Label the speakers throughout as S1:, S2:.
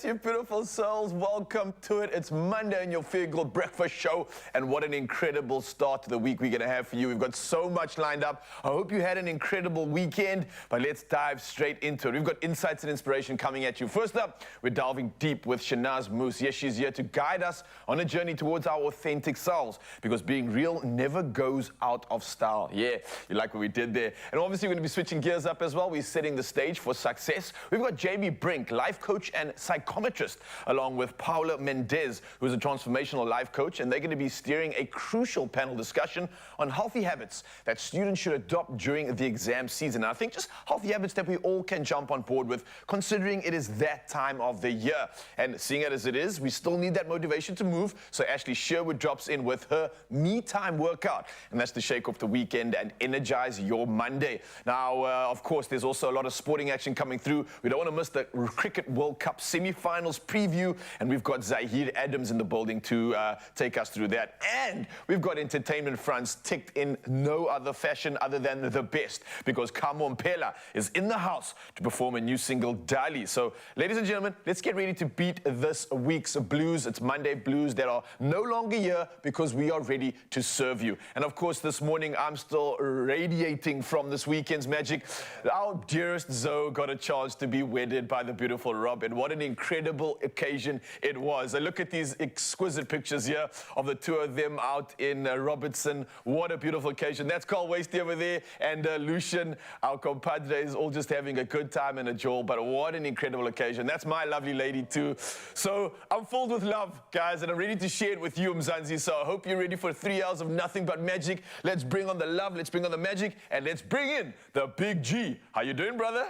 S1: Yes, you beautiful souls, welcome to it. It's Monday and your Feel Good Breakfast Show, and what an incredible start to the week we're going to have for you. We've got so much lined up. I hope you had an incredible weekend, but let's dive straight into it. We've got insights and inspiration coming at you. First up, we're delving deep with Shanaz Moose. Yes, she's here to guide us on a journey towards our authentic selves, because being real never goes out of style. Yeah, you like what we did there. And obviously, we're going to be switching gears up as well. We're setting the stage for success. We've got Jamie Brink, life coach and psychometrist, along with Paula Mendez, who's a transformational life coach, and they're going to be steering a crucial panel discussion on healthy habits that students should adopt during the exam season. And I think just healthy habits that we all can jump on board with, considering it is that time of the year. And seeing it as it is, we still need that motivation to move. So Ashley Sherwood drops in with her me time workout, and that's to shake off the weekend and energize your Monday. Now, of course, there's also a lot of sporting action coming through. We don't want to miss the Cricket World Cup semi-finals preview, and we've got Zahir Adams in the building to take us through that. And we've got entertainment fronts ticked in no other fashion other than the best, because Kamo Mpela is in the house to perform a new single, Dali. So, ladies and gentlemen, let's get ready to beat this week's blues. It's Monday blues that are no longer here, because we are ready to serve you. And of course, this morning, I'm still radiating from this weekend's magic. Our dearest Zoe got a chance to be wedded by the beautiful Rob, and what an incredible occasion it was. I look at these exquisite pictures here of the two of them out in Robertson. What a beautiful occasion. That's Carl Wasty over there, and Lucian, our compadres, all just having a good time and a jaw, but what an incredible occasion. That's my lovely lady too. So I'm filled with love, guys, and I'm ready to share it with you, Mzansi. So I hope you're ready for 3 hours of nothing but magic. Let's bring on the love, let's bring on the magic, and let's bring in the Big G. How you doing, brother?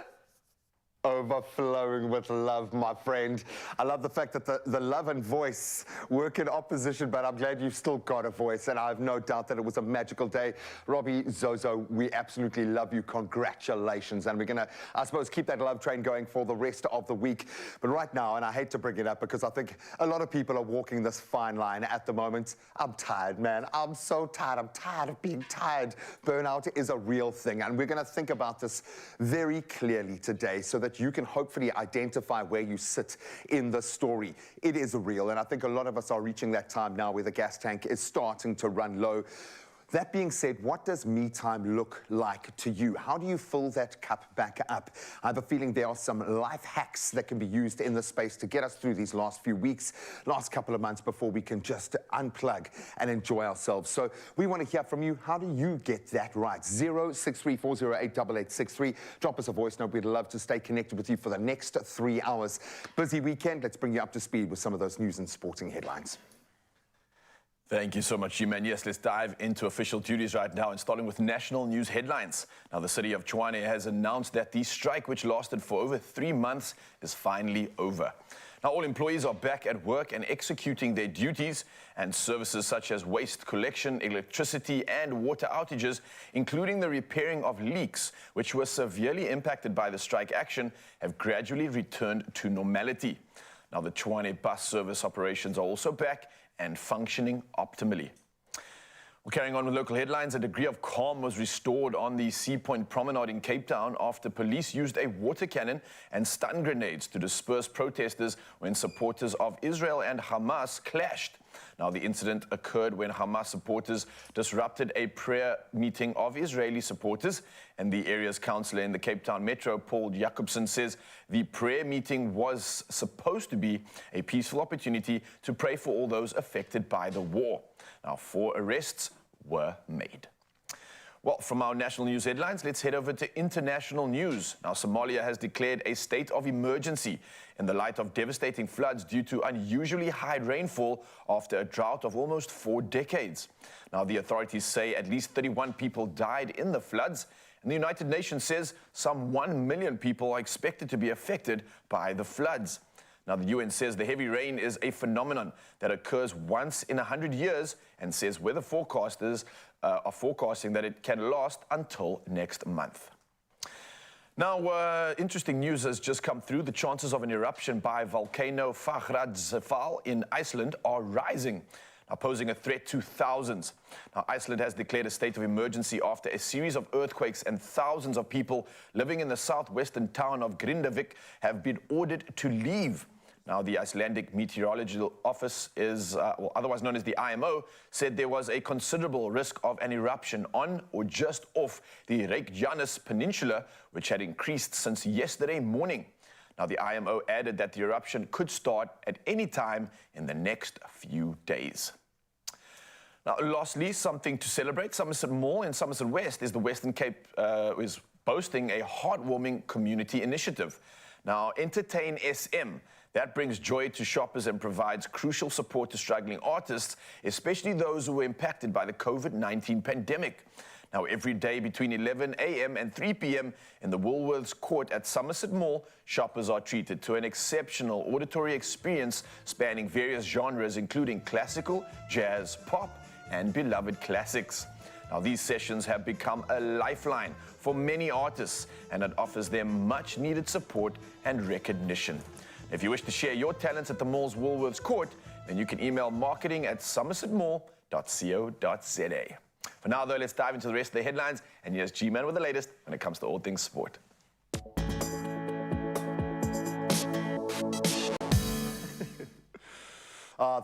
S2: Overflowing with love, my friend. I love the fact that the love and voice work in opposition, but I'm glad you've still got a voice, and I have no doubt that it was a magical day. Robbie, Zozo, we absolutely love you. Congratulations. And we're going to, I suppose, keep that love train going for the rest of the week. But right now, and I hate to bring it up because I think a lot of people are walking this fine line at the moment. I'm tired, man. I'm so tired. I'm tired of being tired. Burnout is a real thing, and we're going to think about this very clearly today so that you can hopefully identify where you sit in the story. It is real, and I think a lot of us are reaching that time now where the gas tank is starting to run low. That being said, what does me time look like to you? How do you fill that cup back up? I have a feeling there are some life hacks that can be used in this space to get us through these last few weeks, last couple of months, before we can just unplug and enjoy ourselves. So we want to hear from you. How do you get that right? 0634088863. Drop us a voice note. We'd love to stay connected with you for the next 3 hours. Busy weekend. Let's bring you up to speed with some of those news and sporting headlines.
S1: Thank you so much, G-Man. Yes, let's dive into official duties right now, and starting with national news headlines. Now, the city of Tshwane has announced that the strike, which lasted for over 3 months, is finally over. Now, all employees are back at work and executing their duties, and services such as waste collection, electricity, and water outages, including the repairing of leaks, which were severely impacted by the strike action, have gradually returned to normality. Now, the Tshwane bus service operations are also back and functioning optimally. Well, carrying on with local headlines, a degree of calm was restored on the Sea Point Promenade in Cape Town after police used a water cannon and stun grenades to disperse protesters when supporters of Israel and Hamas clashed. Now, the incident occurred when Hamas supporters disrupted a prayer meeting of Israeli supporters, and the area's councillor in the Cape Town Metro, Paul Jacobson, says the prayer meeting was supposed to be a peaceful opportunity to pray for all those affected by the war. Now, 4 arrests were made. Well, from our national news headlines, let's head over to international news. Now, Somalia has declared a state of emergency in the light of devastating floods due to unusually high rainfall after a drought of almost 4 decades. Now, the authorities say at least 31 people died in the floods, and the United Nations says some 1 million people are expected to be affected by the floods. Now, the UN says the heavy rain is a phenomenon that occurs once in 100 years, and says weather forecasters are forecasting that it can last until next month. Now, interesting news has just come through. The chances of an eruption by volcano Fagradalsfjall in Iceland are rising, now posing a threat to thousands. Now, Iceland has declared a state of emergency after a series of earthquakes, and thousands of people living in the southwestern town of Grindavik have been ordered to leave. Now, the Icelandic Meteorological Office otherwise known as the IMO, said there was a considerable risk of an eruption on or just off the Reykjanes Peninsula, which had increased since yesterday morning. Now, the IMO added that the eruption could start at any time in the next few days. Now, lastly, something to celebrate. Somerset Mall in Somerset West is the Western Cape is boasting a heartwarming community initiative. Now, Entertain SM, that brings joy to shoppers and provides crucial support to struggling artists, especially those who were impacted by the COVID-19 pandemic. Now, every day between 11 a.m. and 3 p.m. in the Woolworths Court at Somerset Mall, shoppers are treated to an exceptional auditory experience spanning various genres, including classical, jazz, pop, and beloved classics. Now, these sessions have become a lifeline for many artists, and it offers them much-needed support and recognition. If you wish to share your talents at the mall's Woolworths Court, then you can email marketing@somersetmall.co.za. For now, though, let's dive into the rest of the headlines, and here's G-Man with the latest when it comes to all things sport.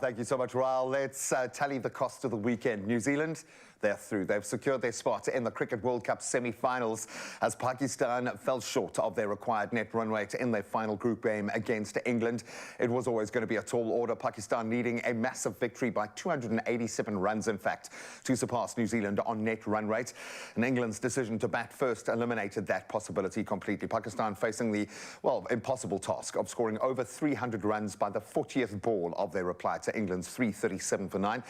S2: Thank you so much, Raul. Let's tally the cost of the weekend. New Zealand, they're through. They've secured their spot in the Cricket World Cup semi-finals as Pakistan fell short of their required net run rate in their final group game against England. It was always going to be a tall order, Pakistan needing a massive victory by 287 runs, in fact, to surpass New Zealand on net run rate. And England's decision to bat first eliminated that possibility completely. Pakistan facing the, impossible task of scoring over 300 runs by the 40th ball of their reply to England's 337 for 9.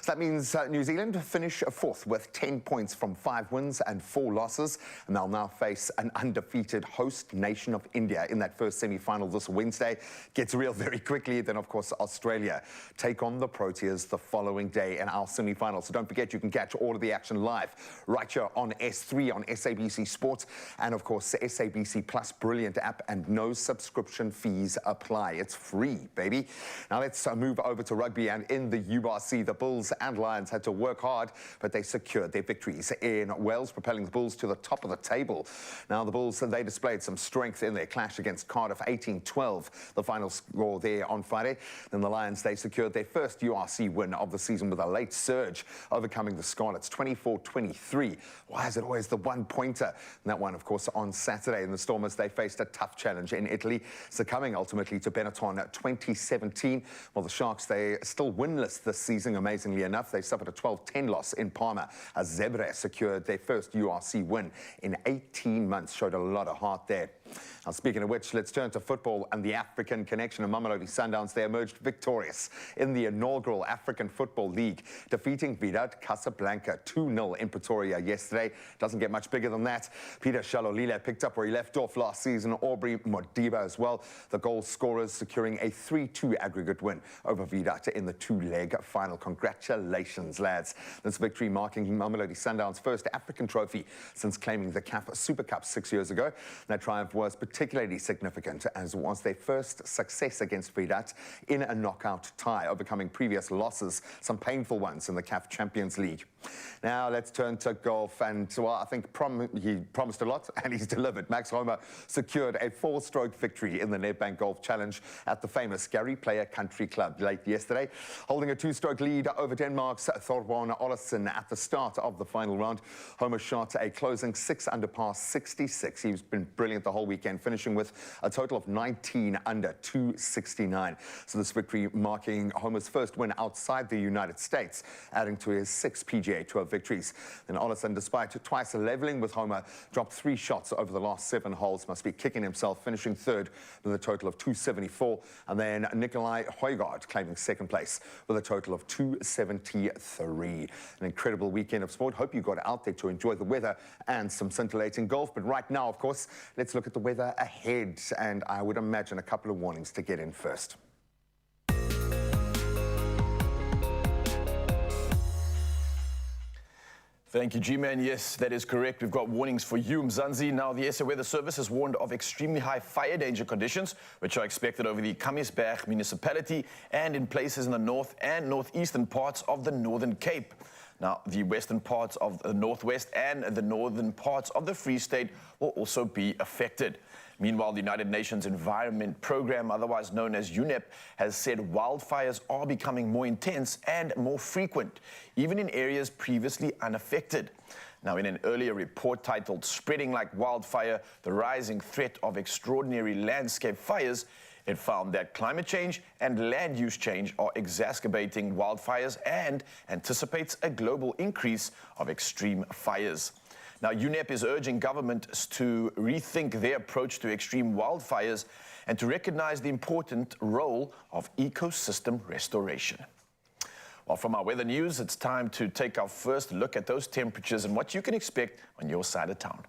S2: So that means New Zealand finish fourth with 10 points from 5 wins and 4 losses, and they'll now face an undefeated host nation of India in that first semi-final this Wednesday. Gets real very quickly. Then, of course, Australia take on the Proteas the following day in our semi-final. So don't forget, you can catch all of the action live right here on S3 on SABC Sports, and of course SABC Plus brilliant app, and no subscription fees apply. It's free, baby. Now let's move over to rugby, and in the URC, the Bulls and Lions had to work hard, but they secured their victories in Wales, propelling the Bulls to the top of the table. Now, the Bulls, they displayed some strength in their clash against Cardiff, 18-12, the final score there on Friday. Then the Lions, they secured their first URC win of the season with a late surge, overcoming the Scarlets, 24-23. Why is it always the one-pointer? And that one, of course, on Saturday. And the Stormers, they faced a tough challenge in Italy, succumbing ultimately to Benetton 2017. Well, the Sharks, they still winless this season, amazingly enough. They suffered a 12-10 loss in Parma as Zebre secured their first URC win in 18 months. Showed a lot of heart there. Now, speaking of which, let's turn to football and the African connection. And Mamelodi Sundowns, they emerged victorious in the inaugural African Football League, defeating Wydad Casablanca 2-0 in Pretoria yesterday. Doesn't get much bigger than that. Peter Shalolile picked up where he left off last season. Aubrey Modiba as well, the goal scorers, securing a 3-2 aggregate win over Wydad in the 2-leg final. Congratulations, lads. This victory marking Mamelodi Sundowns' first African trophy since claiming the CAF Super Cup 6 years ago. That triumph was particularly significant as it was their first success against Wydad in a knockout tie, overcoming previous losses, some painful ones in the CAF Champions League. Now let's turn to golf, and well, I think he promised a lot and he's delivered. Max Homa secured a 4-stroke victory in the Nedbank Golf Challenge at the famous Gary Player Country Club late yesterday, holding a 2-stroke lead over Denmark's Thorbjørn Olesen at the start of the final round. Homa shot a closing 6 under par 66. He's been brilliant the whole weekend, finishing with a total of 19 under 269. So this victory marking Homa's first win outside the United States, adding to his 6 PGA Tour victories. Then Olesen, despite twice leveling with Homa, dropped 3 shots over the last 7 holes. Must be kicking himself, finishing third with a total of 274. And then Nikolai Højgaard claiming second place with a total of 273. An incredible weekend of sport. Hope you got out there to enjoy the weather and some scintillating golf. But right now, of course, let's look at the weather ahead. And I would imagine a couple of warnings to get in first.
S1: Thank you, G-Man. Yes, that is correct. We've got warnings for you, Mzansi. Now, the SA Weather Service has warned of extremely high fire danger conditions, which are expected over the Kamiesberg municipality and in places in the north and northeastern parts of the Northern Cape. Now, the western parts of the northwest and the northern parts of the Free State will also be affected. Meanwhile, the United Nations Environment Program, otherwise known as UNEP, has said wildfires are becoming more intense and more frequent, even in areas previously unaffected. Now, in an earlier report titled Spreading Like Wildfire, the Rising Threat of Extraordinary Landscape Fires, it found that climate change and land use change are exacerbating wildfires and anticipates a global increase of extreme fires. Now, UNEP is urging governments to rethink their approach to extreme wildfires and to recognize the important role of ecosystem restoration. Well, from our weather news, it's time to take our first look at those temperatures and what you can expect on your side of town.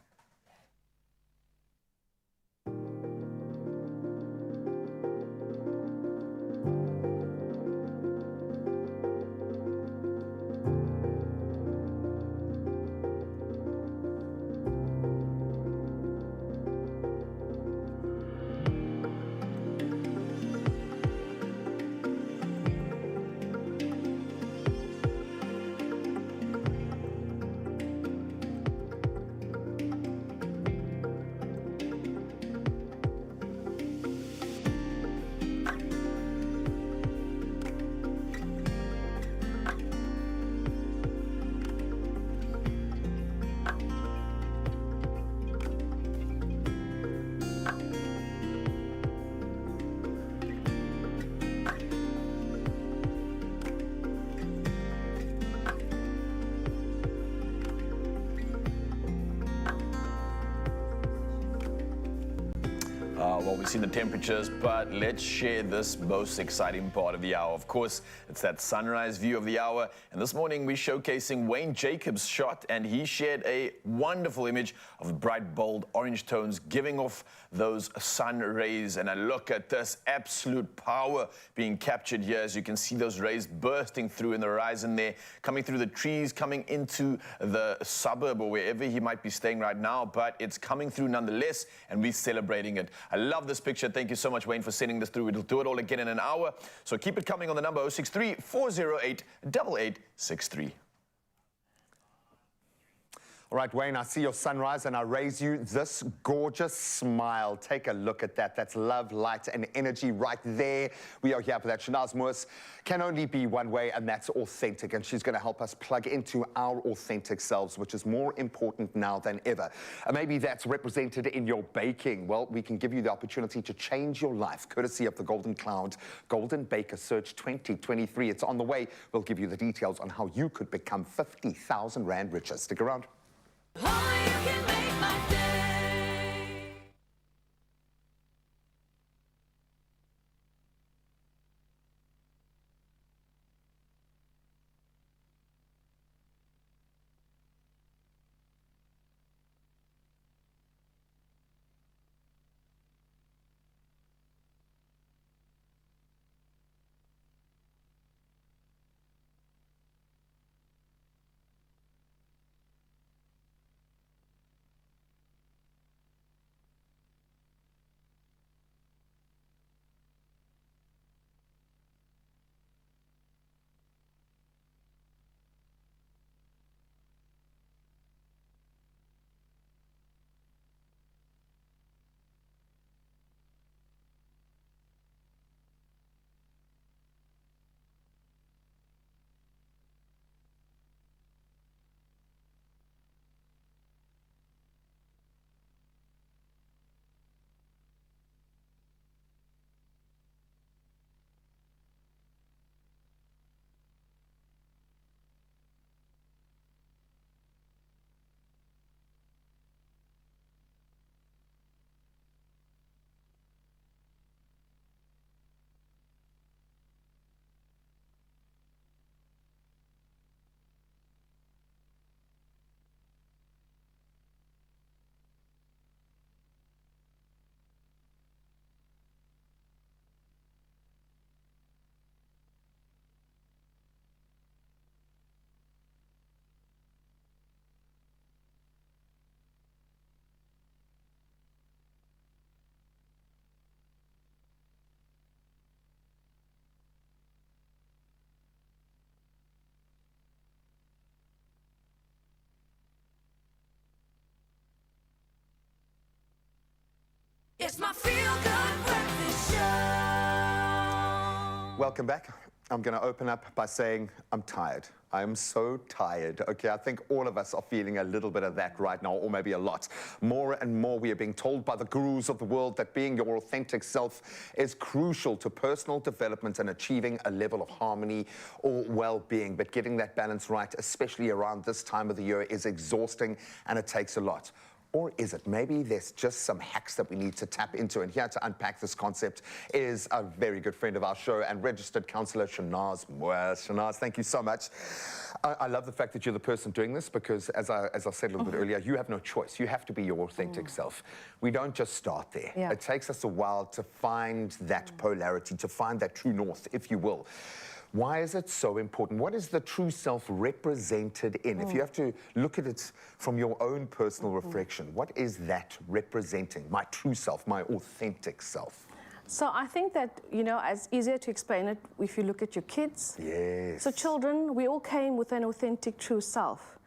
S1: Well, we've seen the temperatures, but let's share this most exciting part of the hour. Of course, it's that sunrise view of the hour. And this morning, we're showcasing Wayne Jacobs' shot, and he shared a wonderful image of bright, bold orange tones giving off those sun rays. And a look at this absolute power being captured here. As you can see those rays bursting through in the horizon there, coming through the trees, coming into the suburb or wherever he might be staying right now. But it's coming through nonetheless, and we're celebrating it. I love this picture. Thank you so much, Wayne, for sending this through. We'll do it all again in an hour. So keep it coming on the number 063-408-8863.
S2: All right, Wayne, I see your sunrise and I raise you this gorgeous smile. Take a look at that. That's love, light, and energy right there. We are here for that. Shanaz Moos can only be one way, and that's authentic. And she's going to help us plug into our authentic selves, which is more important now than ever. And maybe that's represented in your baking. Well, we can give you the opportunity to change your life, courtesy of the Golden Cloud Golden Baker Search 2023. It's on the way. We'll give you the details on how you could become 50,000 Rand richer. Stick around.
S3: Oh, you can make my day. It's my feel-good breakfast show.
S2: Welcome back. I'm going to open up by saying I'm tired. I am so tired. Okay, I think all of us are feeling a little bit of that right now, or maybe a lot. More and more we are being told by the gurus of the world that being your authentic self is crucial to personal development and achieving a level of harmony or well-being. But getting that balance right, especially around this time of the year, is exhausting and it takes a lot. Or is it? Maybe there's just some hacks that we need to tap into. And here to unpack this concept is a very good friend of our show and registered counsellor, Shanaz Moore. Shanaz, thank you so much. I love the fact that you're the person doing this because, as I said a little bit earlier, you have no choice. You have to be your authentic self. We don't just start there.
S4: Yeah.
S2: It takes us a while to find that polarity, to find that true north, if you will. Why is it so important? What is the true self represented in? If you have to look at it from your own personal reflection, what is that representing? My true self, my authentic self.
S4: So I think that, you know, it's easier to explain it if you look at your kids.
S2: Yes.
S4: So children, we all came with an authentic true self.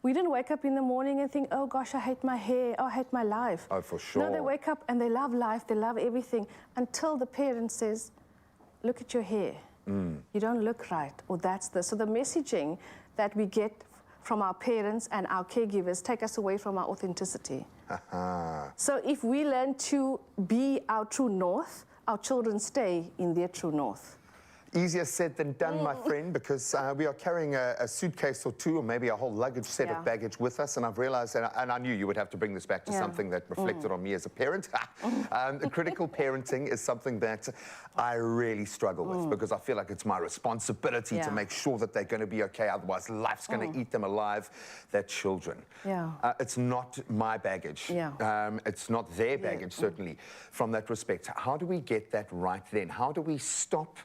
S4: We didn't wake up in the morning and think, oh gosh, I hate my hair, oh, I hate my life.
S2: Oh, for sure.
S4: No, they wake up and they love life, they love everything, until the parent says, look at your hair. You don't look right, or that's the... So the messaging that we get from our parents and our caregivers take us away from our authenticity. So if we learn to be our true north, our children stay in their true north.
S2: Easier said than done, my friend, because we are carrying a suitcase or two, or maybe a whole luggage set of baggage with us, and I've realized, and I knew you would have to bring this back to something that reflected on me as a parent. Critical parenting is something that I really struggle with, because I feel like it's my responsibility to make sure that they're going to be okay, otherwise life's going to eat them alive. They're children. It's not my baggage. It's not their baggage, certainly, from that respect. How do we get that right then? How do we stop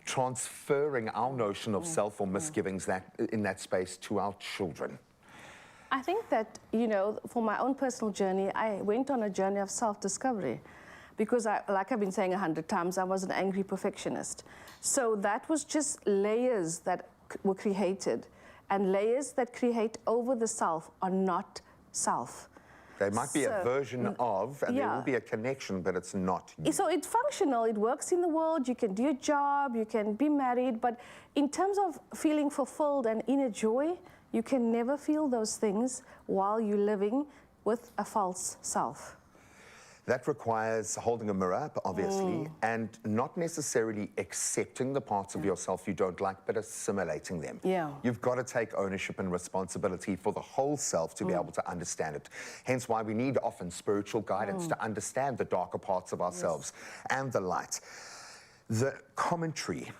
S2: transferring our notion of self or misgivings in that space to our children?
S4: I think that, you know, for my own personal journey, I went on a journey of self-discovery because, like I've been saying 100 times, I was an angry perfectionist. So that was just layers that were created, and layers that create over the self are not self.
S2: There might be a version of, and there will be a connection, but it's not you.
S4: So it's functional, it works in the world, you can do your job, you can be married, but in terms of feeling fulfilled and inner joy, you can never feel those things while you're living with a false self.
S2: That requires holding a mirror up, obviously, and not necessarily accepting the parts of yourself you don't like, but assimilating them. You've got to take ownership and responsibility for the whole self to be able to understand it. Hence why we need often spiritual guidance to understand the darker parts of ourselves and the light. The commentary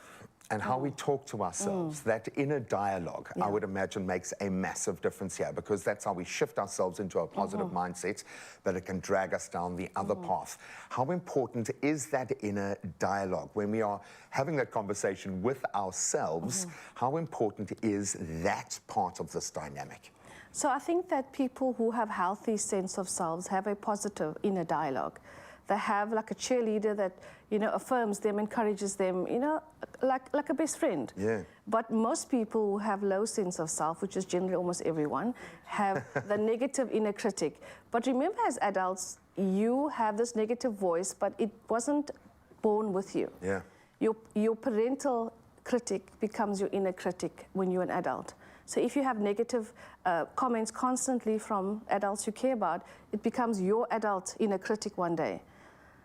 S2: and how we talk to ourselves, that inner dialogue, I would imagine makes a massive difference here, because that's how we shift ourselves into a positive mindset, but it can drag us down the other path. How important is that inner dialogue when we are having that conversation with ourselves? How important is that part of this dynamic?
S4: So I think that people who have healthy sense of selves have a positive inner dialogue. They have like a cheerleader that, you know, affirms them, encourages them, you know, like a best friend. But most people who have low sense of self, which is generally almost everyone, have the negative inner critic. But remember, as adults, you have this negative voice, but it wasn't born with you. Your parental critic becomes your inner critic when you're an adult. So if you have negative comments constantly from adults you care about, it becomes your adult inner critic one day.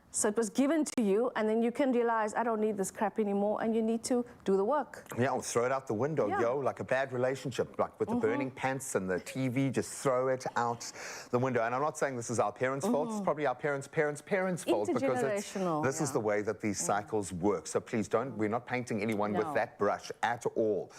S4: So it was given to you, and then you can realize, I don't need this crap anymore, and you need to do the work.
S2: Or throw it out the window, like a bad relationship, like with the burning pants and the TV, just throw it out the window. And I'm not saying this is our parents' fault, it's probably our parents' fault, because this is the way that these cycles work. So please we're not painting anyone with that brush at all.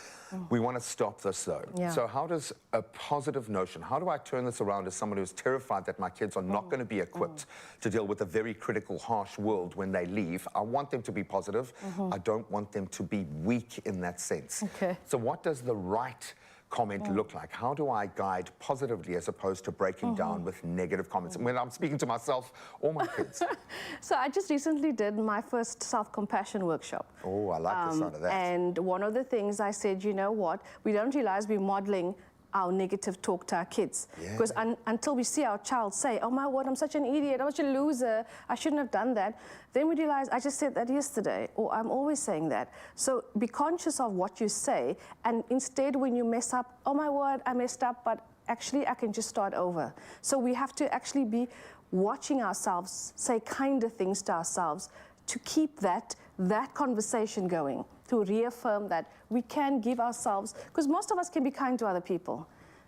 S2: We want to stop this though. So how does a positive notion, how do I turn this around as someone who's terrified that my kids are not going to be equipped to deal with a very critical, harsh world when they leave? I want them to be positive. I don't want them to be weak in that sense. So what does the right comment look like? How do I guide positively as opposed to breaking down with negative comments when I'm speaking to myself or my kids?
S4: So I just recently did my first self-compassion workshop.
S2: Oh, I like the sound of that.
S4: And one of the things I said, you know what, we don't realize we're modeling our negative talk to our kids. Because until we see our child say, oh my word, I'm such an idiot, I'm such a loser, I shouldn't have done that, then we realize, I just said that yesterday, or I'm always saying that. So be conscious of what you say, and instead when you mess up, oh my word, I messed up, but actually I can just start over. So we have to actually be watching ourselves, say kinder things to ourselves, to keep that conversation going, to reaffirm that we can give ourselves, because most of us can be kind to other people,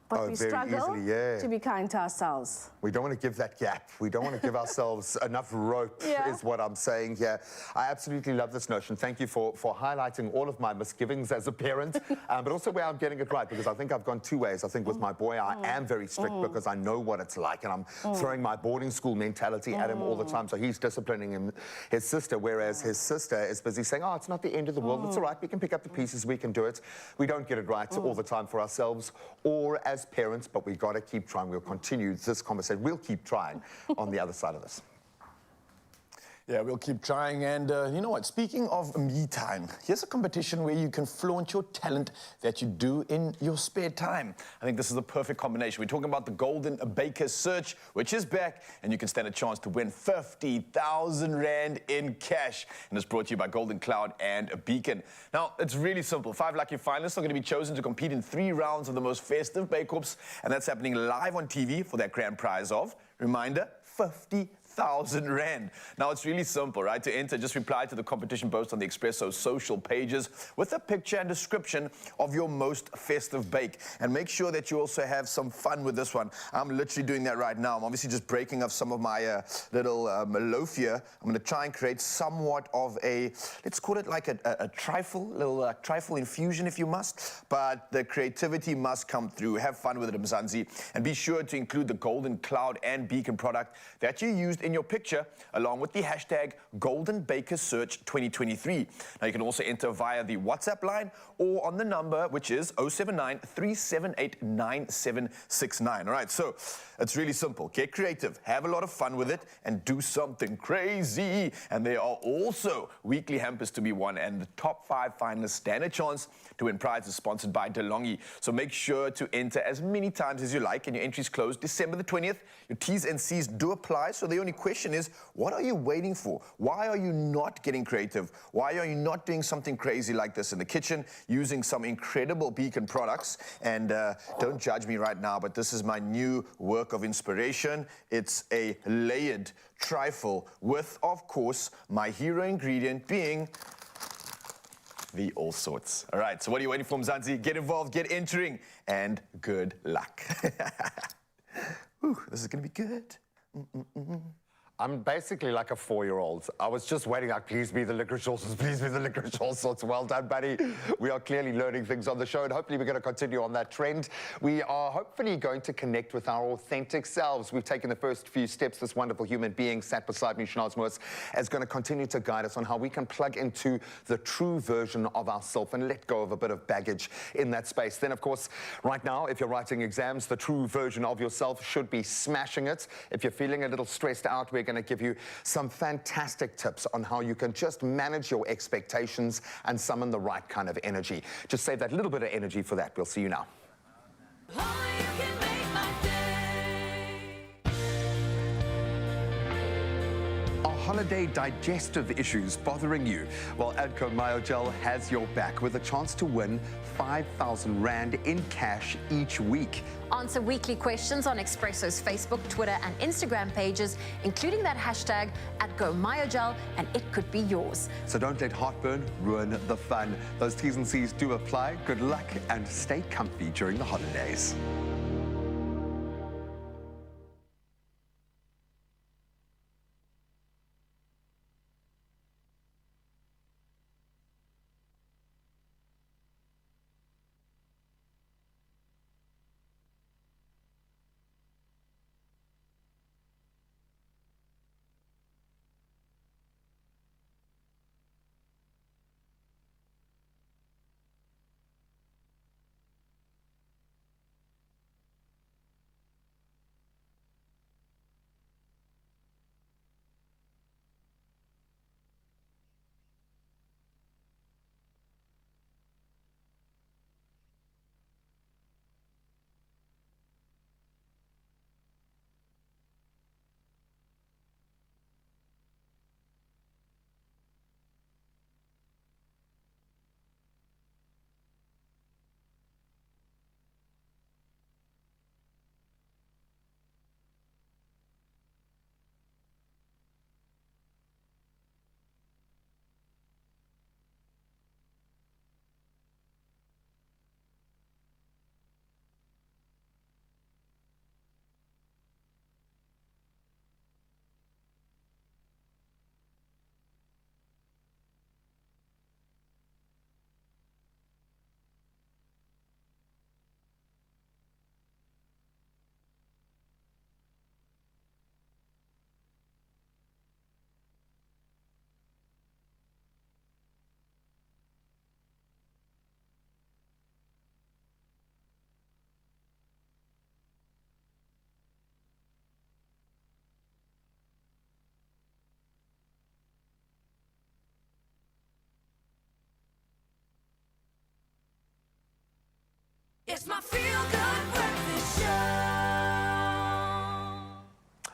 S4: but we
S2: very
S4: struggle
S2: easily, yeah.
S4: to be kind to ourselves.
S2: We don't want to give that gap. We don't want to give ourselves enough rope,
S4: Yeah.
S2: is what I'm saying here. I absolutely love this notion. Thank you for highlighting all of my misgivings as a parent, but also where I'm getting it right, because I think I've gone two ways. I think with my boy, I am very strict because I know what it's like, and I'm throwing my boarding school mentality at him all the time, so he's disciplining his sister, whereas his sister is busy saying, oh, it's not the end of the world, it's all right, we can pick up the pieces, we can do it. We don't get it right all the time for ourselves or as parents, but we've got to keep trying. We'll continue this conversation. We'll keep trying on the other side of this.
S1: Yeah, we'll keep trying. And you know what? Speaking of me time, here's a competition where you can flaunt your talent that you do in your spare time. I think this is a perfect combination. We're talking about the Golden Baker Search, which is back, and you can stand a chance to win 50,000 Rand in cash. And it's brought to you by Golden Cloud and a Beacon. Now, it's really simple. 5 lucky finalists are going to be chosen to compete in 3 rounds of the most festive bake-offs, and that's happening live on TV for that grand prize of, reminder, 50,000 Rand. Now, it's really simple, right? To enter, just reply to the competition post on the Expresso social pages with a picture and description of your most festive bake. And make sure that you also have some fun with this one. I'm literally doing that right now. I'm obviously just breaking up some of my little loaf here. I'm going to try and create somewhat of a, let's call it like a trifle, little trifle infusion if you must. But the creativity must come through. Have fun with it, Mzansi. And be sure to include the Golden Cloud and Beacon product that you used in your picture, along with the hashtag Golden Baker Search 2023. Now, you can also enter via the WhatsApp line or on the number, which is 079 378 9769. All right, so it's really simple. Get creative, have a lot of fun with it, and do something crazy. And there are also weekly hampers to be won, and the top 5 finalists stand a chance to win prizes sponsored by DeLonghi. So make sure to enter as many times as you like, and your entries close December the 20th. Your T's and C's do apply, so the only question is, what are you waiting for? Why are you not getting creative? Why are you not doing something crazy like this in the kitchen, using some incredible Beacon products? And don't judge me right now, but this is my new work of inspiration. It's a layered trifle with, of course, my hero ingredient being the all sorts. All right, so what are you waiting for, Mzansi? Get involved, get entering, and good luck. Ooh, this is gonna be good.
S2: I'm basically like a 4-year-old. I was just waiting, like, please be the licorice all sorts, please be the licorice all sorts. Well done, buddy. We are clearly learning things on the show, and hopefully we're going to continue on that trend. We are hopefully going to connect with our authentic selves. We've taken the first few steps. This wonderful human being sat beside me, Schnaz Moos, is going to continue to guide us on how we can plug into the true version of ourselves and let go of a bit of baggage in that space. Then, of course, right now, if you're writing exams, the true version of yourself should be smashing it. If you're feeling a little stressed out, we're going to give you some fantastic tips on how you can just manage your expectations and summon the right kind of energy. Just save that little bit of energy for that. We'll see you now.
S3: Oh, you can make my day.
S2: Are holiday digestive issues bothering you? Well, Adco Myogel has your back with a chance to win 5,000 Rand in cash each week.
S5: Answer weekly questions on Expresso's Facebook, Twitter, and Instagram pages, including that hashtag @GoMyogel, and it could be yours.
S2: So don't let heartburn ruin the fun. Those T's and C's do apply. Good luck and stay comfy during the holidays.
S3: It's my feel-good breakfast show.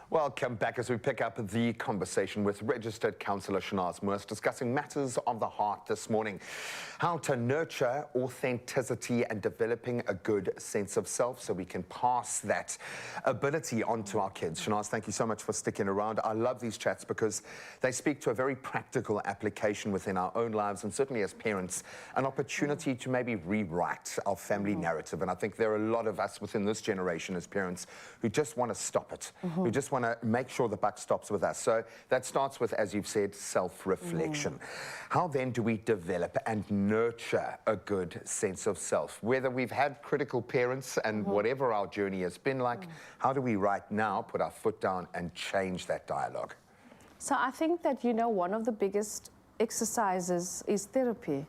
S2: Welcome back as we pick up the conversation with registered counsellor Shanaz Moors discussing matters of the heart this morning. How to nurture authenticity and developing a good sense of self so we can pass that ability on to our kids. Shanaz, thank you so much for sticking around. I love these chats because they speak to a very practical application within our own lives, and certainly as parents, an opportunity to maybe rewrite our family narrative. And I think there are a lot of us within this generation as parents who just want to stop it, who just want to make sure the buck stops with us. So that starts with, as you've said, self-reflection. How then do we develop and nurture a good sense of self? Whether we've had critical parents and whatever our journey has been like, how do we right now put our foot down and change that dialogue?
S4: So I think that, you know, one of the biggest exercises is therapy.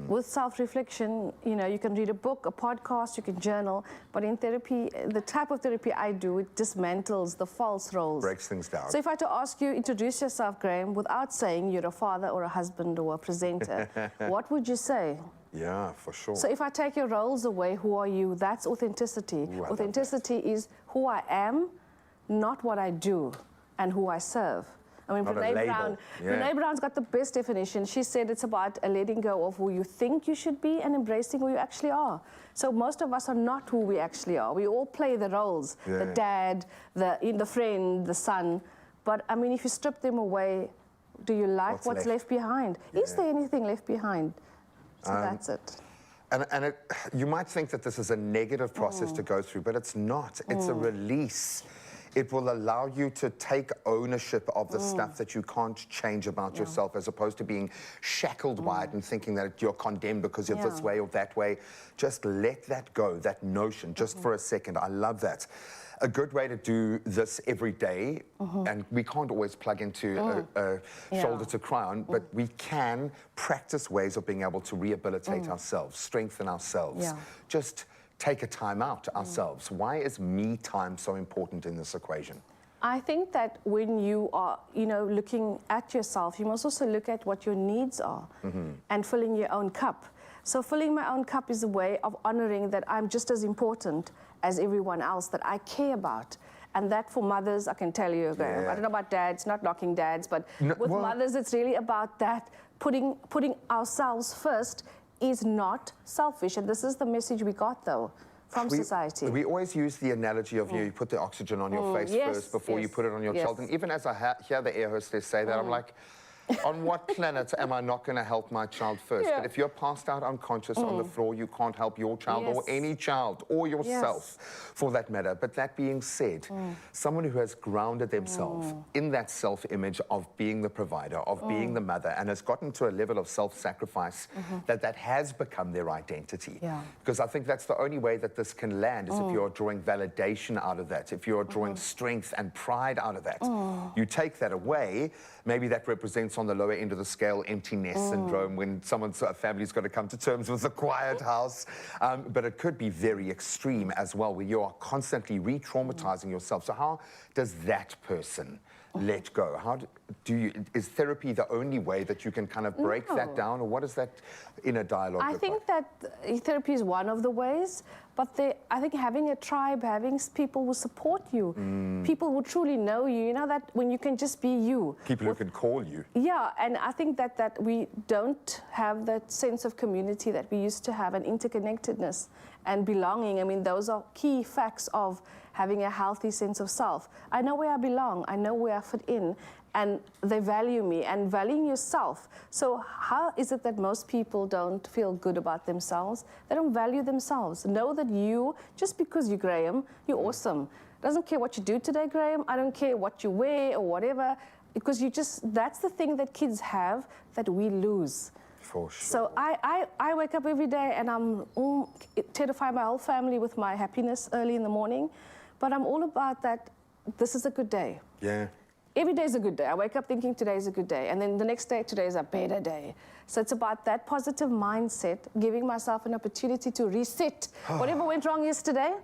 S4: With self-reflection, you know, you can read a book, a podcast, you can journal, but in therapy, the type of therapy I do, it dismantles the false roles.
S2: Breaks things down.
S4: So if I had to ask you, introduce yourself, Graham, without saying you're a father or a husband or a presenter, what would you say?
S2: Yeah, for sure.
S4: So if I take your roles away, who are you? That's authenticity.
S2: Ooh, I love
S4: Authenticity is who I am, not what I do, and who I serve. I mean,
S2: Not a
S4: Brene
S2: label.
S4: Brown.
S2: Yeah.
S4: Brene Brown's got the best definition. She said it's about letting go of who you think you should be and embracing who you actually are. So most of us are not who we actually are. We all play the roles: the dad, the friend, the son. But I mean, if you strip them away, do you like what's left behind? Is there anything left behind? So that's it.
S2: And you might think that this is a negative process to go through, but it's not. It's a release. It will allow you to take ownership of the stuff that you can't change about yourself, as opposed to being shackled by it and thinking that you're condemned because you're this way or that way. Just let that go, that notion, just for a second. I love that. A good way to do this every day, and we can't always plug into a shoulder to cry on, but we can practice ways of being able to rehabilitate ourselves, strengthen ourselves, just take a time out ourselves. Why is me time so important in this equation?
S4: I think that when you are, you know, looking at yourself, you must also look at what your needs are and filling your own cup. So filling my own cup is a way of honoring that I'm just as important as everyone else, that I care about. And that for mothers, I can tell you, Graham, I don't know about dads, not knocking dads, but with mothers, it's really about that, putting ourselves first is not selfish. And this is the message we got, though, from society.
S2: We always use the analogy of you put the oxygen on your face first before you put it on your child. And even as I hear the air hostess say that, I'm like, on what planet am I not going to help my child first? But if you're passed out unconscious on the floor, you can't help your child or any child or yourself for that matter. But that being said, someone who has grounded themselves in that self-image of being the provider, of being the mother, and has gotten to a level of self-sacrifice that has become their identity. Because I think that's the only way that this can land is if you're drawing validation out of that, if you're drawing strength and pride out of that. You take that away, maybe that represents on the lower end of the scale empty nest syndrome, when someone's family's got to come to terms with the quiet house. But it could be very extreme as well, where you are constantly re-traumatizing yourself. So how does that person let go? How do you, is therapy the only way that you can kind of break that down, or what is that inner dialogue?
S4: I think that therapy is one of the ways, but I think having a tribe, having people who support you, people who truly know you, you know, that when you can just be you.
S2: People who can call you.
S4: Yeah, and I think that we don't have that sense of community that we used to have, and interconnectedness and belonging. I mean, those are key facts of having a healthy sense of self. I know where I belong, I know where I fit in, and they value me, and valuing yourself. So how is it that most people don't feel good about themselves? They don't value themselves. Know that you, just because you're Graham, you're awesome. Doesn't care what you do today, Graham. I don't care what you wear or whatever, because that's the thing that kids have that we lose.
S2: For sure.
S4: So I wake up every day and I'm terrifying my whole family with my happiness early in the morning, but I'm all about that. This is a good day.
S2: Yeah.
S4: Every day is a good day. I wake up thinking today is a good day, and then the next day, today is a better day. So it's about that positive mindset, giving myself an opportunity to reset. Whatever went wrong yesterday,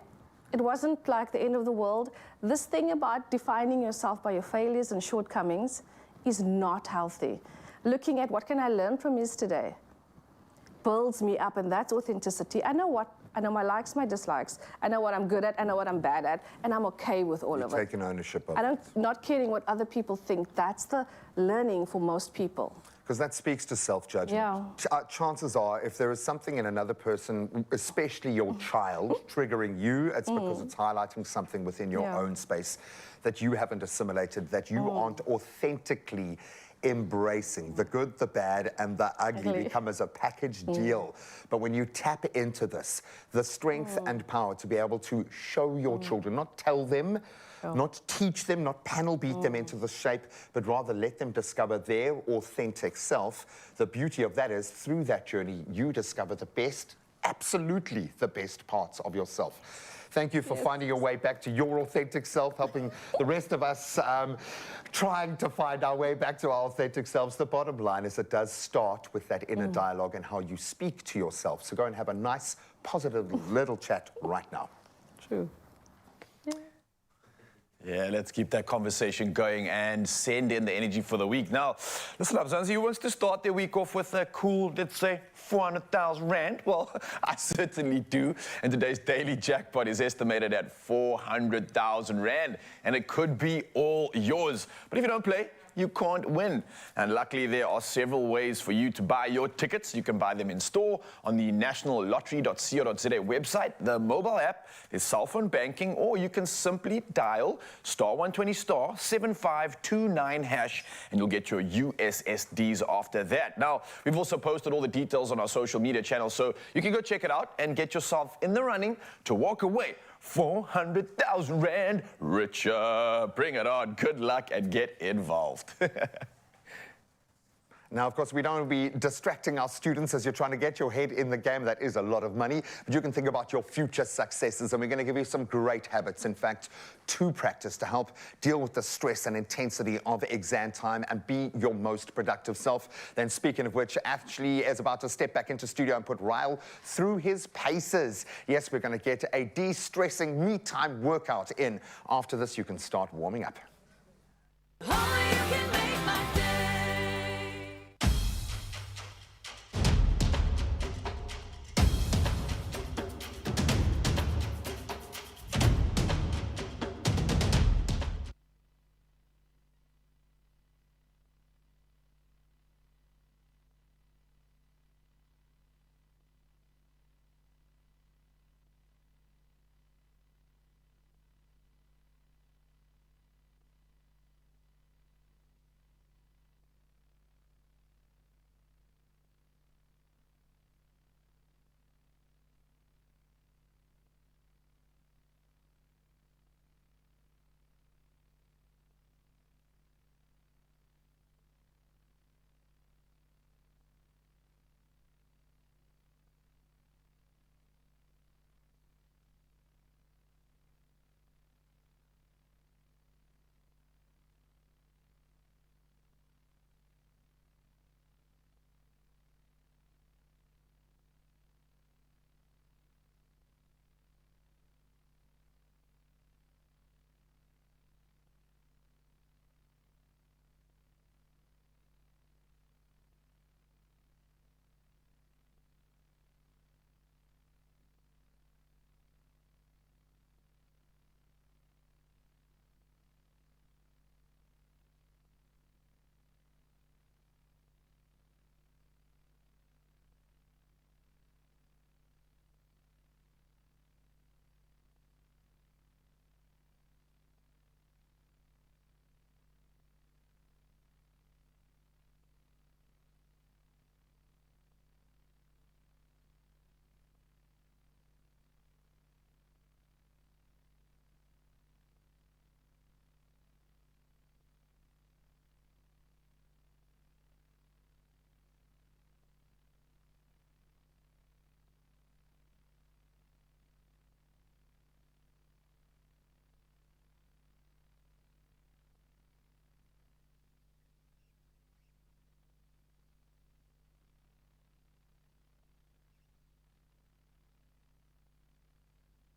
S4: it wasn't like the end of the world. This thing about defining yourself by your failures and shortcomings is not healthy. Looking at what can I learn from yesterday builds me up, and that's authenticity. I know what I know my likes, my dislikes. I know what I'm good at, I know what I'm bad at, and I'm okay with all of it.
S2: Taking ownership of
S4: I don't, not caring what other people think. That's the learning for most people.
S2: Because that speaks to self-judgment.
S4: Yeah.
S2: Chances are, if there is something in another person, especially your child, triggering you, it's because it's highlighting something within your
S4: Yeah.
S2: own space that you haven't assimilated, that you aren't authentically embracing. The good, the bad, and the ugly
S4: Ugly.
S2: become as a package deal. But when you tap into this, the strength and power to be able to show your children, not tell them, not teach them, not panel beat them into the shape, but rather let them discover their authentic self. The beauty of that is, through that journey, you discover the best, absolutely the best parts of yourself. Thank you for finding your way back to your authentic self, helping the rest of us trying to find our way back to our authentic selves. The bottom line is it does start with that inner dialogue and how you speak to yourself. So go and have a nice, positive little chat right now.
S4: True.
S1: Yeah, let's keep that conversation going and send in the energy for the week. Now, listen up, Zanzi, who wants to start their week off with a cool, let's say, 400,000 Rand? Well, I certainly do. And today's daily jackpot is estimated at 400,000 Rand. And it could be all yours. But if you don't play, you can't win. And luckily, there are several ways for you to buy your tickets. You can buy them in store on the nationallottery.co.za website, the mobile app, there's cell phone banking, or you can simply dial *120 *7529 hash, and you'll get your USSDs after that. Now, we've also posted all the details on our social media channels, so you can go check it out and get yourself in the running to walk away 400,000 Rand richer. Bring it on. Good luck and get involved.
S2: Now, of course, we don't want to be distracting our students as you're trying to get your head in the game. That is a lot of money. But you can think about your future successes, and we're going to give you some great habits. In fact, to practice to help deal with the stress and intensity of exam time and be your most productive self. Then, speaking of which, Ashley is about to step back into studio and put Ryle through his paces. Yes, we're going to get a de-stressing me-time workout in. After this, you can start warming up.
S3: Only you can make my day.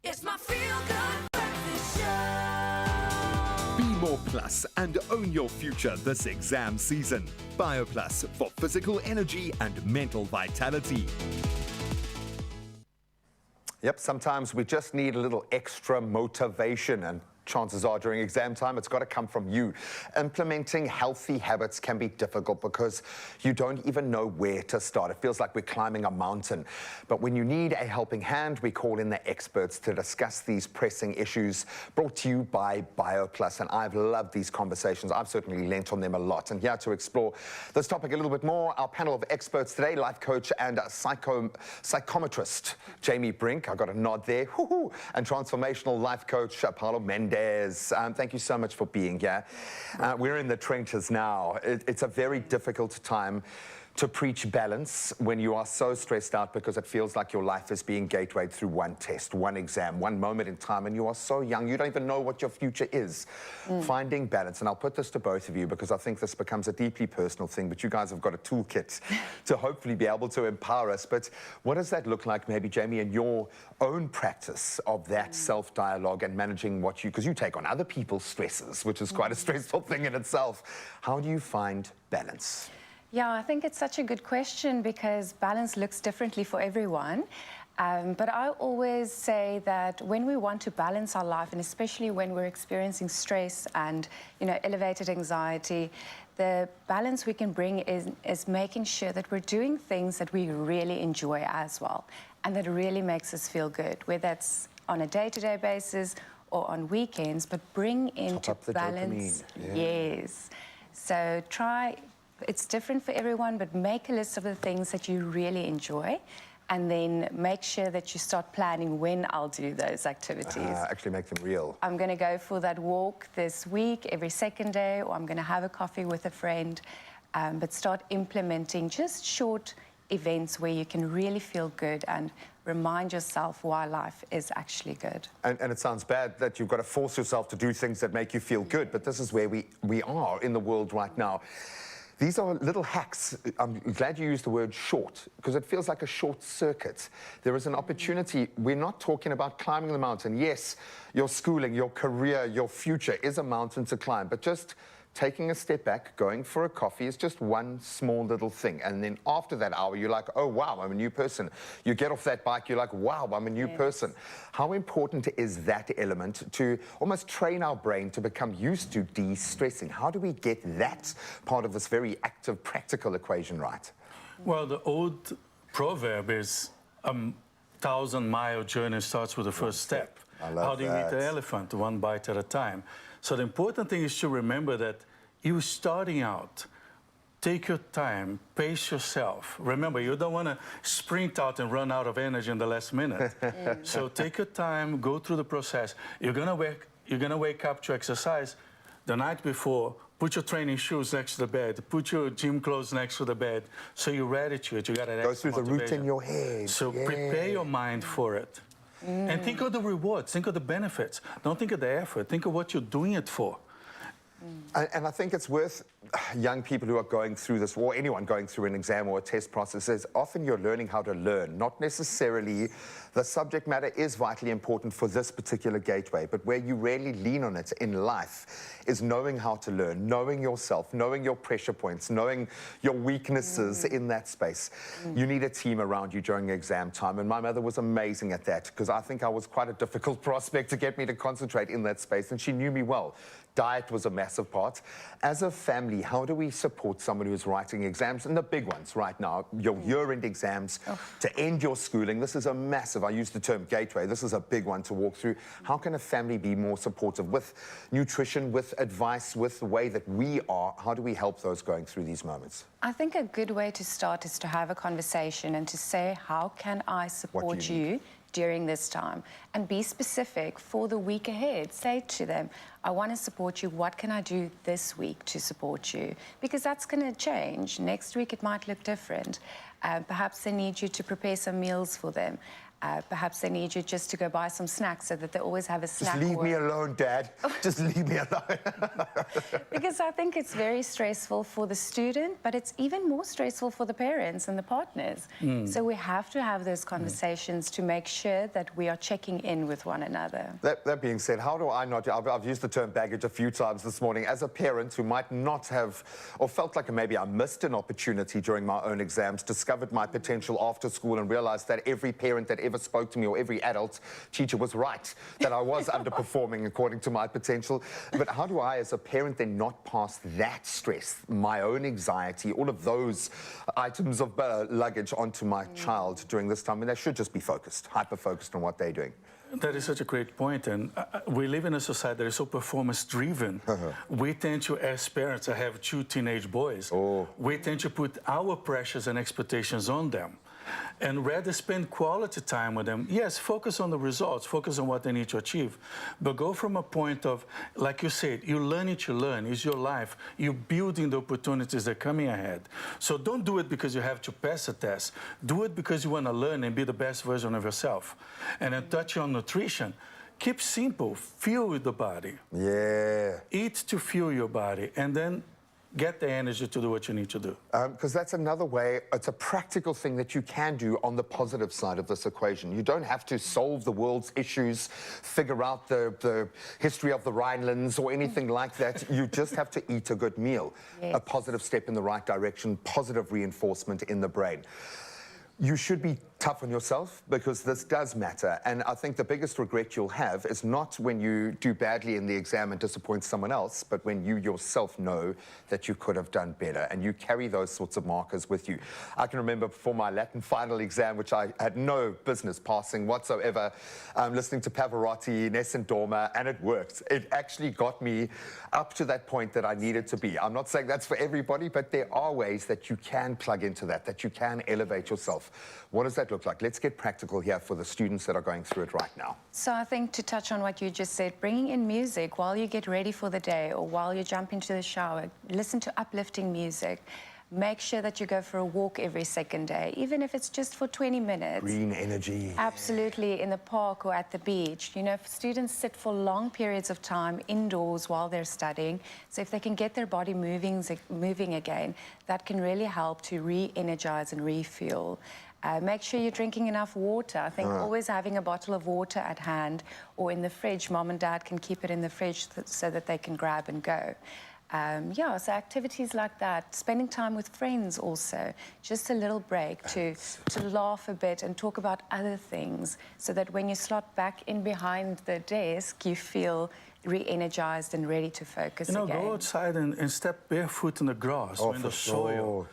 S3: It's my feel-good breakfast show.
S6: Be more plus and own your future this exam season. BioPlus for physical energy and mental vitality.
S2: Yep, sometimes we just need a little extra motivation, and chances are during exam time, it's got to come from you. Implementing healthy habits can be difficult because you don't even know where to start. It feels like we're climbing a mountain. But when you need a helping hand, we call in the experts to discuss these pressing issues, brought to you by BioPlus. And I've loved these conversations. I've certainly lent on them a lot. And here to explore this topic a little bit more, our panel of experts today, life coach and psychometrist Jamie Brink. I got a nod there. Woo-hoo. And transformational life coach Paulo Mendes. Thank you so much for being here. We're in the trenches now. It's a very difficult time to preach balance when you are so stressed out because it feels like your life is being gatewayed through one test, one exam, one moment in time, and you are so young, you don't even know what your future is. Finding balance, and I'll put this to both of you because I think this becomes a deeply personal thing, but you guys have got a toolkit to hopefully be able to empower us. But what does that look like, maybe, Jamie, in your own practice of that self-dialogue and managing what you, because you take on other people's stresses, which is quite a stressful thing in itself. How do you find balance?
S7: Yeah, I think it's such a good question because balance looks differently for everyone. But I always say that when we want to balance our life, and especially when we're experiencing stress and, elevated anxiety, the balance we can bring is making sure that we're doing things that we really enjoy as well, and that really makes us feel good, whether that's on a day-to-day basis or on weekends, but bring into balance.
S2: Dopamine.
S7: Yes. So it's different for everyone, but make a list of the things that you really enjoy, and then make sure that you start planning when I'll do those activities.
S2: Actually make them real.
S7: I'm going to go for that walk this week, every second day, or I'm going to have a coffee with a friend, but start implementing just short events where you can really feel good and remind yourself why life is actually good.
S2: And it sounds bad that you've got to force yourself to do things that make you feel good, but this is where we are in the world right now. These are little hacks. I'm glad you used the word short, because it feels like a short circuit. There is an opportunity. We're not talking about climbing the mountain. Yes, your schooling, your career, your future is a mountain to climb, but just taking a step back, going for a coffee is just one small little thing. And then after that hour, you're like, oh, wow, I'm a new person. You get off that bike, you're like, wow, I'm a new person. How important is that element to almost train our brain to become used to de-stressing? How do we get that part of this very active, practical equation right?
S8: Well, the old proverb is 1,000-mile journey starts with the first step.
S2: I love
S8: How do you eat
S2: that.
S8: the elephant? One bite at a time. So the important thing is to remember that you're starting out. Take your time, pace yourself. Remember, you don't want to sprint out and run out of energy in the last minute. So take your time, go through the process. You're gonna wake up to exercise the night before. Put your training shoes next to the bed. Put your gym clothes next to the bed. So you're ready to it. You got an
S2: Go
S8: extra
S2: through the route
S8: motivation.
S2: in your head.
S8: So prepare your mind for it. And think of the rewards, think of the benefits. Don't think of the effort, think of what you're doing it for.
S2: And I think it's worth young people who are going through this, or anyone going through an exam or a test process, is often you're learning how to learn, not necessarily the subject matter is vitally important for this particular gateway, but where you really lean on it in life is knowing how to learn, knowing yourself, knowing your pressure points, knowing your weaknesses in that space. You need a team around you during exam time, and my mother was amazing at that, because I think I was quite a difficult prospect to get me to concentrate in that space, and she knew me well. Diet was a massive part. As a family, how do we support someone who is writing exams, and the big ones right now, your year-end exams, to end your schooling? This is a massive, I use the term gateway, this is a big one to walk through. How can a family be more supportive with nutrition, with advice, with the way that we are? How do we help those going through these moments?
S7: I think a good way to start is to have a conversation and to say, how can I support
S2: you need?
S7: you during this time? And be specific for the week ahead. Say to them, I want to support you. What can I do this week to support you? Because that's going to change. Next week it might look different. Perhaps they need you to prepare some meals for them. Perhaps they need you just to go buy some snacks so that they always have a snack.
S2: Just leave me alone, Dad. Just leave me alone.
S7: Because I think it's very stressful for the student, but it's even more stressful for the parents and the partners. So we have to have those conversations to make sure that we are checking in with one another.
S2: That being said, how do I not, I've used the term baggage a few times this morning, as a parent who might not have, or felt like maybe I missed an opportunity during my own exams, discovered my potential after school and realized that every parent that ever spoke to me or every adult teacher was right, that I was underperforming according to my potential. But how do I, as a parent, then not pass that stress, my own anxiety, all of those items of luggage onto my child during this time? And they should just be focused, hyper-focused on what they're doing.
S8: That is such a great point, and we live in a society that is so performance-driven. We tend to, as parents, I have 2 teenage boys, we tend to put our pressures and expectations on them, and rather spend quality time with them. Yes, focus on the results, focus on what they need to achieve, but go from a point of, like you said, you're learning to learn, it's your life, you're building the opportunities that are coming ahead. So don't do it because you have to pass a test, do it because you want to learn and be the best version of yourself. And then touch on nutrition. Keep simple, fuel the body.
S2: Yeah.
S8: Eat to fuel your body, and then get the energy to do what you need to do.
S2: Because that's another way, it's a practical thing that you can do on the positive side of this equation. You don't have to solve the world's issues, figure out the history of the Rhinelands or anything like that. You just have to eat a good meal.
S7: Yes.
S2: A positive step in the right direction, positive reinforcement in the brain. You should be tough on yourself because this does matter. And I think the biggest regret you'll have is not when you do badly in the exam and disappoint someone else, but when you yourself know that you could have done better and you carry those sorts of markers with you. I can remember before my Latin final exam, which I had no business passing whatsoever, listening to Pavarotti, Nessun Dorma, and it worked. It actually got me up to that point that I needed to be. I'm not saying that's for everybody, but there are ways that you can plug into that you can elevate yourself. What does that look like? Let's get practical here for the students that are going through it right now.
S7: So I think to touch on what you just said, bringing in music while you get ready for the day or while you jump into the shower, listen to uplifting music. Make sure that you go for a walk every second day, even if it's just for 20 minutes.
S2: Green energy.
S7: Absolutely, in the park or at the beach. You know, if students sit for long periods of time indoors while they're studying, so if they can get their body moving again, that can really help to re-energize and refuel. Make sure you're drinking enough water. I think always having a bottle of water at hand or in the fridge, mom and dad can keep it in the fridge so that they can grab and go. Yeah, so activities like that, spending time with friends also, just a little break to laugh a bit and talk about other things so that when you slot back in behind the desk, you feel re-energized and ready to focus again.
S8: Go outside and step barefoot in the grass or in the soil.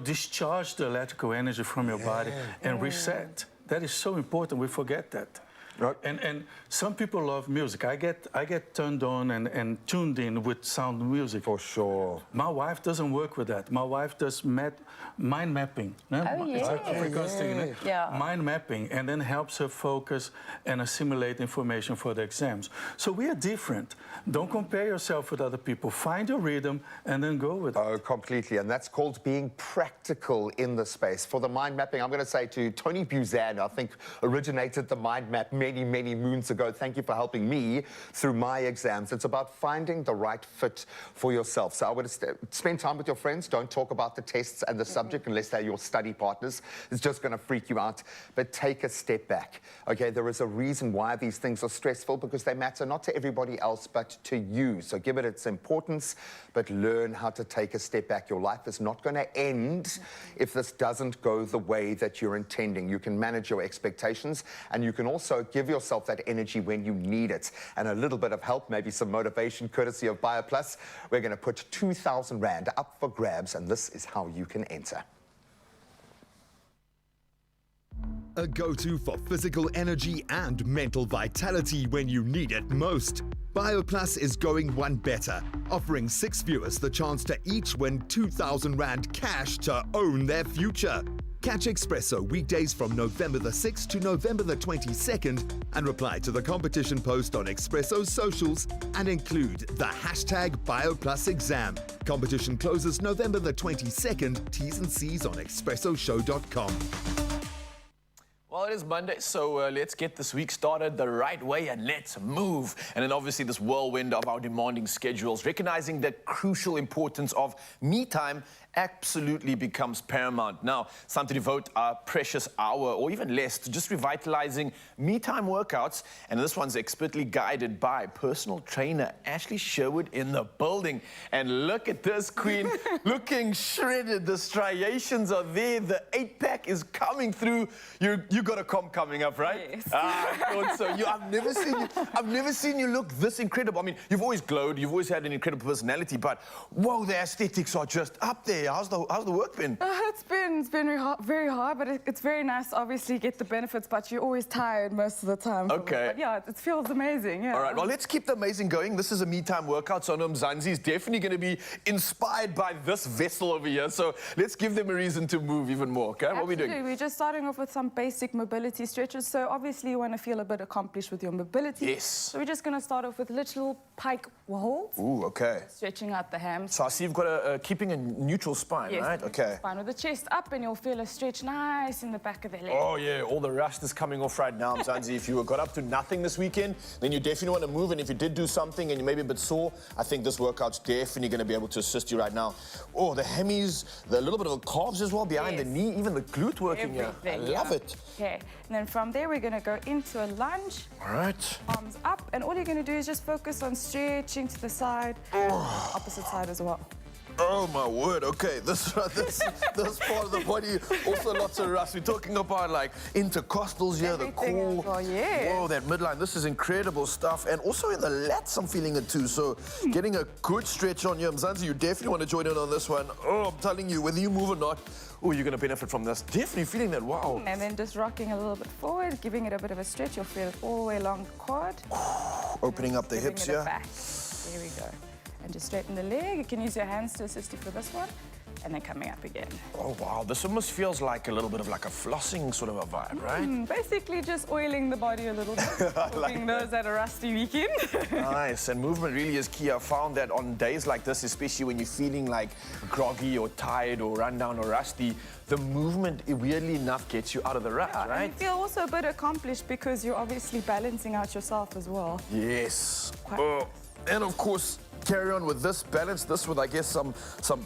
S8: Discharge the electrical energy from your body and reset. That is so important, we forget that.
S2: Right.
S8: And some people love music. I get turned on and tuned in with sound music.
S2: For sure.
S8: My wife doesn't work with that. My wife does mind mapping.
S7: Oh,
S8: It's an Afrikaans thing,
S7: Yeah.
S8: mind mapping, and then helps her focus and assimilate information for the exams. So we are different. Don't compare yourself with other people. Find your rhythm and then go with it.
S2: Oh, completely. And that's called being practical in the space. For the mind mapping, I'm going to say to Tony Buzan, I think originated the mind map many, many moons ago. Thank you for helping me through my exams. It's about finding the right fit for yourself. So I would spend time with your friends. Don't talk about the tests and the subject unless they're your study partners. It's just going to freak you out. But take a step back. Okay, there is a reason why these things are stressful, because they matter not to everybody else, but to you. So give it its importance, but learn how to take a step back. Your life is not going to end if this doesn't go the way that you're intending. You can manage your expectations, and you can also give yourself that energy when you need it. And a little bit of help, maybe some motivation, courtesy of BioPlus. We're going to put 2,000 Rand up for grabs, and this is how you can enter.
S6: A go-to for physical energy and mental vitality when you need it most. BioPlus is going one better, offering 6 viewers the chance to each win 2,000 Rand cash to own their future. Catch Expresso weekdays from November the 6th to November the 22nd and reply to the competition post on Expresso's socials and include the hashtag BioPlusExam. Competition closes November the 22nd. T's and C's on expressoshow.com.
S1: Well, Well, it is Monday, so let's get this week started the right way and let's move. And then obviously this whirlwind of our demanding schedules, recognizing the crucial importance of me time absolutely becomes paramount. Now, it's time to devote our precious hour or even less to just revitalizing me time workouts. And this one's expertly guided by personal trainer Ashley Sherwood in the building. And look at this queen, looking shredded. The striations are there. The 8-pack is coming through. You got a comp coming up, right?
S9: Yes.
S1: I thought so. I've never seen you look this incredible. I mean, you've always glowed. You've always had an incredible personality, but whoa, the aesthetics are just up there. How's the work been?
S9: It's been very hard, but it's very nice. Obviously, get the benefits, but you're always tired most of the time.
S1: Okay.
S9: But yeah, it feels amazing. Yeah.
S1: All right, well, let's keep the amazing going. This is a me time workout, so Mzansi is definitely going to be inspired by this vessel over here. So let's give them a reason to move even more, okay? What are we doing?
S9: Absolutely. We're just starting off with some basic mobility stretches. So obviously, you want to feel a bit accomplished with your mobility.
S1: Yes.
S9: So we're just going to start off with little pike holds,
S1: Ooh, okay.
S9: stretching out the hams.
S1: So I see you've got keeping a neutral spine,
S9: Yes,
S1: right? Okay.
S9: Spine with the chest up, and you'll feel a stretch nice in the back of the leg.
S1: Oh, yeah, all the rust is coming off right now, Mzansi. If you got up to nothing this weekend, then you definitely want to move. And if you did do something and you may be a bit sore, I think this workout's definitely going to be able to assist you right now. Oh, the hammies, the little bit of the calves as well behind the
S9: Yes.
S1: knee, even the glute working here. I
S9: Everything,
S1: love
S9: yeah.
S1: it.
S9: Okay, and then from there, we're going to go into a lunge.
S1: All right.
S9: Arms up, and all you're going to do is just focus on stretching to the side, opposite side as well.
S1: Oh my word, okay, this part of the body, also lots of rust. We're talking about like intercostals here, the
S9: Everything
S1: core.
S9: as well, yes.
S1: Whoa, that midline, this is incredible stuff. And also in the lats, I'm feeling it too. So getting a good stretch on here. Mzansi, you definitely want to join in on this one. Oh, I'm telling you, whether you move or not, oh, you're going to benefit from this. Definitely feeling that, wow.
S9: And then just rocking a little bit forward, giving it a bit of a stretch. You'll feel it all the way along the quad.
S1: Opening up the
S9: Giving
S1: hips
S9: it a
S1: here.
S9: back. There we go. And just straighten the leg. You can use your hands to assist you for this one. And then coming up again.
S1: Oh, wow, this almost feels like a little bit of like a flossing sort of a vibe, right?
S9: Basically just oiling the body a little bit. Helping those at a rusty weekend.
S1: Nice, and movement really is key. I found that on days like this, especially when you're feeling like groggy or tired or run down or rusty, the movement, weirdly enough, gets you out of the rut,
S9: And
S1: right?
S9: you feel also a bit accomplished because you're obviously balancing out yourself as well.
S1: Yes.
S9: Quite
S1: Oh, and of course, carry on with this, balance this with, I guess, some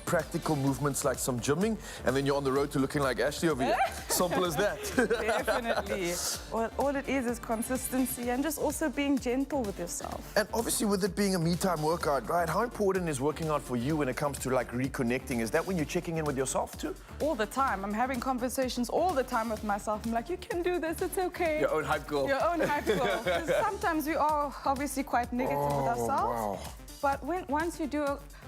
S1: practical movements like some gymming, and then you're on the road to looking like Ashley over here. Simple as that.
S9: Definitely. Well, all it is consistency and just also being gentle with yourself.
S1: And obviously with it being a me time workout, right, how important is working out for you when it comes to like reconnecting? Is that when you're checking in with yourself too?
S9: All the time. I'm having conversations all the time with myself. I'm like, you can do this, it's okay.
S1: Your own hype girl.
S9: Your own hype girl. 'Cause sometimes we are obviously quite negative with ourselves.
S1: wow.
S9: But once you do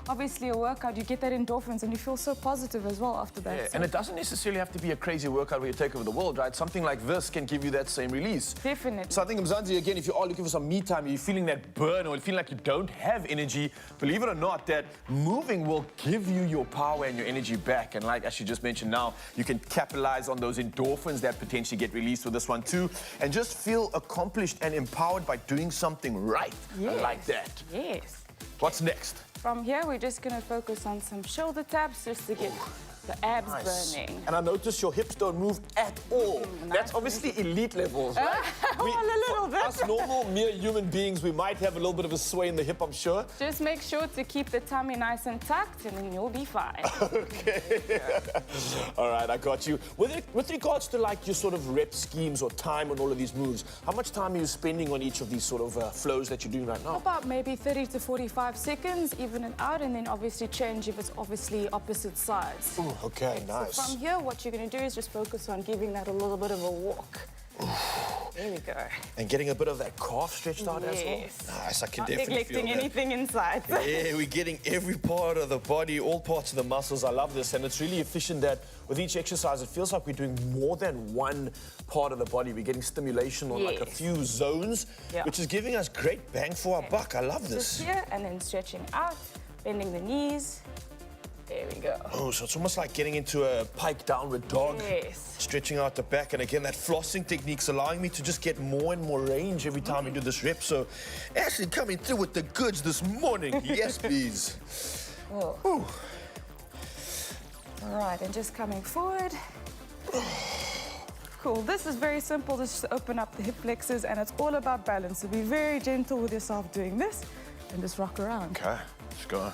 S9: obviously a workout, you get that endorphins and you feel so positive as well after that.
S1: Yeah,
S9: So
S1: and it doesn't necessarily have to be a crazy workout where you take over the world, right? Something like this can give you that same release.
S9: Definitely.
S1: So I think, Mzansi, again, if you are looking for some me time, you're feeling that burn or feeling like you don't have energy, believe it or not, that moving will give you your power and your energy back. And like as you just mentioned now, you can capitalize on those endorphins that potentially get released with this one too, and just feel accomplished and empowered by doing something right. I
S9: Yes.
S1: like that.
S9: Yes.
S1: What's next?
S9: From here, we're just going to focus on some shoulder taps just to get the abs burning.
S1: And I notice your hips don't move at all. That's obviously elite levels, right?
S9: Well, a little bit.
S1: Us normal, mere human beings, we might have a little bit of a sway in the hip, I'm sure.
S9: Just make sure to keep the tummy nice and tucked and then you'll be fine.
S1: All right, I got you. With regards to like your sort of rep schemes or time on all of these moves, how much time are you spending on each of these sort of flows that you're doing right now?
S9: About maybe 30 to 45 seconds, even it out, and then obviously change if it's obviously opposite sides.
S1: Ooh, okay, nice.
S9: So from here, what you're going to do is just focus on giving that a little bit of a walk. There we go.
S1: And getting a bit of that calf stretched out as well?
S9: Yes.
S1: Nice, I can
S9: Not
S1: definitely feel
S9: neglecting
S1: that.
S9: anything inside.
S1: Yeah, we're getting every part of the body, all parts of the muscles. I love this, and it's really efficient that with each exercise, it feels like we're doing more than one part of the body. We're getting stimulation on like a
S9: Yes.
S1: few zones,
S9: Yeah.
S1: which is giving us great bang for our buck. I love
S9: Just
S1: this.
S9: here, and then stretching out, bending the knees. There we go.
S1: Oh, so it's almost like getting into a pike downward dog.
S9: Yes.
S1: Stretching out the back, and again, that flossing technique's allowing me to just get more and more range every time we do this rep. So, Ashley coming through with the goods this morning. Yes, please.
S9: Whoa.
S1: Ooh.
S9: All right, and just coming forward. Cool. This is very simple. Just open up the hip flexors, and it's all about balance. So be very gentle with yourself doing this, and just rock around.
S1: Okay, let's go.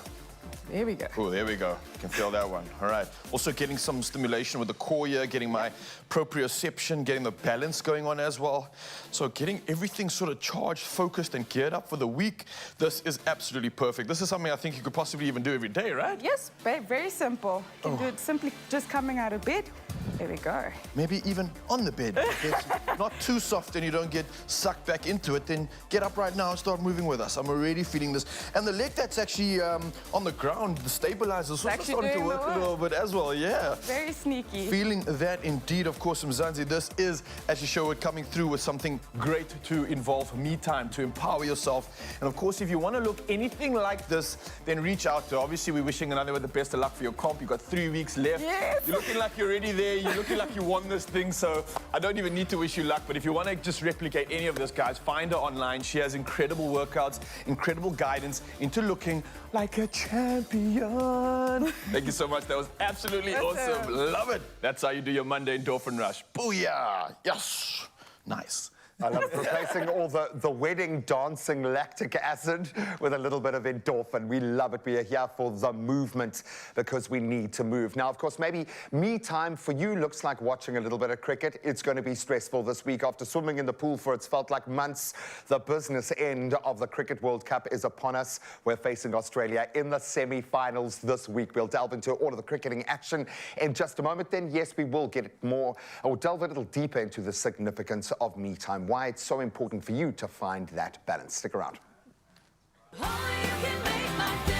S9: There we go.
S1: Oh, there we go. You can feel that one. All right. Also getting some stimulation with the core here, getting my proprioception, getting the balance going on as well. So getting everything sort of charged, focused, and geared up for the week. This is absolutely perfect. This is something I think you could possibly even do every day, right?
S9: Yes, very simple. You can do it simply just coming out of bed. There we go.
S1: Maybe even on the bed. If it's not too soft and you don't get sucked back into it, then get up right now and start moving with us. I'm already feeling this. And the leg that's actually on the ground, the stabilizer, is also starting to work a little bit as well, yeah.
S9: Very sneaky.
S1: Feeling that indeed, of course, Mzansi. This is, as you show it, coming through with something great to involve me time, to empower yourself. And of course, if you want to look anything like this, then reach out to. Obviously, we're wishing another the best of luck for your comp. You've got 3 weeks left.
S9: Yes.
S1: You're looking like you're already there. You're looking like you won this thing, so I don't even need to wish you luck. But if you want to just replicate any of this, guys, find her online. She has incredible workouts, incredible guidance into looking like a champion. Thank you so much. That was absolutely awesome. Love it. That's how you do your Monday endorphin rush. Booyah. Yes. Nice.
S2: I love replacing all the wedding dancing lactic acid with a little bit of endorphin. We love it. We are here for the movement because we need to move. Now, of course, maybe me time for you looks like watching a little bit of cricket. It's going to be stressful this week. After swimming in the pool for it's felt like months, the business end of the Cricket World Cup is upon us. We're facing Australia in the semi-finals this week. We'll delve into all of the cricketing action in just a moment. Then, yes, we will get more, or delve a little deeper into the significance of me time. Why it's so important for you to find that balance. Stick around.
S3: Only you can make my day.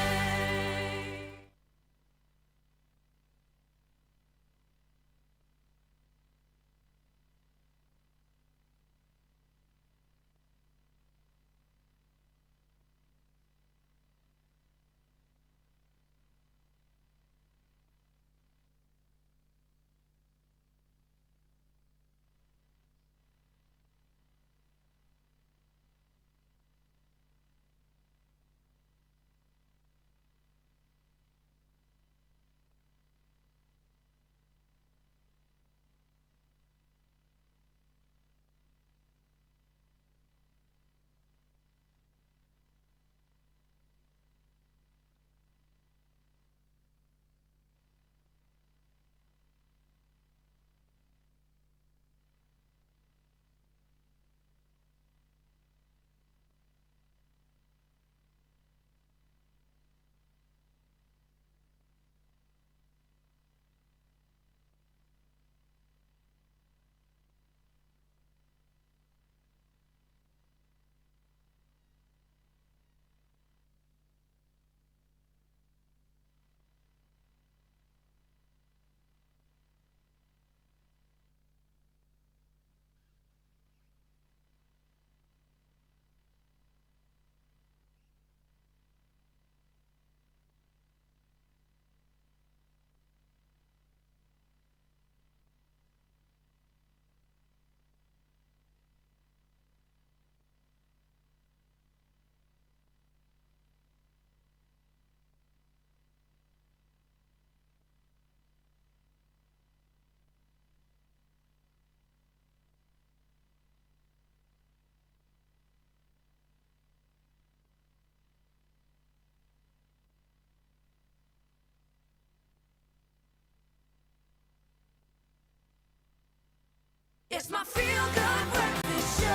S3: It's my feel-good breakfast show.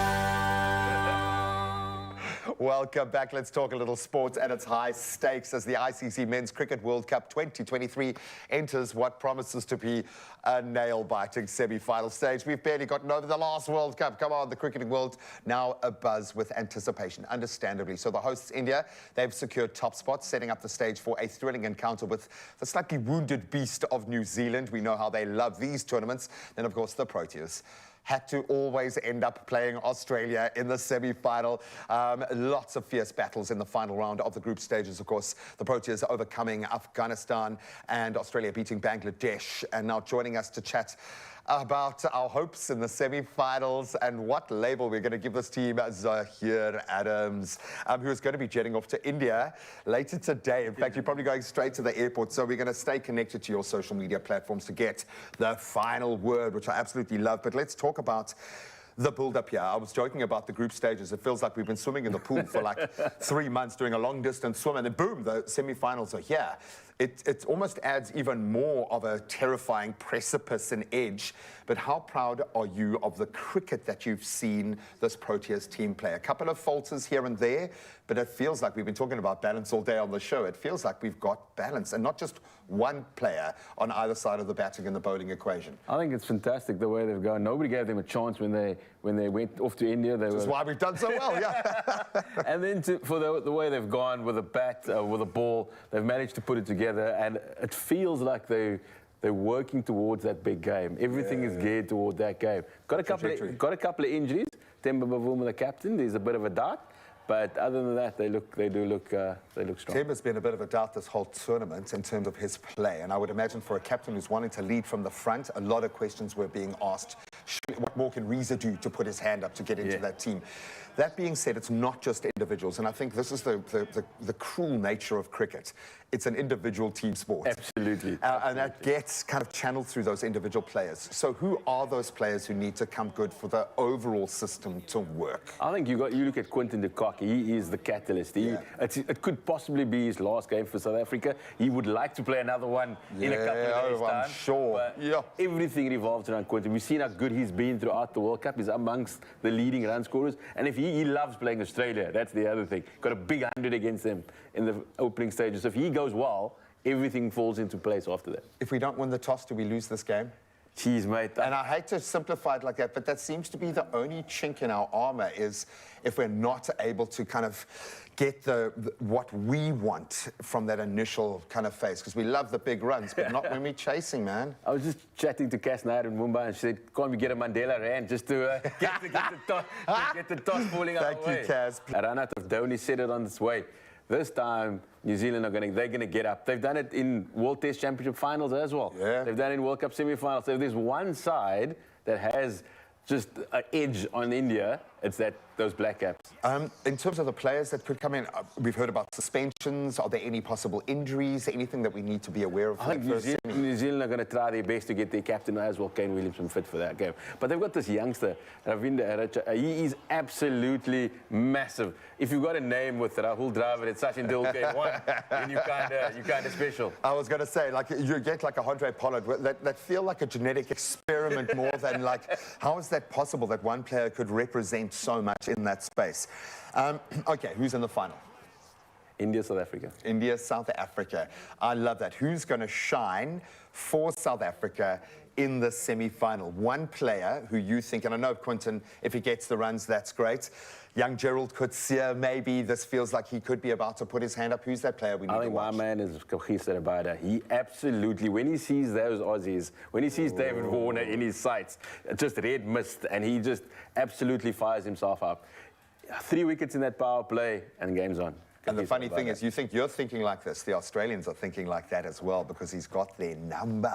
S2: Welcome back. Let's talk a little sports and its high stakes as the ICC Men's Cricket World Cup 2023 enters what promises to be a nail-biting semi-final stage. We've barely gotten over the last World Cup. Come on, the cricketing world now abuzz with anticipation, understandably. So the hosts, India, they've secured top spots, setting up the stage for a thrilling encounter with the slightly wounded beast of New Zealand. We know how they love these tournaments. Then, of course, the Proteas had to always end up playing Australia in the semi-final. Lots of fierce battles in the final round of the group stages, of course. The Proteas overcoming Afghanistan and Australia beating Bangladesh. And now joining us to chat about our hopes in the semi-finals and what label we're going to give this team. Zahir Adams, who is going to be jetting off to India later today. In fact, you're probably going straight to the airport, so we're going to stay connected to your social media platforms to get the final word, which I absolutely love. But let's talk about the build-up here. I was joking about the group stages. It feels like we've been swimming in the pool for like 3 months, doing a long-distance swim, and then boom, the semi-finals are here. It almost adds even more of a terrifying precipice and edge. But how proud are you of the cricket that you've seen this Proteas team play? A couple of falters here and there, but it feels like we've been talking about balance all day on the show. It feels like we've got balance, and not just one player on either side of the batting and the bowling equation.
S10: I think it's fantastic the way they've gone. Nobody gave them a chance when they went off to India.
S2: That's why we've done so well, yeah.
S10: And then for the way they've gone with a bat, with a ball, they've managed to put it together, and it feels like they're working towards that big game. Everything is geared toward that game. Got a couple of injuries. Temba Bavuma, the captain, there's a bit of a doubt. But other than that, they do look strong.
S2: Temba's been a bit of a doubt this whole tournament in terms of his play, and I would imagine for a captain who's wanting to lead from the front, a lot of questions were being asked. What more can Reza do to put his hand up to get into that team? That being said, it's not just individuals, and I think this is the cruel nature of cricket. It's an individual team sport.
S10: Absolutely.
S2: And that gets kind of channeled through those individual players. So who are those players who need to come good for the overall system to work?
S10: I think you look at Quinton de Kock. He is the catalyst. It could possibly be his last game for South Africa. He would like to play another one in a couple of days' time.
S2: I'm sure.
S10: But everything revolves around Quinton. We've seen how good he's been throughout the World Cup. He's amongst the leading run scorers. And if he loves playing Australia, that's the other thing. Got a big 100 against them in the opening stages. So if he goes well, everything falls into place after that.
S2: If we don't win the toss, do we lose this game?
S10: Jeez, mate.
S2: And I hate to simplify it like that, but that seems to be the only chink in our armor, is if we're not able to kind of get what we want from that initial kind of phase, because we love the big runs, but not when we're chasing, man.
S10: I was just chatting to Cass Nair in Mumbai, and she said, can't we get a Mandela Rand just to get the toss falling out of the way?
S2: Thank you, Cass.
S10: A run out of Dhoni said it on this way. This time, New Zealand they're going to get up. They've done it in World Test Championship finals as well.
S2: Yeah.
S10: They've done it in World Cup semi-finals. So if there's one side that has just an edge on India, it's those Black Caps.
S2: In terms of the players that could come in, we've heard about suspensions. Are there any possible injuries, anything that we need to be aware of?
S10: I think New Zealand are going to try their best to get their captain as well, Kane Williamson, fit for that game. But they've got this youngster, Ravinder Aracha. He is absolutely massive. If you've got a name with Rahul Dravid and Sachin Tendulkar in one, then you kind of special.
S2: I was going to say, like, you get like a Andre Pollard that feel like a genetic experiment more than like, how is that possible that one player could represent so much in that space? Okay, who's in the final?
S10: India, South Africa.
S2: India, South Africa. I love that. Who's going to shine for South Africa in the semi-final? One player who you think, and I know Quinton, if he gets the runs, that's great. Young Gerald Coetzee, maybe this feels like he could be about to put his hand up. Who's that player we need to watch?
S10: I think my man is Kagiso Rabada. He absolutely, when he sees those Aussies, when he sees David Warner in his sights, just red mist, and he just absolutely fires himself up. 3 wickets in that power play, and game's on.
S2: And the funny thing is, you're thinking like this. The Australians are thinking like that as well, because he's got their number.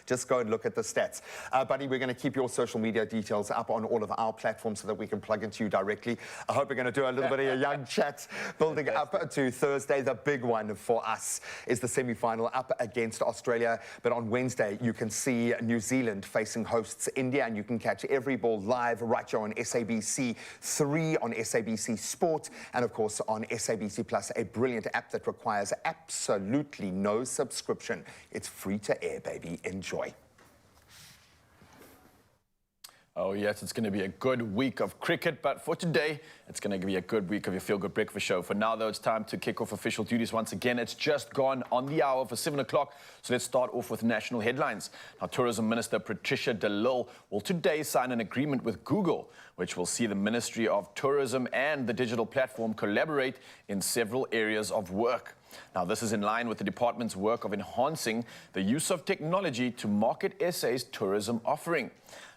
S2: Just go and look at the stats. Buddy, we're going to keep your social media details up on all of our platforms so that we can plug into you directly. I hope we're going to do a little bit of a young chat building up to Thursday. The big one for us is the semi-final up against Australia. But on Wednesday, you can see New Zealand facing hosts India, and you can catch every ball live right here on SABC 3, on SABC Sport, and of course on SABC Plus, a brilliant app that requires absolutely no subscription. It's free to air, baby. Enjoy.
S1: Oh, yes, it's going to be a good week of cricket, but for today, it's going to be a good week of your Feel Good Breakfast Show. For now, though, it's time to kick off official duties once again. It's just gone on the hour for 7 o'clock, so let's start off with national headlines. Now, Tourism Minister Patricia de Lille will today sign an agreement with Google, which will see the Ministry of Tourism and the digital platform collaborate in several areas of work. Now, this is in line with the department's work of enhancing the use of technology to market SA's tourism offering.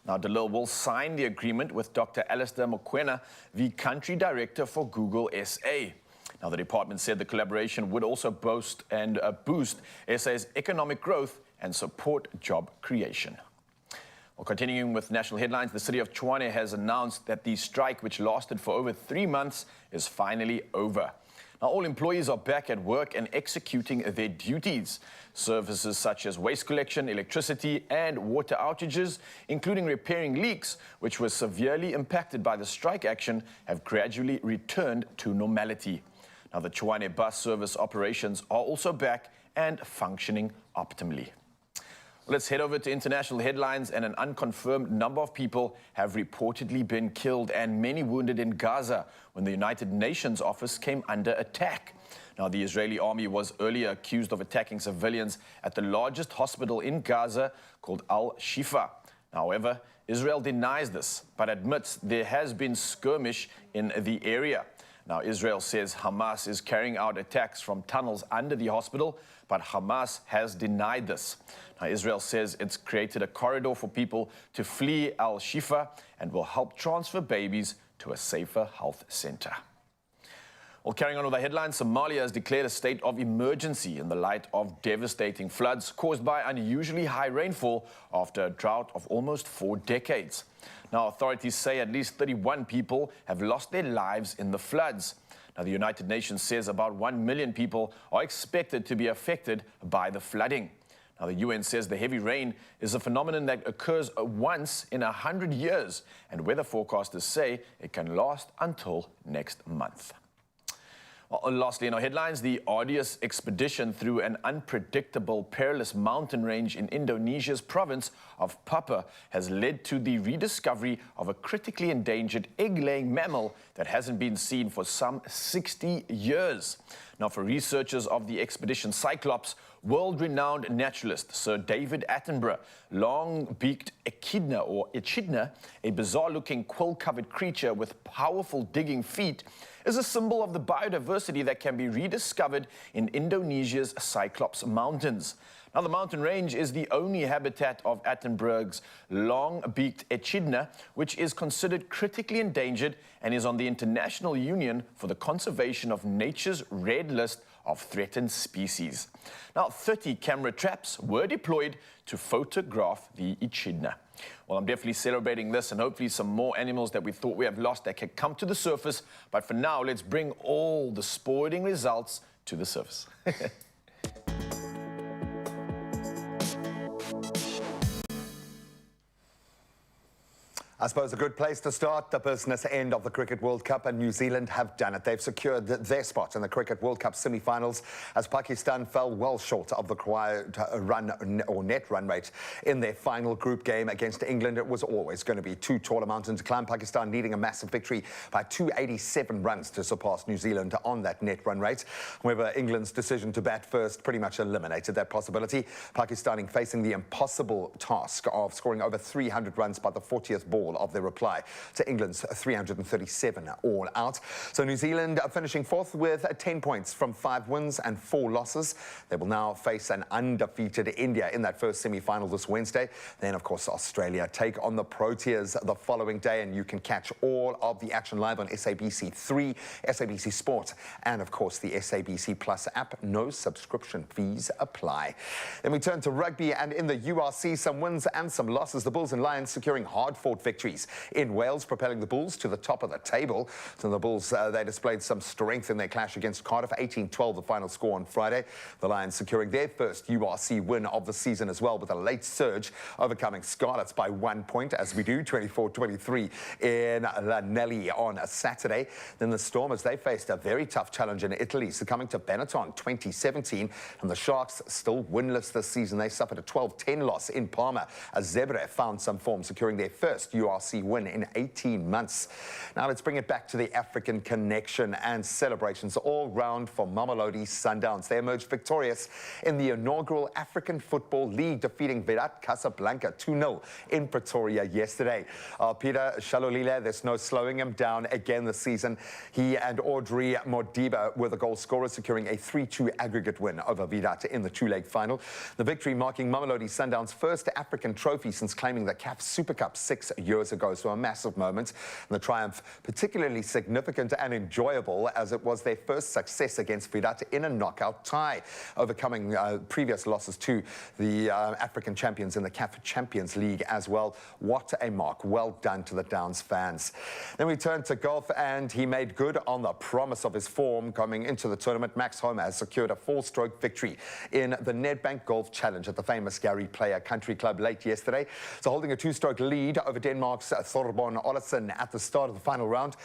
S1: Now, de Lille will sign the agreement with Dr. Alistair Mokoena, the country director for Google SA. Now, the department said the collaboration would also boost SA's economic growth and support job creation. Well, continuing with national headlines, the city of Tshwane has announced that the strike, which lasted for over 3 months, is finally over. Now, all employees are back at work and executing their duties. Services such as waste collection, electricity and water outages, including repairing leaks, which were severely impacted by the strike action, have gradually returned to normality. Now, the Tshwane bus service operations are also back and functioning optimally. Let's head over to international headlines. And an unconfirmed number of people have reportedly been killed and many wounded in Gaza when the United Nations office came under attack. Now, the Israeli army was earlier accused of attacking civilians at the largest hospital in Gaza called Al-Shifa. However, Israel denies this, but admits there has been skirmish in the area. Now, Israel says Hamas is carrying out attacks from tunnels under the hospital, but Hamas has denied this. Now, Israel says it's created a corridor for people to flee Al-Shifa and will help transfer babies to a safer health center. Well, carrying on with the headlines, Somalia has declared a state of emergency in the light of devastating floods caused by unusually high rainfall after a drought of almost 4 decades. Now, authorities say at least 31 people have lost their lives in the floods. Now, the United Nations says about 1 million people are expected to be affected by the flooding. Now, the UN says the heavy rain is a phenomenon that occurs once in 100 years, and weather forecasters say it can last until next month. Well, lastly, in our headlines, the arduous expedition through an unpredictable, perilous mountain range in Indonesia's province of Papua has led to the rediscovery of a critically endangered egg-laying mammal that hasn't been seen for some 60 years. Now, for researchers of the expedition Cyclops, world-renowned naturalist Sir David Attenborough, long-beaked echidna, or echidna, a bizarre-looking quill-covered creature with powerful digging feet, is a symbol of the biodiversity that can be rediscovered in Indonesia's Cyclops Mountains. Now, the mountain range is the only habitat of Attenborough's long-beaked echidna, which is considered critically endangered and is on the International Union for the Conservation of Nature's Red List of Threatened Species. Now, 30 camera traps were deployed to photograph the echidna. Well, I'm definitely celebrating this, and hopefully some more animals that we thought we have lost that can come to the surface. But for now, let's bring all the sporting results to the surface.
S2: I suppose a good place to start, the business end of the Cricket World Cup, and New Zealand have done it. They've secured their spot in the Cricket World Cup semi-finals as Pakistan fell well short of the required net run rate in their final group game against England. It was always going to be too tall a mountain to climb, Pakistan needing a massive victory by 287 runs to surpass New Zealand on that net run rate. However, England's decision to bat first pretty much eliminated that possibility, Pakistan facing the impossible task of scoring over 300 runs by the 40th ball of their reply to England's 337 all out. So New Zealand finishing fourth with 10 points from 5 wins and 4 losses. They will now face an undefeated India in that first semi-final this Wednesday. Then, of course, Australia take on the Proteas the following day, and you can catch all of the action live on SABC3, SABC Sport, and, of course, the SABC Plus app. No subscription fees apply. Then we turn to rugby, and in the URC, some wins and some losses. The Bulls and Lions securing hard-fought victories in Wales, propelling the Bulls to the top of the table. So the Bulls, they displayed some strength in their clash against Cardiff, 18-12 the final score on Friday. The Lions securing their first URC win of the season as well, with a late surge, overcoming Scarlets by 1 point, as we do, 24-23 in Lanelli on a Saturday. Then the Stormers, they faced a very tough challenge in Italy, succumbing to Benetton 2017, and the Sharks still winless this season. They suffered a 12-10 loss in Parma as Zebre found some form, securing their first URC win in 18 months. Now let's bring it back to the African connection and celebrations all round for Mamelodi Sundowns. They emerged victorious in the inaugural African Football League, defeating Virat Casablanca 2-0 in Pretoria yesterday. Peter Shalolile, there's no slowing him down again this season. He and Audrey Modiba were the goal scorers, securing a 3-2 aggregate win over Virat in the 2-leg final. The victory marking Mamelodi Sundowns' first African trophy since claiming the CAF Super Cup 6 years years ago, so a massive moment. And the triumph particularly significant and enjoyable as it was their first success against Virat in a knockout tie, overcoming previous losses to the African champions in the CAF Champions League as well. What a mark. Well done to the Downs fans. Then we turn to golf, and he made good on the promise of his form coming into the tournament. Max Homa has secured a 4-stroke victory in the Nedbank Golf Challenge at the famous Gary Player Country Club late yesterday. So holding a 2-stroke lead over Denmark's Thorbjørn Olesen at the start of the final round.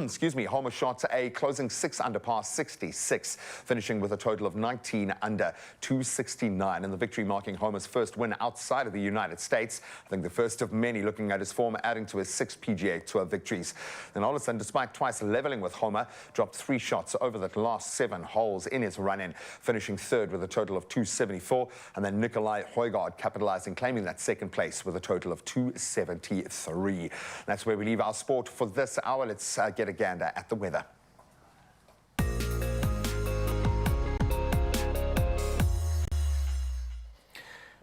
S2: Excuse me, Homa shot a closing 6 under par 66, finishing with a total of 19 under 269, and the victory marking Homa's first win outside of the United States. I think the first of many, looking at his form, adding to his 6 PGA Tour victories. And Olesen, despite twice leveling with Homa, dropped 3 shots over the last 7 holes in his run-in, finishing third with a total of 274, and then Nikolai Højgaard capitalizing, claiming that second place with a total of 273. That's where we leave our sport for this hour. Let's get a gander at the weather.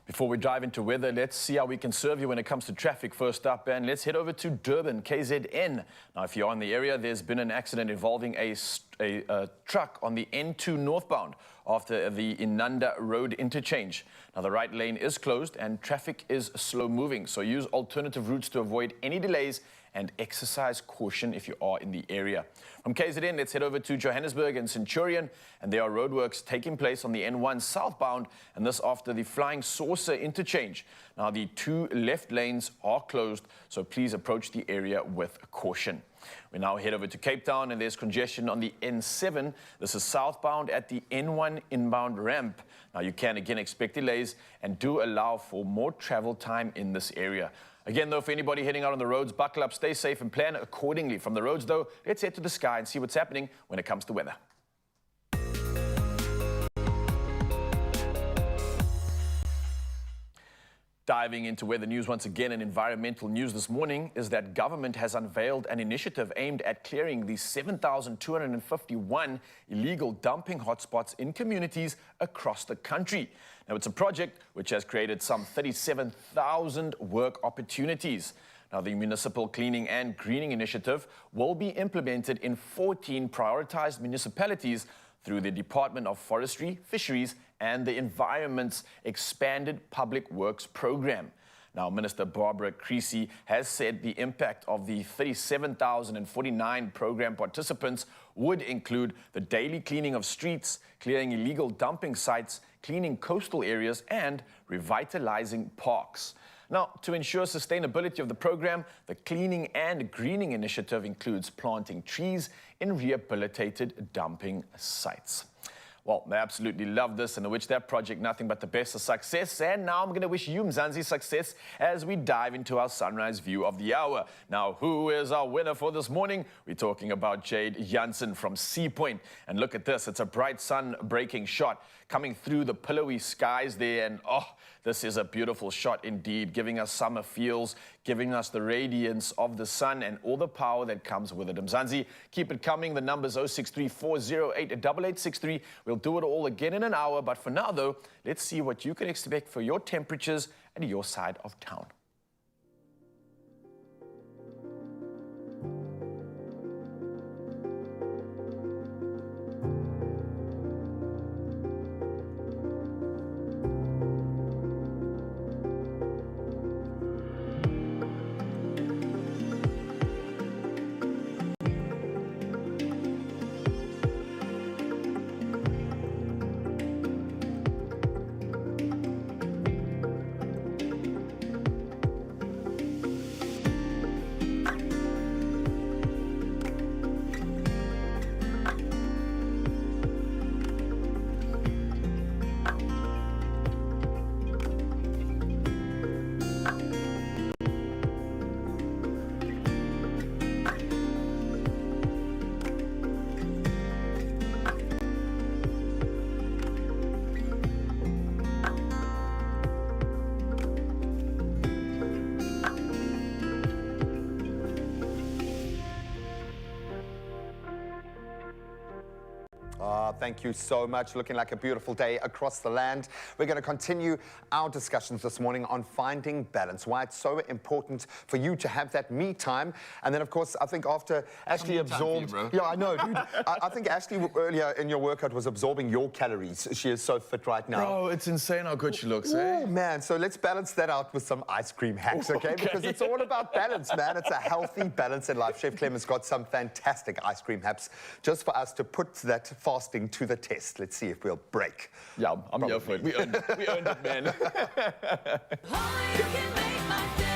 S1: Before we dive into weather, let's see how we can serve you when it comes to traffic first up. And let's head over to Durban, KZN. Now, if you're in the area, there's been an accident involving a truck on the N2 northbound after the Inanda Road interchange. Now, the right lane is closed and traffic is slow moving. So use alternative routes to avoid any delays and exercise caution if you are in the area. From KZN, let's head over to Johannesburg and Centurion, and there are roadworks taking place on the N1 southbound, and this after the Flying Saucer interchange. Now, the 2 left lanes are closed, so please approach the area with caution. We now head over to Cape Town, and there's congestion on the N7. This is southbound at the N1 inbound ramp. Now, you can again expect delays and do allow for more travel time in this area. Again, though, for anybody heading out on the roads, buckle up, stay safe, and plan accordingly. From the roads, though, let's head to the sky and see what's happening when it comes to weather. Diving into weather news once again, and environmental news this morning is that government has unveiled an initiative aimed at clearing the 7,251 illegal dumping hotspots in communities across the country. Now, it's a project which has created some 37,000 work opportunities. Now, the Municipal Cleaning and Greening Initiative will be implemented in 14 prioritized municipalities through the Department of Forestry, Fisheries and the Environment's expanded Public Works program. Now, Minister Barbara Creasy has said the impact of the 37,049 program participants would include the daily cleaning of streets, clearing illegal dumping sites, cleaning coastal areas, and revitalizing parks. Now, to ensure sustainability of the program, the Cleaning and Greening Initiative includes planting trees in rehabilitated dumping sites. Well, they absolutely love this, and I wish that project nothing but the best of success. And now I'm going to wish you, Mzansi, success as we dive into our sunrise view of the hour. Now, who is our winner for this morning? We're talking about Jade Jansen from Sea Point. And look at this. It's a bright sun-breaking shot coming through the pillowy skies there. And, oh, this is a beautiful shot indeed, giving us summer feels, giving us the radiance of the sun and all the power that comes with it. Mzansi, keep it coming. The number's 0634088863. We'll do it all again in an hour. But for now, though, let's see what you can expect for your temperatures at your side of town.
S2: Thank you so much. Looking like a beautiful day across the land. We're going to continue our discussions this morning on finding balance, why it's so important for you to have that me time. And then, of course, I think after Ashley absorbed... Yeah, I know, dude. I think Ashley earlier in your workout was absorbing your calories. She is so fit right now.
S1: Bro, it's insane how good she looks, eh?
S2: Oh, man. So let's balance that out with some ice cream hacks, okay? Because it's all about balance, man. It's a healthy balance in life. Chef Clem's got some fantastic ice cream hacks just for us to put that fasting to the test. Let's see if we'll break.
S1: Yeah, I'm here for it. We earned it. We earned it, man.
S3: Only you can make my day.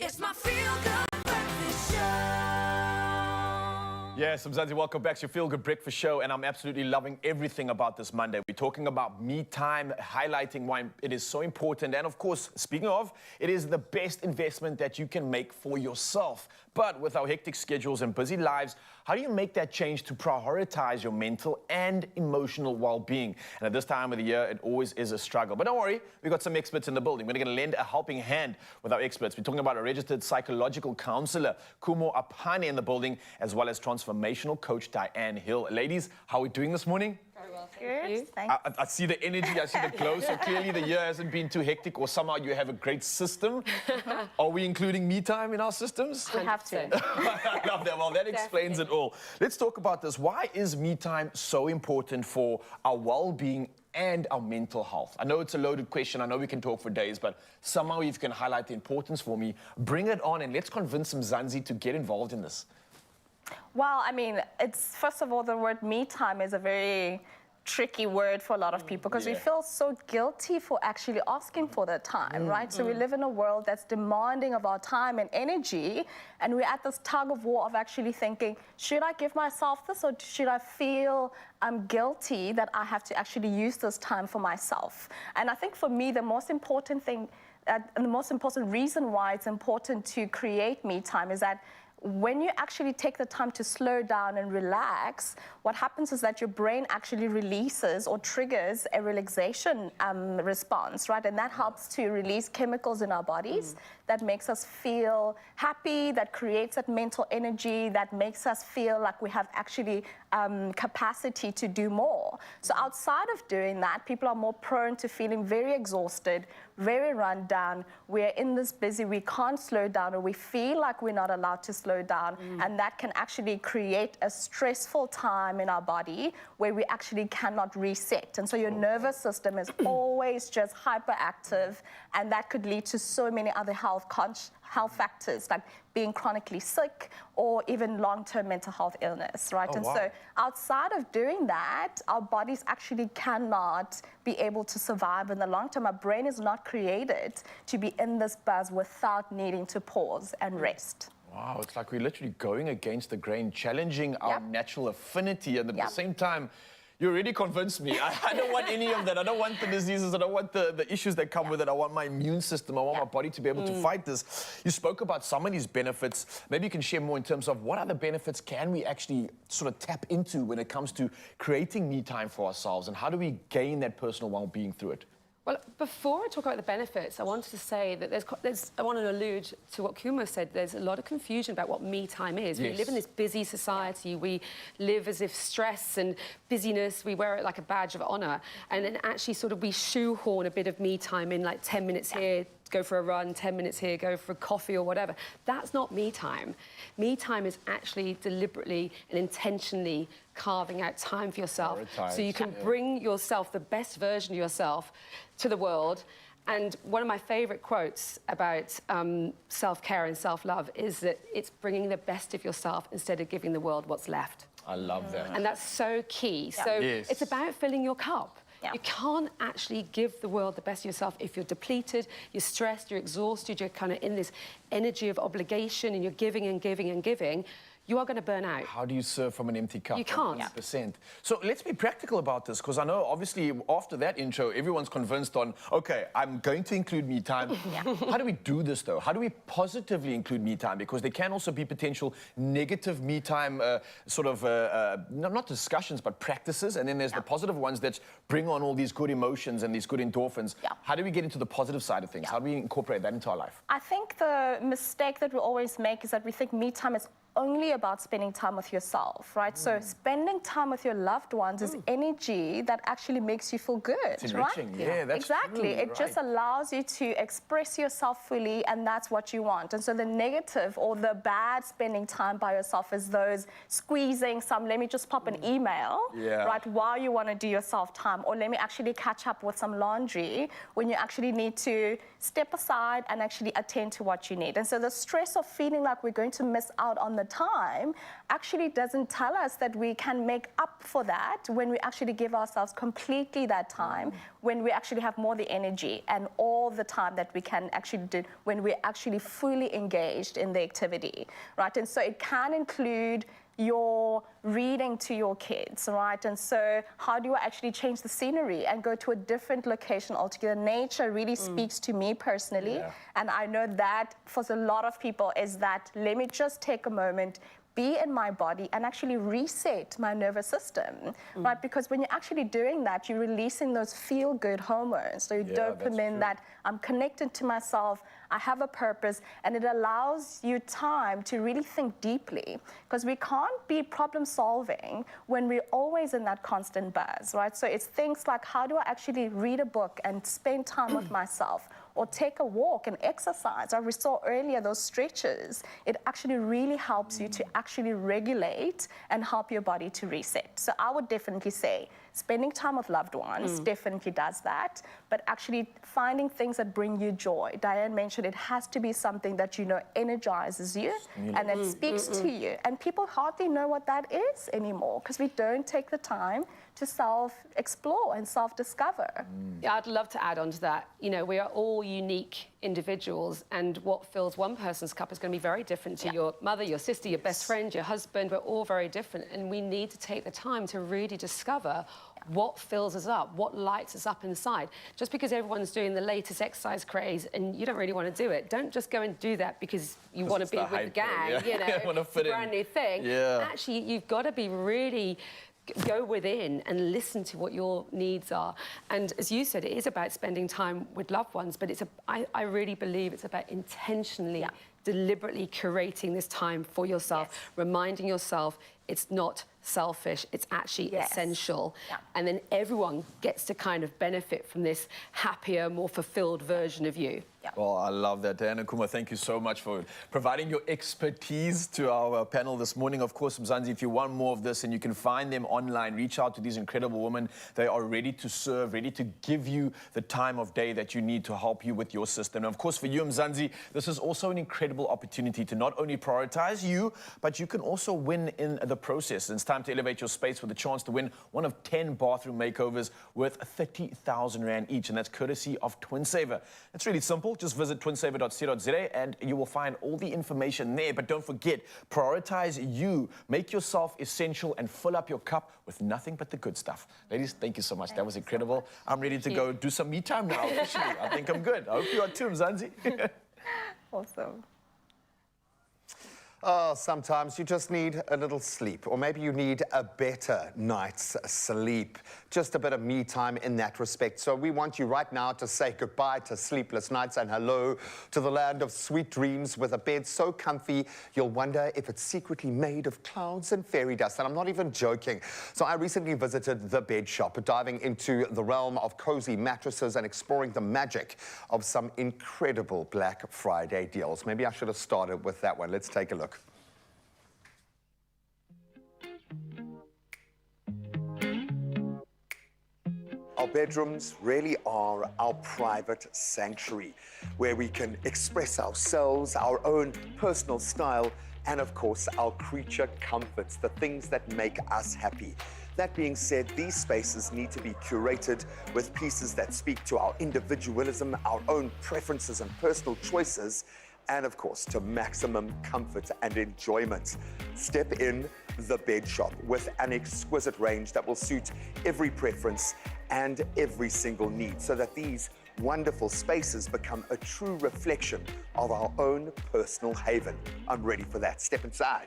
S3: It's my feel-good breakfast show.
S1: Yes, Mzansi, welcome back to your Feel Good Breakfast Show, and I'm absolutely loving everything about this Monday. We're talking about me time, highlighting why it is so important, and of course, speaking of, it is the best investment that you can make for yourself. But with our hectic schedules and busy lives, how do you make that change to prioritize your mental and emotional well-being? And at this time of the year, it always is a struggle. But don't worry, we've got some experts in the building. We're going to lend a helping hand with our experts. We're talking about a registered psychological counselor, Kumo Apane, in the building, as well as transformational coach Diane Hill. Ladies, how are we doing this morning?
S11: Very well, thank you.
S1: I see the energy, I see the glow, so clearly the year hasn't been too hectic, or somehow you have a great system. Are we including me time in our systems?
S11: We have to.
S1: I love that. Well, that explains it all. Let's talk about this. Why is me time so important for our well-being and our mental health? I know it's a loaded question. I know we can talk for days, but somehow if you can highlight the importance for me, bring it on, and let's convince Mzansi to get involved in this.
S11: Well, I mean, it's first of all, the word me time is a very tricky word for a lot of people because we feel so guilty for actually asking for that time, right? So we live in a world that's demanding of our time and energy, and we're at this tug of war of actually thinking, should I give myself this, or should I feel I'm guilty that I have to actually use this time for myself? And I think for me, the most important thing, and the most important reason why it's important to create me time is that when you actually take the time to slow down and relax, what happens is that your brain actually releases or triggers a relaxation response, right? And that helps to release chemicals in our bodies that makes us feel happy, that creates that mental energy, that makes us feel like we have actually capacity to do more. So outside of doing that, people are more prone to feeling very exhausted, very run down. We're in this busy, we can't slow down, or we feel like we're not allowed to slow down. And that can actually create a stressful time in our body where we actually cannot reset. And so your nervous system is always just hyperactive, and that could lead to so many other health factors, like being chronically sick or even long-term mental health illness, right? So outside of doing that, our bodies actually cannot be able to survive in the long term. Our brain is not created to be in this buzz without needing to pause and rest.
S1: Wow, it's like we're literally going against the grain, challenging our natural affinity, and at the same time, you already convinced me. I don't want any of that. I don't want the diseases. I don't want the issues that come with it. I want my immune system. I want my body to be able to fight this. You spoke about some of these benefits. Maybe you can share more in terms of what other benefits can we actually sort of tap into when it comes to creating me time for ourselves, and how do we gain that personal well-being through it?
S12: Well, before I talk about the benefits, I wanted to say that I want to allude to what Kumo said. There's a lot of confusion about what me time is. We live in this busy society. We live as if stress and busyness, we wear it like a badge of honour. And then actually sort of we shoehorn a bit of me time in, like 10 minutes here, go for a run, 10 minutes here, go for a coffee or whatever. That's not me time. Me time is actually deliberately and intentionally carving out time for yourself so you can bring yourself, the best version of yourself, to the world. And one of my favourite quotes about self-care and self-love is that it's bringing the best of yourself instead of giving the world what's left.
S1: I love that.
S12: And that's so key. So it's about filling your cup. You can't actually give the world the best of yourself if you're depleted, you're stressed, you're exhausted, you're kind of in this energy of obligation and you're giving and giving and giving. You are going to burn out.
S1: How do you serve from an empty cup?
S12: You can't.
S1: 100%. So let's be practical about this, because I know, obviously, after that intro, everyone's convinced on, OK, I'm going to include me time. How do we do this, though? How do we positively include me time? Because there can also be potential negative me time, not discussions, but practices. And then there's the positive ones that bring on all these good emotions and these good endorphins. How do we get into the positive side of things? How do we incorporate that into our life?
S11: I think the mistake that we always make is that we think me time is only about spending time with yourself, right? So spending time with your loved ones is energy that actually makes you feel good,
S1: it's enriching.
S11: right?
S1: Yeah, that's
S11: exactly.
S1: true,
S11: It just allows you to express yourself fully, and that's what you want. And so the negative or the bad spending time by yourself is those squeezing some, let me just pop an email, right, while you want to do your self-time, or let me actually catch up with some laundry, when you actually need to step aside and actually attend to what you need. And so the stress of feeling like we're going to miss out on the time actually doesn't tell us that we can make up for that when we actually give ourselves completely that time, when we actually have more the energy and all the time that we can actually do when we're actually fully engaged in the activity, right? And so it can include your reading to your kids, right? And so how do I actually change the scenery and go to a different location altogether? Nature really speaks to me personally. And I know that for a lot of people is that, let me just take a moment, be in my body and actually reset my nervous system, right? Because when you're actually doing that, you're releasing those feel-good hormones, so dopamine, that I'm connected to myself, I have a purpose, and it allows you time to really think deeply, because we can't be problem solving when we're always in that constant buzz, right? So it's things like, how do I actually read a book and spend time with myself, or take a walk and exercise? As we saw earlier, those stretches, it actually really helps you to actually regulate and help your body to reset. So I would definitely say spending time with loved ones definitely does that, but actually finding things that bring you joy. Diane mentioned it has to be something that you know energizes you and that speaks to you. And people hardly know what that is anymore, because we don't take the time to self-explore and self-discover.
S12: Yeah, I'd love to add on to that. You know, we are all unique individuals, and what fills one person's cup is going to be very different to your mother, your sister, your best friend, your husband. We're all very different, and we need to take the time to really discover what fills us up, what lights us up inside. Just because everyone's doing the latest exercise craze and you don't really want to do it, don't just go and do that because you want to be with the gang, you know, it's a brand new thing. Actually, you've got to be really go within and listen to what your needs are. And as you said, it is about spending time with loved ones, but I really believe it's about intentionally deliberately curating this time for yourself, reminding yourself it's not selfish, it's actually essential. And then everyone gets to kind of benefit from this happier, more fulfilled version of you.
S1: Well, I love that. Diana Kuma, thank you so much for providing your expertise to our panel this morning. Of course, Mzansi, if you want more of this and you can find them online, reach out to these incredible women. They are ready to serve, ready to give you the time of day that you need to help you with your system. And of course, for you, Mzansi, this is also an incredible opportunity to not only prioritize you, but you can also win in the process. And it's time to elevate your space with a chance to win one of 10 bathroom makeovers worth 30,000 Rand each, and that's courtesy of TwinSaver. It's really simple. Just visit twinsaver.co.za and you will find all the information there. But don't forget, prioritize you. Make yourself essential and fill up your cup with nothing but the good stuff. Ladies, thank you so much. That was incredible. I'm ready to go do some me time now, officially. I think I'm good. I hope you are too, Mzansi.
S11: Awesome.
S2: Oh, sometimes you just need a little sleep, or maybe you need a better night's sleep. Just a bit of me time in that respect. So we want you right now to say goodbye to sleepless nights and hello to the land of sweet dreams with a bed so comfy you'll wonder if it's secretly made of clouds and fairy dust. And I'm not even joking. So I recently visited the bed shop, diving into the realm of cozy mattresses and exploring the magic of some incredible Black Friday deals. Maybe I should have started with that one. Let's take a look. Our bedrooms really are our private sanctuary, where we can express ourselves, our own personal style, and of course, our creature comforts, the things that make us happy. That being said, these spaces need to be curated with pieces that speak to our individualism, our own preferences and personal choices, and of course, to maximum comfort and enjoyment. Step in the bed shop with an exquisite range that will suit every preference and every single need, so that these wonderful spaces become a true reflection of our own personal haven. I'm ready for that. Step inside.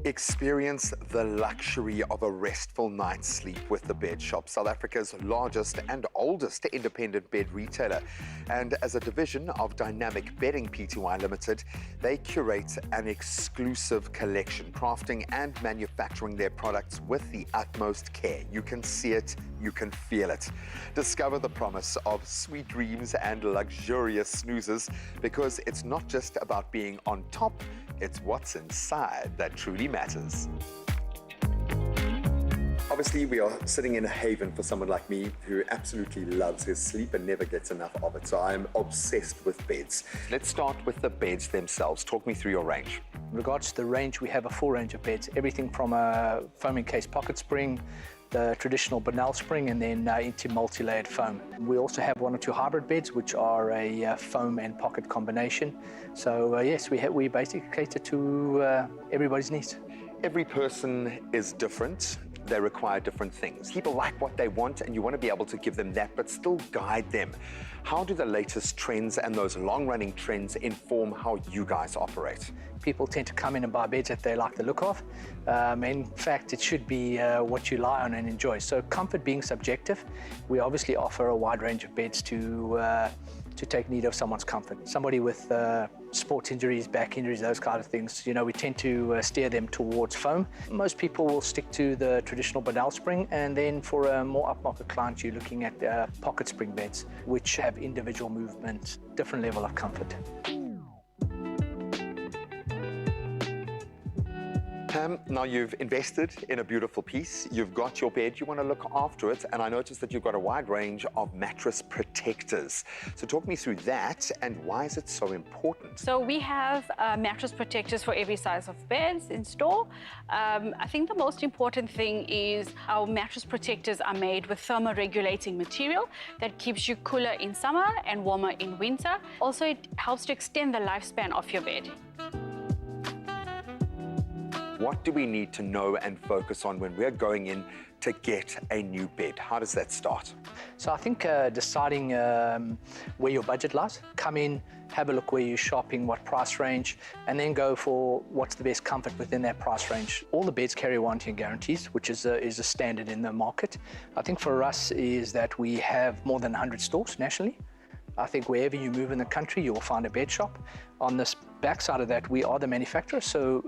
S2: Experience the luxury of a restful night's sleep with the Bed Shop, South Africa's largest and oldest independent bed retailer. And as a division of Dynamic Bedding Pty Limited, they curate an exclusive collection, crafting and manufacturing their products with the utmost care. You can see it, you can feel it. Discover the promise of sweet dreams and luxurious snoozes, because it's not just about being on top, it's what's inside that truly matters. Obviously, we are sitting in a haven for someone like me who absolutely loves his sleep and never gets enough of it. So I'm obsessed with beds. Let's start with the beds themselves. Talk me through your range.
S13: In regards to the range, we have a full range of beds, everything from a foam encased pocket spring, the traditional Bonnell spring, and then into multi-layered foam. We also have one or two hybrid beds, which are a foam and pocket combination. So yes, we basically cater to everybody's needs.
S2: Every person is different. They require different things. People like what they want, and you want to be able to give them that, but still guide them. How do the latest trends and those long-running trends inform how you guys operate?
S13: People tend to come in and buy beds that they like the look of. In fact, it should be what you lie on and enjoy. So comfort being subjective, we obviously offer a wide range of beds to take need of someone's comfort. Somebody with sports injuries, back injuries, those kind of things, you know, we tend to steer them towards foam. Most people will stick to the traditional Bonnell spring, and then for a more upmarket client, you're looking at pocket spring beds, which have individual movement, different level of comfort.
S2: Pam, now you've invested in a beautiful piece. You've got your bed, you want to look after it, and I noticed that you've got a wide range of mattress protectors. So talk me through that, and why is it so important?
S14: So we have mattress protectors for every size of beds in store. I think the most important thing is our mattress protectors are made with thermoregulating material that keeps you cooler in summer and warmer in winter. Also, it helps to extend the lifespan of your bed.
S2: What do we need to know and focus on when we're going in to get a new bed? How does that start?
S13: So I think deciding where your budget lies, come in, have a look where you're shopping, what price range, and then go for what's the best comfort within that price range. All the beds carry warranty and guarantees, which is a standard in the market. I think for us is that we have more than 100 stores nationally. I think wherever you move in the country, you will find a bed shop. On this backside of that, we are the manufacturer, so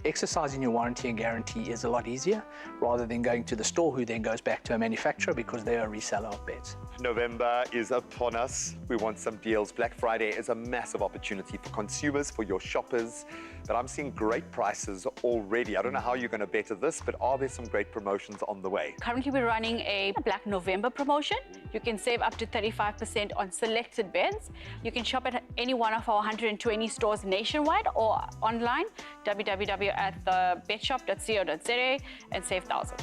S13: exercising your warranty and guarantee is a lot easier rather than going to the store who then goes back to a manufacturer because they're a reseller of beds.
S2: November is upon us. We want some deals. Black Friday is a massive opportunity for consumers, for your shoppers. But I'm seeing great prices already. I don't know how you're going to better this, but are there some great promotions on the way?
S14: Currently, we're running a Black November promotion. You can save up to 35% on selected beds. You can shop at any one of our 120 stores nationwide or online, www.thebedshop.co.za, and save thousands.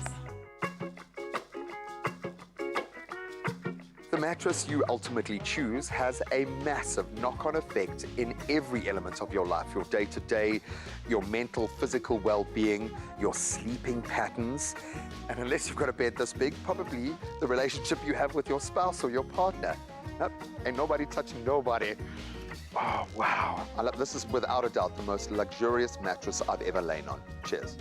S2: The mattress you ultimately choose has a massive knock-on effect in every element of your life, your day-to-day, your mental, physical well-being, your sleeping patterns. And unless you've got a bed this big, probably the relationship you have with your spouse or your partner. Nope, ain't nobody touching nobody. Oh, wow. This is without a doubt the most luxurious mattress I've ever lain on. Cheers.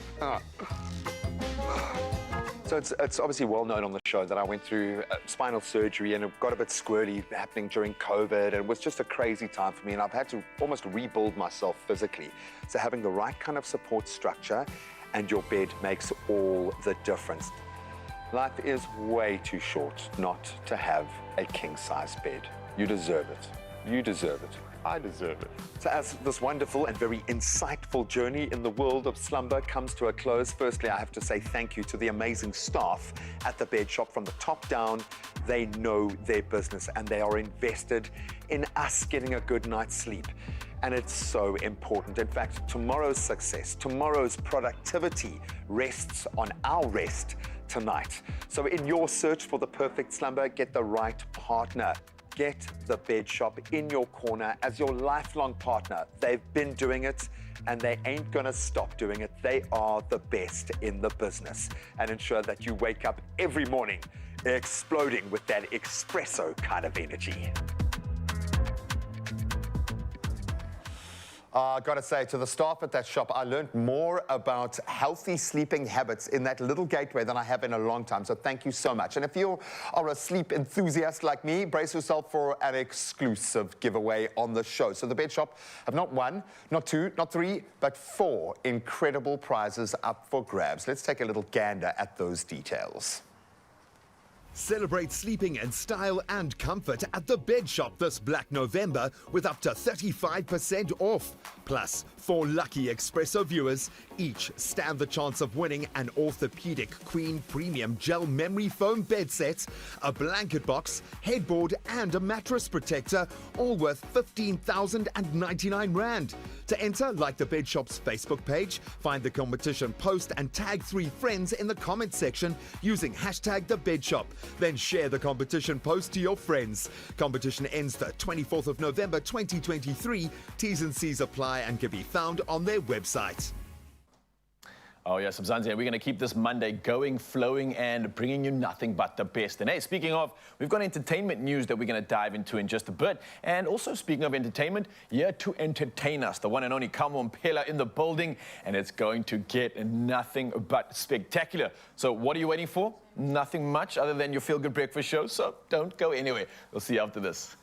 S2: So it's obviously well known on the show that I went through spinal surgery and it got a bit squirrely happening during COVID, and it was just a crazy time for me, and I've had to almost rebuild myself physically. So having the right kind of support structure and your bed makes all the difference. Life is way too short not to have a king-size bed. You deserve it. You deserve it. I deserve it. So as this wonderful and very insightful journey in the world of slumber comes to a close, firstly, I have to say thank you to the amazing staff at the Bed Shop. From the top down, they know their business and they are invested in us getting a good night's sleep. And it's so important. In fact, tomorrow's success, tomorrow's productivity rests on our rest tonight. So in your search for the perfect slumber, get the right partner. Get the Bed Shop in your corner as your lifelong partner. They've been doing it and they ain't gonna stop doing it. They are the best in the business, and ensure that you wake up every morning exploding with that Expresso kind of energy. I gotta say, to the staff at that shop, I learned more about healthy sleeping habits in that little gateway than I have in a long time. So thank you so much. And if you are a sleep enthusiast like me, brace yourself for an exclusive giveaway on the show. So the Bed Shop have not one, not two, not three, but 4 incredible prizes up for grabs. Let's take a little gander at those details.
S6: Celebrate sleeping in style and comfort at the Bed Shop this Black November with up to 35% off. Plus, 4 lucky Expresso viewers each stand the chance of winning an orthopedic Queen Premium Gel Memory Foam bed set, a blanket box, headboard and a mattress protector, all worth 15,099 Rand. To enter, like the Bed Shop's Facebook page, find the competition post and tag 3 friends in the comment section using hashtag the Bed Shop. Then share the competition post to your friends. Competition ends the 24th of November 2023. T's and C's apply and can be found on their website.
S1: Oh yes, Mzansi, we're going to keep this Monday going, flowing, and bringing you nothing but the best. And hey, speaking of, we've got entertainment news that we're going to dive into in just a bit. And also, speaking of entertainment, here to entertain us, the one and only Kamo Mpela in the building, and it's going to get nothing but spectacular. So what are you waiting for? Nothing much other than your feel-good breakfast show, so don't go anywhere. We'll see you after this.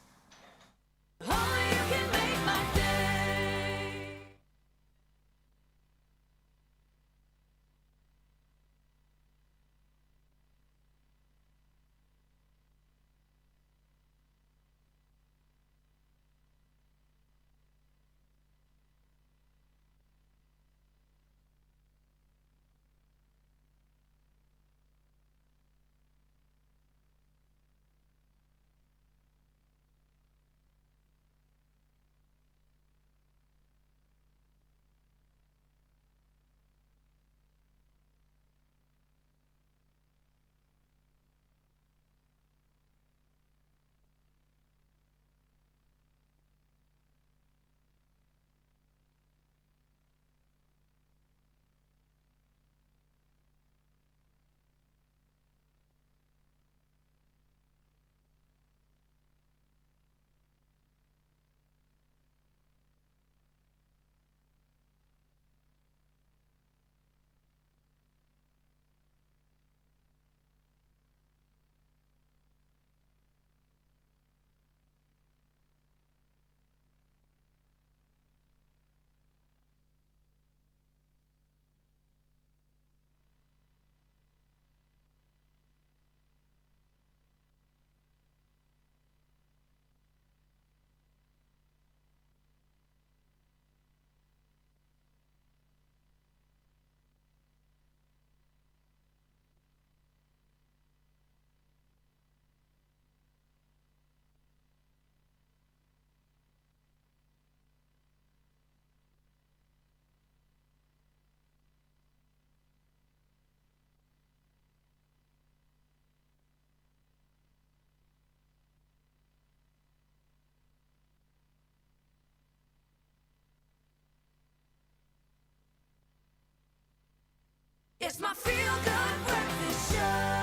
S3: It's my feel-good breakfast show.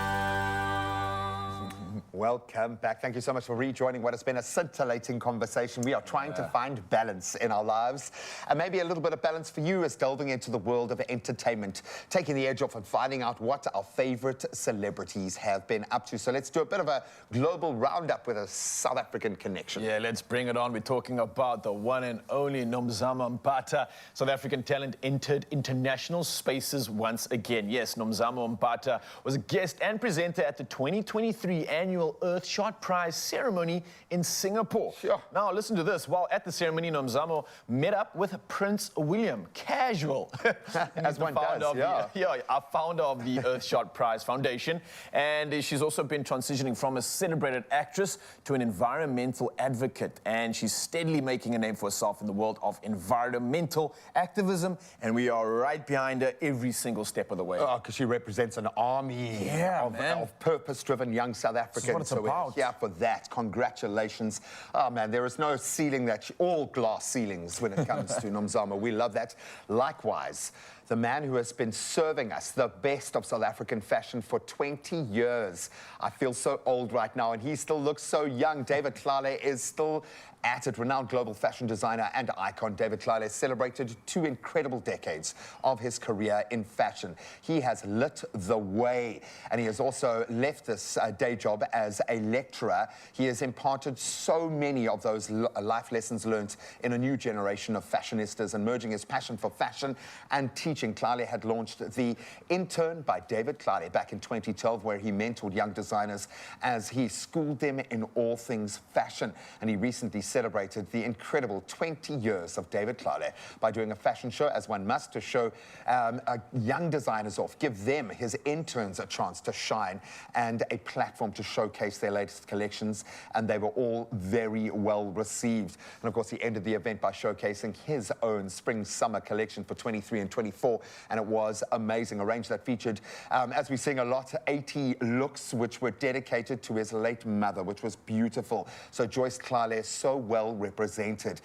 S2: Welcome back. Thank you so much for rejoining what has been a scintillating conversation. We are trying to find balance in our lives. And maybe a little bit of balance for you is delving into the world of entertainment, taking the edge off and finding out what our favorite celebrities have been up to. So let's do a bit of a global roundup with a South African connection.
S1: Yeah, let's bring it on. We're talking about the one and only Nomzamo Mpata. South African talent entered international spaces once again. Yes, Nomzamo Mpata was a guest and presenter at the 2023 annual Earthshot Prize ceremony in Singapore.
S2: Sure.
S1: Now, listen to this. While at the ceremony, Nomzamo met up with Prince William. Casual.
S2: As one does,
S1: Yeah, our founder of the Earthshot Prize Foundation. And she's also been transitioning from a celebrated actress to an environmental advocate. And she's steadily making a name for herself in the world of environmental activism. And we are right behind her every single step of the way.
S2: Oh, because she represents an army of purpose-driven young South Africans.
S1: What it's
S2: so
S1: about.
S2: we're here for that. Congratulations. Oh, man, there is no ceiling all glass ceilings when it comes to Nomzamo. We love that. Likewise, the man who has been serving us the best of South African fashion for 20 years. I feel so old right now, and he still looks so young. David Tlale is still at it. Renowned global fashion designer and icon David Tlale celebrated 2 incredible decades of his career in fashion. He has lit the way, and he has also left this day job as a lecturer. He has imparted so many of those life lessons learned in a new generation of fashionistas, and merging his passion for fashion and teaching. Tlale had launched the Intern by David Tlale back in 2012, where he mentored young designers as he schooled them in all things fashion. And he recently celebrated the incredible 20 years of David Tlale by doing a fashion show, as one must, to show young designers off, give them, his interns, a chance to shine and a platform to showcase their latest collections. And they were all very well received. And of course, he ended the event by showcasing his own spring-summer collection for 23 and 24. And it was amazing. A range that featured, as we sing a lot, 80 looks, which were dedicated to his late mother, which was beautiful. So Joyce Tlale, so well represented.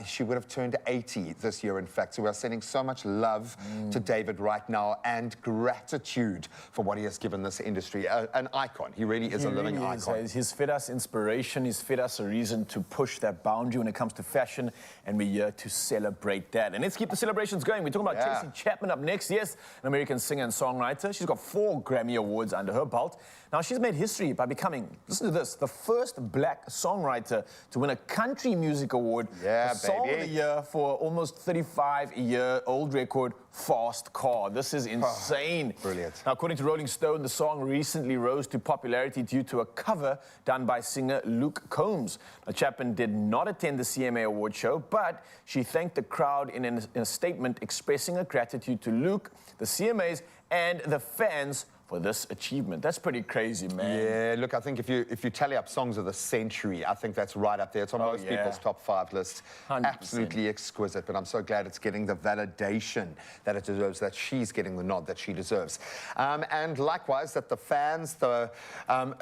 S2: She would have turned 80 this year, in fact. So we are sending so much love to David right now, and gratitude for what he has given this industry. An icon. He really is a living icon.
S1: He's fed us inspiration. He's fed us a reason to push that boundary when it comes to fashion, and we're here to celebrate that. And let's keep the celebrations going. We're talking about Tracy Chapman up next. Yes, an American singer and songwriter. She's got 4 Grammy Awards under her belt. Now, she's made history by becoming, listen to this, the first black songwriter to win a country music award for Song of the Year for almost 35-year-old record, Fast Car. This is insane.
S2: Brilliant.
S1: Now, according to Rolling Stone, the song recently rose to popularity due to a cover done by singer Luke Combs. Now, Chapman did not attend the CMA award show, but she thanked the crowd in a statement expressing her gratitude to Luke, the CMAs, and the fans for this achievement. That's pretty crazy, man.
S2: Yeah, look, I think if you tally up songs of the century, I think that's right up there. It's on most people's top 5 list.
S1: 100%.
S2: Absolutely exquisite, but I'm so glad it's getting the validation that it deserves, that she's getting the nod that she deserves. And likewise, that the fans, the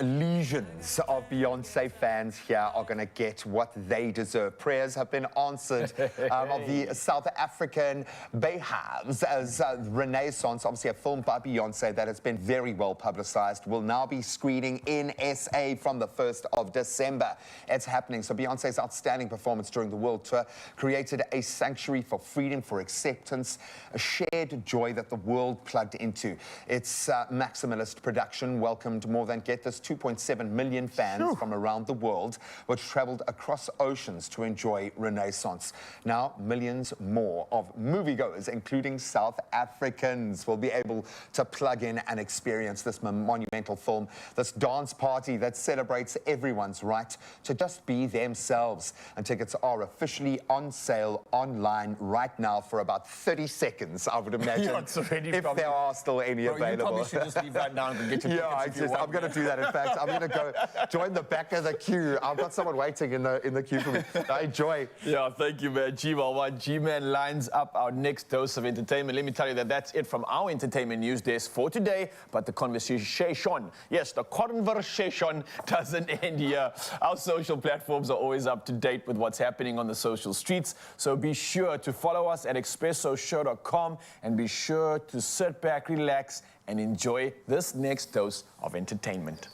S2: legions of Beyonce fans here are going to get what they deserve. Prayers have been answered of the South African Bayhalves as Renaissance, obviously a film by Beyonce that has been very well publicized, will now be screening in SA from the 1st of December. It's happening. So Beyonce's outstanding performance during the world tour created a sanctuary for freedom, for acceptance, a shared joy that the world plugged into. Its maximalist production welcomed more than, get this, 2.7 million fans from around the world, which traveled across oceans to enjoy Renaissance. Now, millions more of moviegoers, including South Africans, will be able to plug in and experience this monumental film, this dance party that celebrates everyone's right to just be themselves. And tickets are officially on sale online right now for about 30 seconds, I would imagine, if there are still any available.
S1: You probably should just leave right now and get your tickets.
S2: I'm going to do that. In fact, I'm going to go join the back of the queue. I've got someone waiting in the queue for me. Enjoy.
S1: Yeah, thank you, man. G-Well, G-Man lines up our next dose of entertainment. Let me tell you that that's it from our entertainment news desk for today. but the conversation, yes, the conversation doesn't end here. Our social platforms are always up to date with what's happening on the social streets, so be sure to follow us at expressoshow.com and be sure to sit back, relax, and enjoy this next dose of entertainment.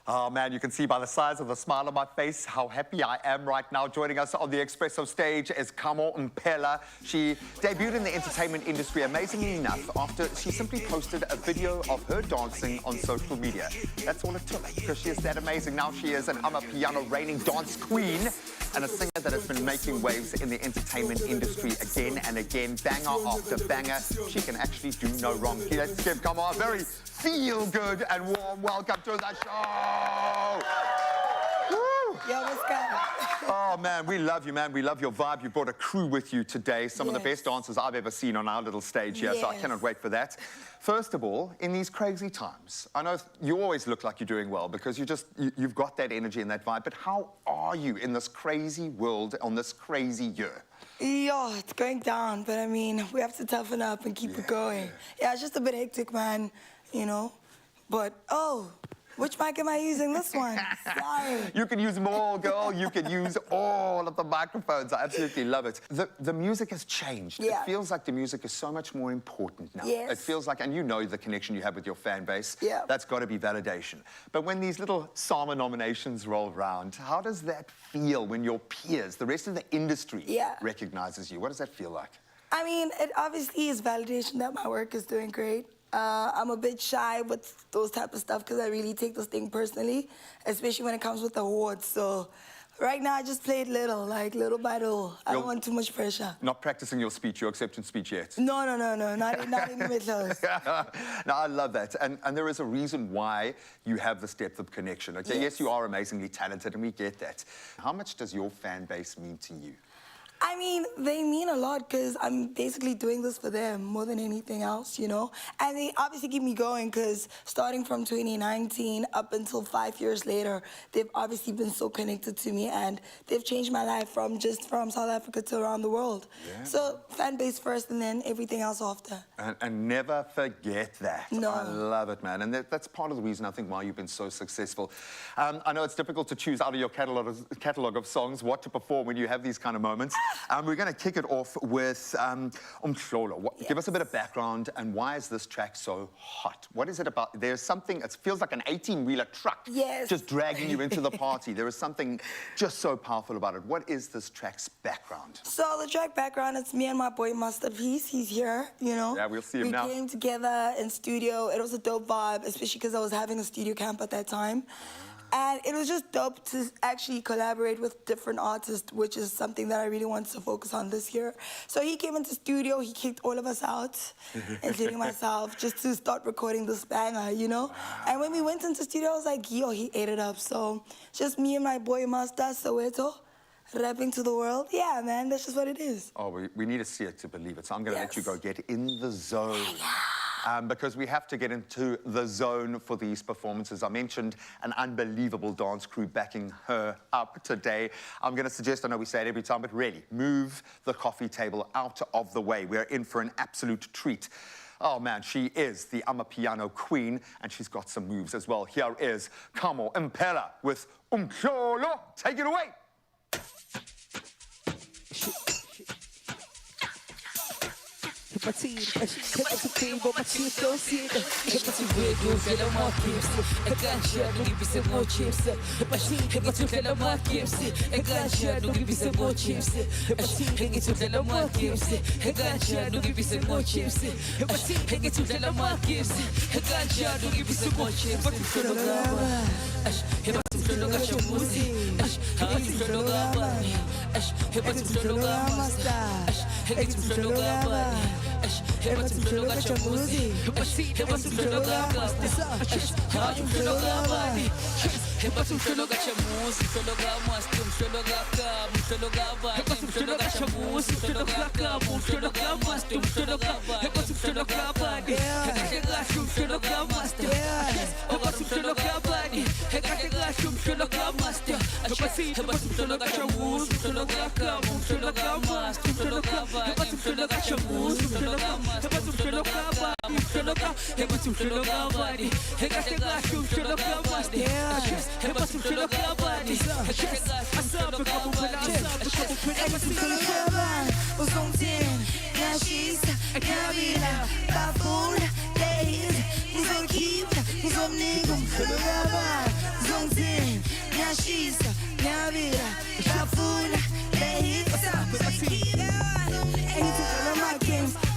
S2: Oh man, you can see by the size of the smile on my face how happy I am right now. Joining us on the Expresso stage is Kamo Mpela. She debuted in the entertainment industry, amazingly enough, after she simply posted a video of her dancing on social media. That's all it took, because she is that amazing. Now she is an Amapiano reigning dance queen and a singer that has been making waves in the entertainment industry again and again, banger after banger. She can actually do no wrong. Let's give Kamo a very feel-good and warm welcome to the show. Woo.
S15: Yo, what's good?
S2: Oh, man, we love you, man. We love your vibe. You brought a crew with you today, some of the best dancers I've ever seen on our little stage here, so I cannot wait for that. First of all, in these crazy times, I know you always look like you're doing well because you've got that energy and that vibe, but how are you in this crazy world on this crazy year?
S15: Yo, it's going down, but I mean, we have to toughen up and keep it going. Yeah, it's just a bit hectic, man, you know, but, oh, which mic am I using? This one. Sorry.
S2: You can use them all, girl. You can use all of the microphones. I absolutely love it. The music has changed.
S15: Yeah.
S2: It feels like the music is so much more important now.
S15: Yes.
S2: It feels like, and you know the connection you have with your fan base.
S15: Yeah.
S2: That's got to be validation. But when these little SAMA nominations roll around, how does that feel when your peers, the rest of the industry, recognizes you? What does that feel like?
S15: I mean, it obviously is validation that my work is doing great. I'm a bit shy with those type of stuff because I really take this thing personally, especially when it comes with awards. So right now I just play it little by little. I don't want too much pressure.
S2: Not practicing your speech, your acceptance speech yet?
S15: No, not even close.
S2: No, I love that. And there is a reason why you have this depth of connection. Okay, yes, you are amazingly talented, and we get that. How much does your fan base mean to you?
S15: I mean, they mean a lot because I'm basically doing this for them more than anything else, you know? And they obviously keep me going because starting from 2019 up until 5 years later, they've obviously been so connected to me and they've changed my life from South Africa to around the world.
S2: Yeah.
S15: So fan base first and then everything else after.
S2: And never forget that.
S15: No.
S2: I love it, man. And that's part of the reason I think why you've been so successful. I know it's difficult to choose out of your catalog of songs what to perform when you have these kind of moments. We're going to kick it off with Umhlolo. Give us a bit of background and why is this track so hot? What is it about? There's something, it feels like an 18-wheeler truck just dragging you into the party. There is something just so powerful about it. What is this track's background?
S15: So the track background, it's me and my boy Masterpiece. He's here, you know.
S2: Yeah, we'll see him now.
S15: We came together in studio. It was a dope vibe, especially because I was having a studio camp at that time. And it was just dope to actually collaborate with different artists, which is something that I really wanted to focus on this year. So he came into studio, he kicked all of us out, including myself, just to start recording this banger, you know? And when we went into studio, I was like, yo, he ate it up. So just me and my boy Master Soweto, rapping to the world. Yeah, man, that's just what it is.
S2: Oh, we need to see it to believe it. So I'm going to let you go get in the zone. Because we have to get into the zone for these performances. I mentioned an unbelievable dance crew backing her up today. I'm going to suggest, I know we say it every time, but really, move the coffee table out of the way. We're in for an absolute treat. Oh, man, she is the Amapiano queen, and she's got some moves as well. Here is Kamo Mpela with Umhlolo. Take it away.
S16: Hepatin, hepatin, hepatin, torcida. Hepatin, verde, vela marquinhos. É ganchado, que precisa motivos. Hepatin, vela marquinhos. É ganchado, que precisa motivos. Hepatin, vela marquinhos. É ganchado, que precisa motivos. Hepatin, vela marquinhos. É ganchado, que precisa motivos. Hepatin, vela gachamuzi. Hepatin, vela gabani. Hepatin, vela gamasta. Hepatin, vela gabani. Hepatin, vela gachamuzi. Hepatin, vela gamasta. Hepatin, vela gabani. Hepatin, vela gachamuzi. Vela gamasta. Vela gabani. Vela gabani. Hepatin, vela gachamuzi. Vela gabani. Vela gamasta. Vela gabani. Hepatin, vela gabani. Hegachu, vela gamasta. Hepatin, vela gabani. Hegachu, vela gamasta. Hepatin, vela gachamuzi. Vela gabani. Vela gamasta.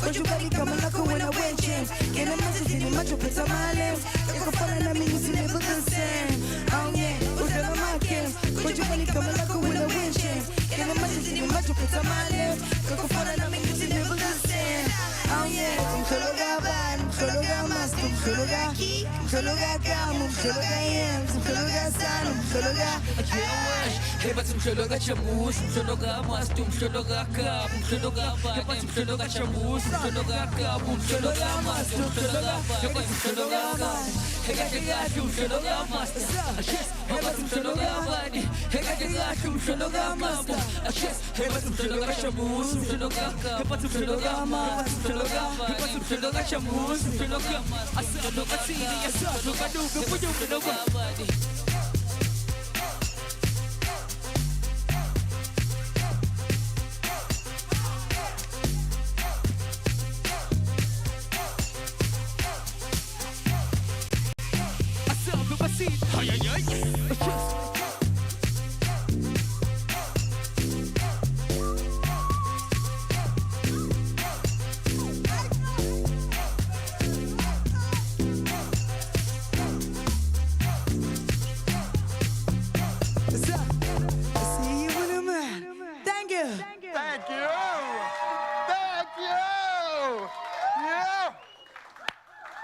S16: But you gotta come and look when I win champs. Get a message in the metro, put on my lips. You can follow them, you see never the same. Oh yeah, who's on my camps? But you gotta come and look when I win champs. Get a message in the metro, put on my lips. You can follow them, you see never the same. Oh yeah, solo gaban, solo gamas, solo ga, solo ga cam, solo ga yam, solo ga san, solo ga.
S3: Hebat solo ga chamus, solo ga mas, solo ga cam, solo ga hebat solo ga chamus, solo ga cam, solo ga mas, solo ga hebat solo ga cam, hebat solo ga mas, hebat solo ga bani, hebat solo ga mas, hebat solo ga chamus, solo ga cam, hebat solo ga mas, solo ga hebat solo ga chamus, solo ga mas, solo ga sini, solo ga do go pujo solo ga bani.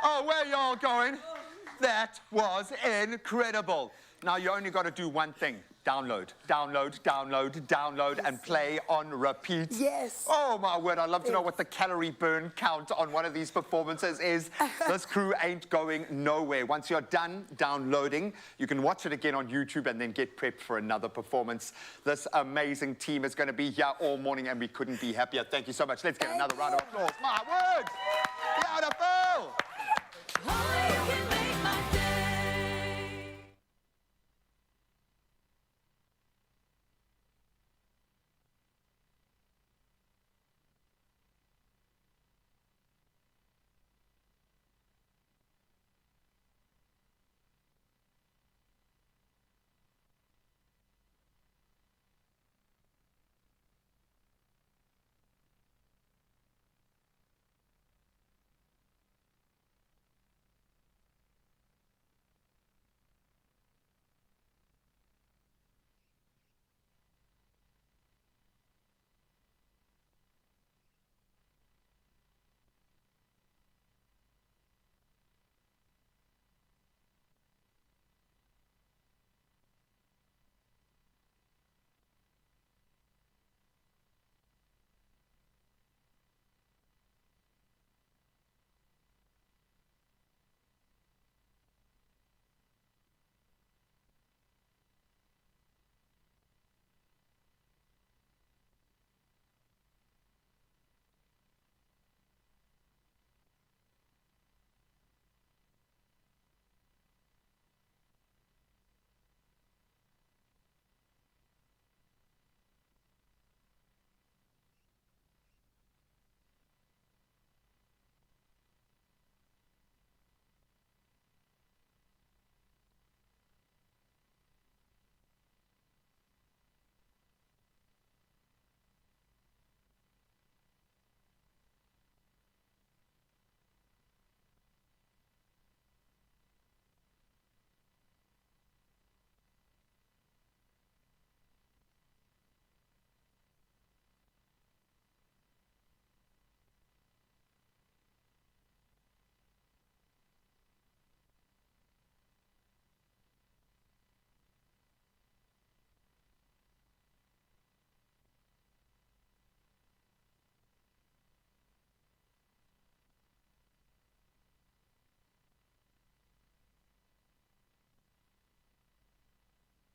S2: Oh, where y'all going? That was incredible. Now you only got to do one thing. Download, download, download, download, and play on repeat.
S15: Yes.
S2: Oh, my word. I'd love to know what the calorie burn count on one of these performances is. This crew ain't going nowhere. Once you're done downloading, you can watch it again on YouTube and then get prepped for another performance. This amazing team is going to be here all morning, and we couldn't be happier. Thank you so much. Let's get another round of applause. My word. Beautiful.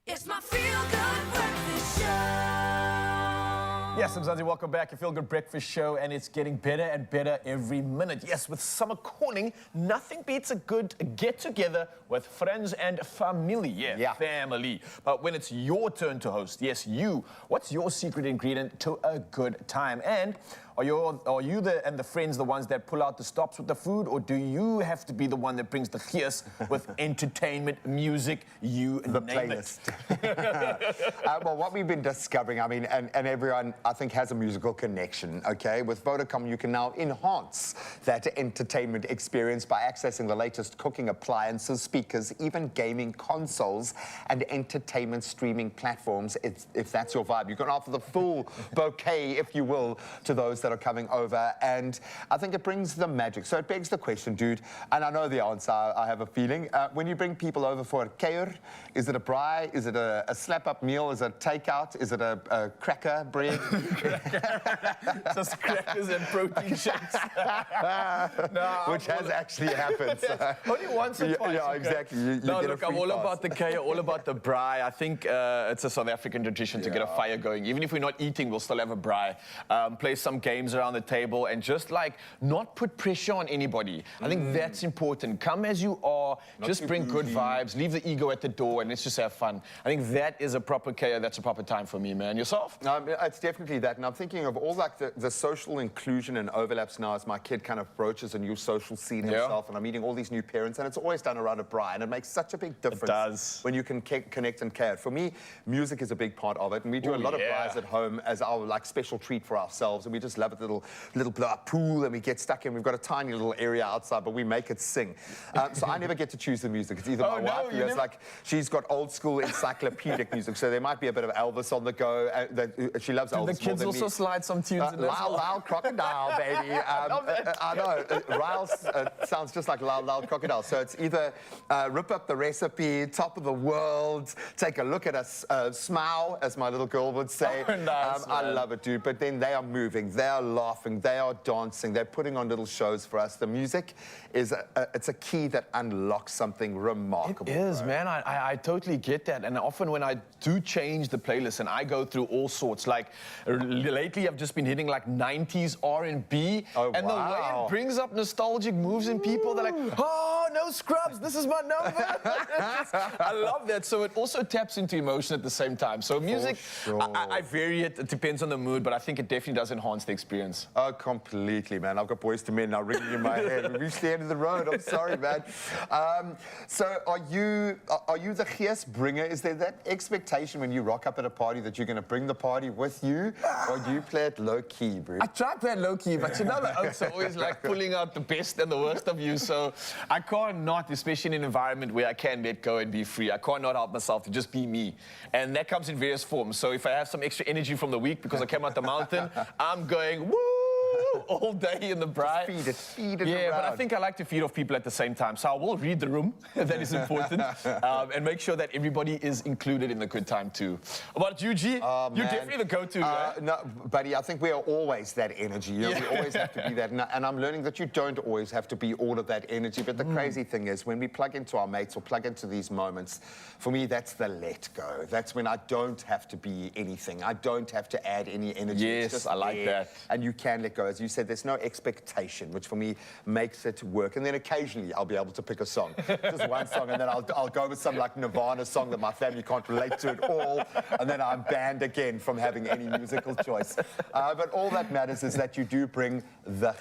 S3: It's my feel-good breakfast show.
S1: Yes, Mzansi, welcome back. Your Feel Good Breakfast Show, and it's getting better and better every minute. Yes, with summer calling, nothing beats a good get-together with friends and family. Yeah, family. But when it's your turn to host, yes, you, what's your secret ingredient to a good time? And are you and the friends the ones that pull out the stops with the food, or do you have to be the one that brings the gears with entertainment, music, you
S2: the
S1: name
S2: playlist.
S1: it?
S2: Well, what we've been discovering, I mean, and everyone, I think, has a musical connection, okay? With Vodacom, you can now enhance that entertainment experience by accessing the latest cooking appliances, speakers, even gaming consoles, and entertainment streaming platforms, if that's your vibe. You can offer the full bouquet, if you will, to those that are coming over, and I think it brings the magic. So it begs the question, dude, and I know the answer, I have a feeling. When you bring people over for a kuier, is it a braai? Is it a slap-up meal? Is it takeout? Is it a cracker bread?
S1: Just crackers and protein shakes.
S2: Which has actually happened. So.
S1: Only once or twice.
S2: Yeah, exactly. You
S1: no,
S2: get
S1: look,
S2: a free
S1: I'm all
S2: pass.
S1: about the kuier, all about the braai. I think it's a South African tradition to get a fire going. Even if we're not eating, we'll still have a braai. Play some games around the table and just like not put pressure on anybody. I think that's important. Come as you are, just bring good vibes, leave the ego at the door, and let's just have fun. I think that is a proper kuier, that's a proper time for me, man. Yourself?
S2: It's definitely that, and I'm thinking of all like the social inclusion and overlaps now as my kid kind of broaches a new social scene himself, and I'm meeting all these new parents, and it's always done around a braai, and it makes such a big difference. It
S1: does.
S2: When you can connect and care. For me, music is a big part of it, and we do a lot of braais at home as our like special treat for ourselves, and we just love it. Little pool, and we get stuck in. We've got a tiny little area outside, but we make it sing. So I never get to choose the music. It's either my wife, who has like, she's got old school encyclopedic music, so there might be a bit of Elvis on the go. She loves Elvis.
S1: The kids also slide some tunes in there.
S2: Loud Crocodile, baby. I know. Ryle sounds just like Loud Crocodile. So it's either rip up the recipe, top of the world, take a look at us, smile, as my little girl would say.
S1: Nice,
S2: I love it, dude. But then they are moving, they are laughing, they are dancing, they're putting on little shows for us. The music is it's a key that unlocks something remarkable.
S1: It is, man. I totally get that. And often when I do change the playlist and I go through all sorts, like lately I've just been hitting like 90s R&B. And the way it brings up nostalgic moves in people, they're like, oh, no scrubs, this is my number. I love that. So it also taps into emotion at the same time. So music, I vary it. It depends on the mood, but I think it definitely does enhance the experience.
S2: Oh, completely, man. I've got Boys to Men now ringing in my head. We've reached the end of the road. I'm sorry, man. So are you the gees bringer? Is there that expectation when you rock up at a party that you're going to bring the party with you, or do you play it low-key, bro?
S1: I try to play it low-key, but you know the oaks are always like pulling out the best and the worst of you, so I can't not, especially in an environment where I can let go and be free, I can't not help myself to just be me. And that comes in various forms. So if I have some extra energy from the week because I came out the mountain, I'm going, woo! All day in the braai.
S2: Feed it
S1: yeah,
S2: around.
S1: but I think I like to feed off people at the same time. So I will read the room, that is important, and make sure that everybody is included in the good time too. About you, G? You're definitely the go-to, right?
S2: No, buddy, I think we are always that energy. You know, we always have to be that. And I'm learning that you don't always have to be all of that energy. But the crazy thing is, when we plug into our mates or plug into these moments, for me, that's the let go. That's when I don't have to be anything. I don't have to add any energy.
S1: Yes, I like that.
S2: And you can let go. As you said, there's no expectation, which for me makes it work. And then occasionally I'll be able to pick a song, just one song, and then I'll go with some like Nirvana song that my family can't relate to at all, and then I'm banned again from having any musical choice. But all that matters is that you do bring the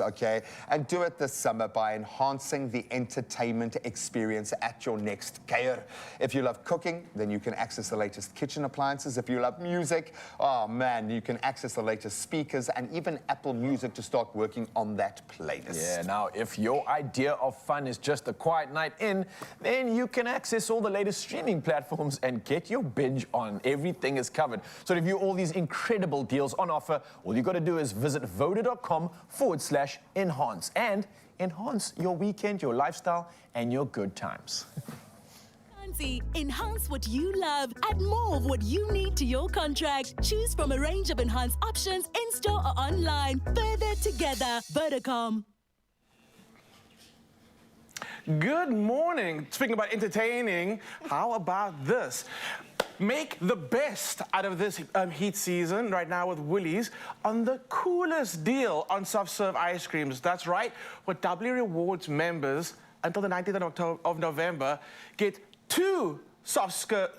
S2: okay? And do it this summer by enhancing the entertainment experience at your next kuier. If you love cooking, then you can access the latest kitchen appliances. If you love music, oh man, you can access the latest speakers and even Apple Music to start working on that playlist.
S1: Yeah, now if your idea of fun is just a quiet night in, then you can access all the latest streaming platforms and get your binge on. Everything is covered. So to view all these incredible deals on offer, all you got to do is visit voda.com/enhance and enhance your weekend, your lifestyle, and your good times.
S17: Enhance what you love. Add more of what you need to your contract. Choose from a range of enhanced options in-store or online. Further together. Vodacom.
S18: Good morning. Speaking about entertaining, how about this? Make the best out of this heat season right now with Woolies on the coolest deal on soft serve ice creams. That's right, for W Rewards members until the 19th of November, get two soft scoop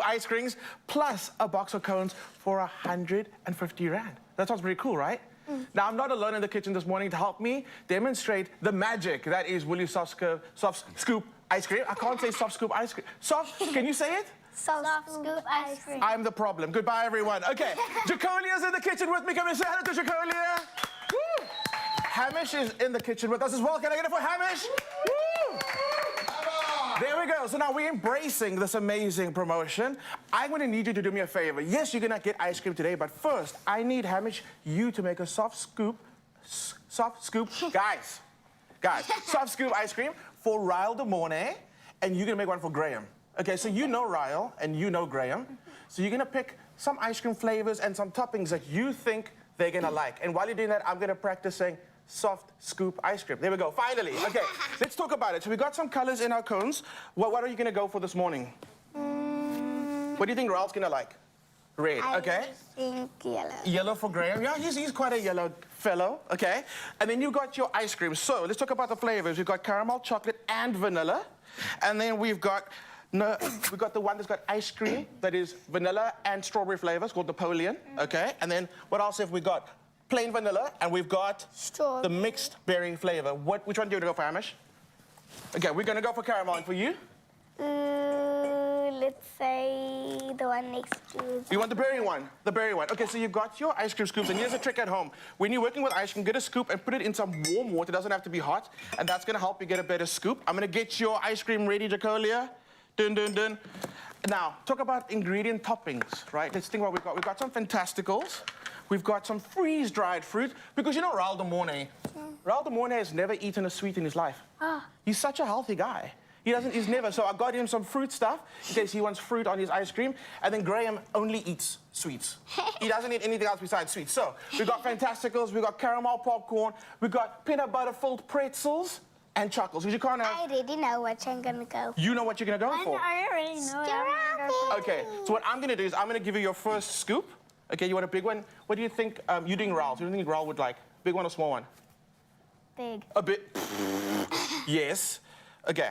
S18: ice creams plus a box of cones for 150 Rand. That sounds pretty cool, right? Now, I'm not alone in the kitchen this morning to help me demonstrate the magic that is Woolies soft scoop ice cream. I can't say soft scoop ice cream. Soft, can you say it?
S19: Soft scoop ice cream.
S18: I'm the problem. Goodbye, everyone. Okay, Jacolia's in the kitchen with me. Come and say hello to Jacolia. Woo! Hamish is in the kitchen with us as well. Can I get it for Hamish? Woo! There we go. So now we're embracing this amazing promotion. I'm going to need you to do me a favor. Yes, you're going to get ice cream today, but first, I need, Hamish, you to make a soft scoop, guys, soft scoop ice cream for Ryle de Mornay, and you're going to make one for Graham. Okay, so you know Ryle, and you know Graham. So you're going to pick some ice cream flavors and some toppings that you think they're going to like. And while you're doing that, I'm going to practice saying soft scoop ice cream. There we go, finally. Okay, let's talk about it. So we got some colors in our cones. What are you going to go for this morning? What do you think Ryle's going to like? Red, okay.
S19: I think yellow.
S18: Yellow for Graham. Yeah, he's quite a yellow fellow, okay. And then you got your ice cream. So let's talk about the flavors. We've got caramel, chocolate, and vanilla. And then we've got the one that's got ice cream that is vanilla and strawberry flavors called Napoleon, okay. And then what else have we got? Plain vanilla, and we've got the mixed berry flavor. Which one do you want to go for, Hamish? Okay, we're going to go for caramel. And for you?
S19: Let's say the one next to...
S18: You want the berry one? The berry one. Okay, so you got your ice cream scoops, and here's a trick at home. When you're working with ice cream, get a scoop and put it in some warm water. It doesn't have to be hot, and that's going to help you get a better scoop. I'm going to get your ice cream ready, Jacolia. Dun, dun, dun. Now, talk about ingredient toppings, right? Let's think what we've got. We've got some Fantasticals. We've got some freeze-dried fruit, because you know Ryle de Mornay. Ryle de Mornay has never eaten a sweet in his life. He's such a healthy guy. He's never, so I got him some fruit stuff in case he wants fruit on his ice cream, and then Graham only eats sweets. He doesn't eat anything else besides sweets. So, we've got Fantasticals, we've got caramel popcorn, we've got peanut butter-filled pretzels, and chocolates, because you can't have...
S19: I already know what I'm gonna go for.
S18: You know what you're gonna go for?
S19: I already know what I'm gonna go for.
S18: Okay, so what I'm gonna do is I'm gonna give you your first scoop. Okay, you want a big one? What do you think, you're doing Ryle, so what do you think Ryle would like? Big one or small one?
S19: Big.
S18: A bit. Yes. Okay.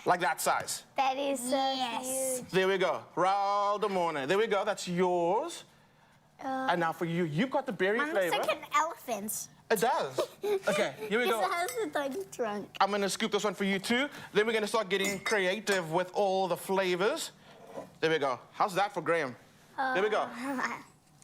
S18: Like that size.
S19: That is so huge.
S18: There we go. Ryle de Mornay. There we go. That's yours. And now for you, you've got the berry
S19: Mine
S18: flavor.
S19: looks like an elephant.
S18: It does. Okay, here we go.
S19: It has a tiny trunk.
S18: I'm gonna scoop this one for you too. Then we're gonna start getting creative with all the flavors. There we go. How's that for Graham? There we go.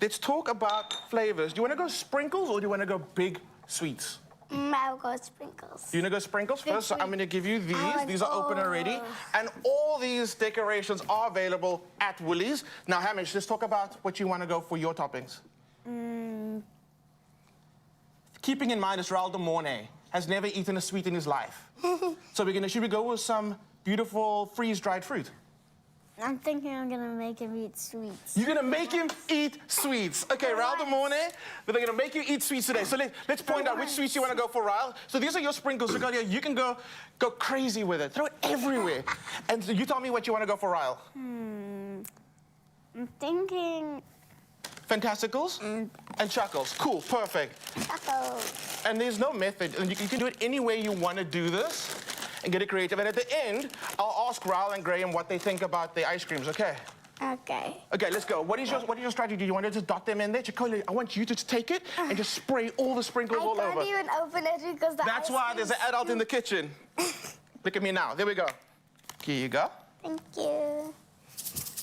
S18: Let's talk about flavors. Do you want to go sprinkles or do you want to go big sweets?
S19: I'll go sprinkles.
S18: Do you want to go sprinkles first? So I'm going to give you these. These are open already. And all these decorations are available at Woolies. Now, Hamish, let's talk about what you want to go for your toppings. Keeping in mind, it's Ryle de Mornay has never eaten a sweet in his life. So should we go with some beautiful freeze-dried fruit?
S19: I'm thinking I'm gonna make him eat sweets.
S18: You're gonna make him eat sweets. Okay, Ryle de Mornay, they're gonna make you eat sweets today. So let's point out which sweets you wanna go for, Ryle. So these are your sprinkles. You can go crazy with it. Throw it everywhere. And so you tell me what you wanna go for, Ryle.
S19: I'm thinking...
S18: Fantasticals and chuckles. Cool, perfect.
S19: Chuckles.
S18: And there's no method. And you can do it any way you wanna do this and get it creative. And at the end, I'll ask Ryle and Graham what they think about the ice creams, okay?
S19: Okay.
S18: Okay, let's go. What is your strategy? You want to just dot them in there? Jacolia, I want you to just take it and just spray all the sprinkles all over.
S19: I can't even open it because
S18: That's why there's an adult in the kitchen. Look at me now. There we go. Here you go.
S19: Thank you.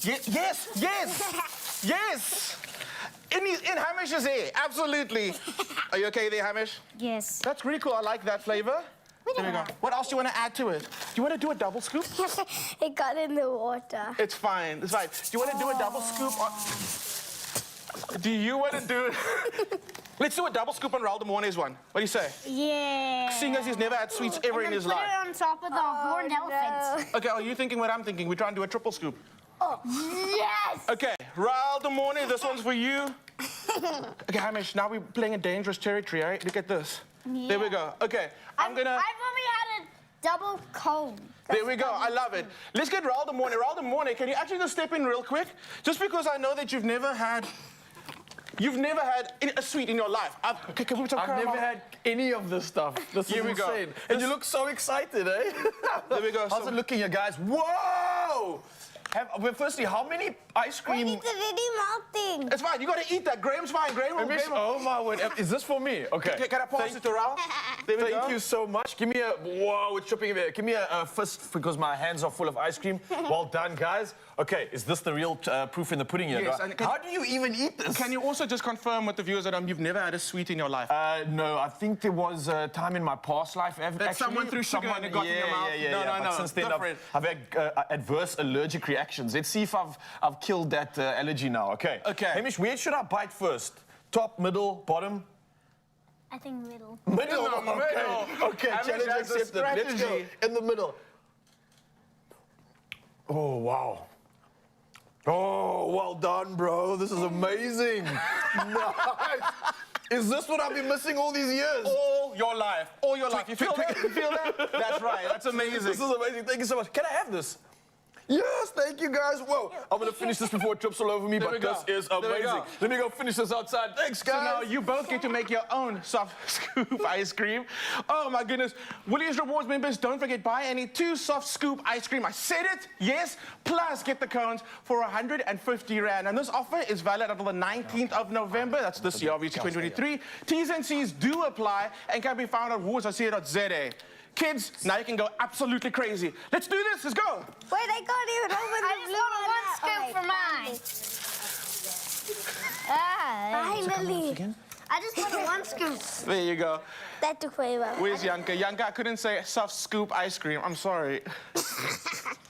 S18: Yes, yes, yes. In Hamish's ear, absolutely. Are you okay there, Hamish?
S19: Yes.
S18: That's really cool. I like that flavor. There we go. What else do you want to add to it? Do you want to do a double scoop?
S19: It got in the water.
S18: It's fine. It's fine. Do you want to do a double scoop? Do you want to do it? Let's do a double scoop on Ryle de Mornay's one. What do you say?
S19: Yeah.
S18: Seeing as he's never had sweets ever in his life.
S19: Put it on top of the horned elephant.
S18: Okay, are you thinking what I'm thinking? We try and do a triple scoop.
S19: Oh, yes!
S18: Okay, Ryle de Mornay, this one's for you. Okay, Hamish, now we're playing a dangerous territory, all right? Look at this. Yeah. There we go. Okay, I'm gonna...
S19: I've only had a double cone.
S18: There we go. I love it. Let's get Raul de Mornay. Raul de Mornay, can you actually just step in real quick? Just because I know that you've never had a sweet in your life. Can we put some
S1: I've
S18: caramel?
S1: never had any of this stuff. This
S18: Here
S1: is
S18: we go.
S1: insane. And you look so excited, eh?
S18: There we go.
S1: How's it looking, you guys? Whoa! Well, firstly, how many ice cream...
S19: It's already melting.
S18: It's fine. You got to eat that. Graham's fine. Graham will.
S1: Oh, my word. Is this for me? Okay.
S18: Can I pass it to Raul? There we go.
S1: Thank you so much. Give me a... Whoa, it's tripping here. Give me a fist because my hands are full of ice cream. Well done, guys. Okay, is this the real proof in the pudding here?
S18: Yes.
S1: How do you even eat this?
S18: Can you also just confirm with the viewers that you've never had a sweet in your life?
S1: No, I think there was a time in my past life.
S18: That someone threw sugar and it got in your mouth? No.
S1: But since then,
S18: Different.
S1: I've had adverse allergic reactions. Let's see if I've killed that allergy now. Okay.
S18: Okay.
S1: Hamish, where should I bite first? Top, middle, bottom?
S19: I think middle.
S1: Middle.
S18: Middle.
S1: Okay,
S18: Hamish
S1: challenge
S18: has a
S1: accepted. Let's go
S18: strategy.
S1: in the middle. Oh, wow. Oh, well done, bro. This is amazing. Nice. Is this what I've been missing all these years?
S18: All your life. All your life. You feel that? You feel that? That's right. That's amazing.
S1: This is amazing. Thank you so much. Can I have this? Yes, thank you guys. Whoa, I'm gonna finish this before it trips all over me,
S18: There
S1: but
S18: we go.
S1: this is
S18: There we
S1: amazing.
S18: go.
S1: Let me go finish this outside. Thanks, guys.
S18: So now you both get to make your own soft scoop ice cream. Oh my goodness. Willie's Rewards members, don't forget, buy any 2 soft scoop ice cream. I said it, yes. Plus get the cones for 150 Rand. And this offer is valid until the 19th of November. That's this year, obviously 2023. T's and C's do apply and can be found at rewards.co.za. Kids, now you can go absolutely crazy. Let's do this, let's go.
S19: Wait, I can't even open the blue one. I just want one scoop for mine. Finally. I just wanted one scoop.
S18: There you go.
S19: That took way well.
S18: Where's Yanka? Yanka, I couldn't say soft scoop ice cream. I'm sorry.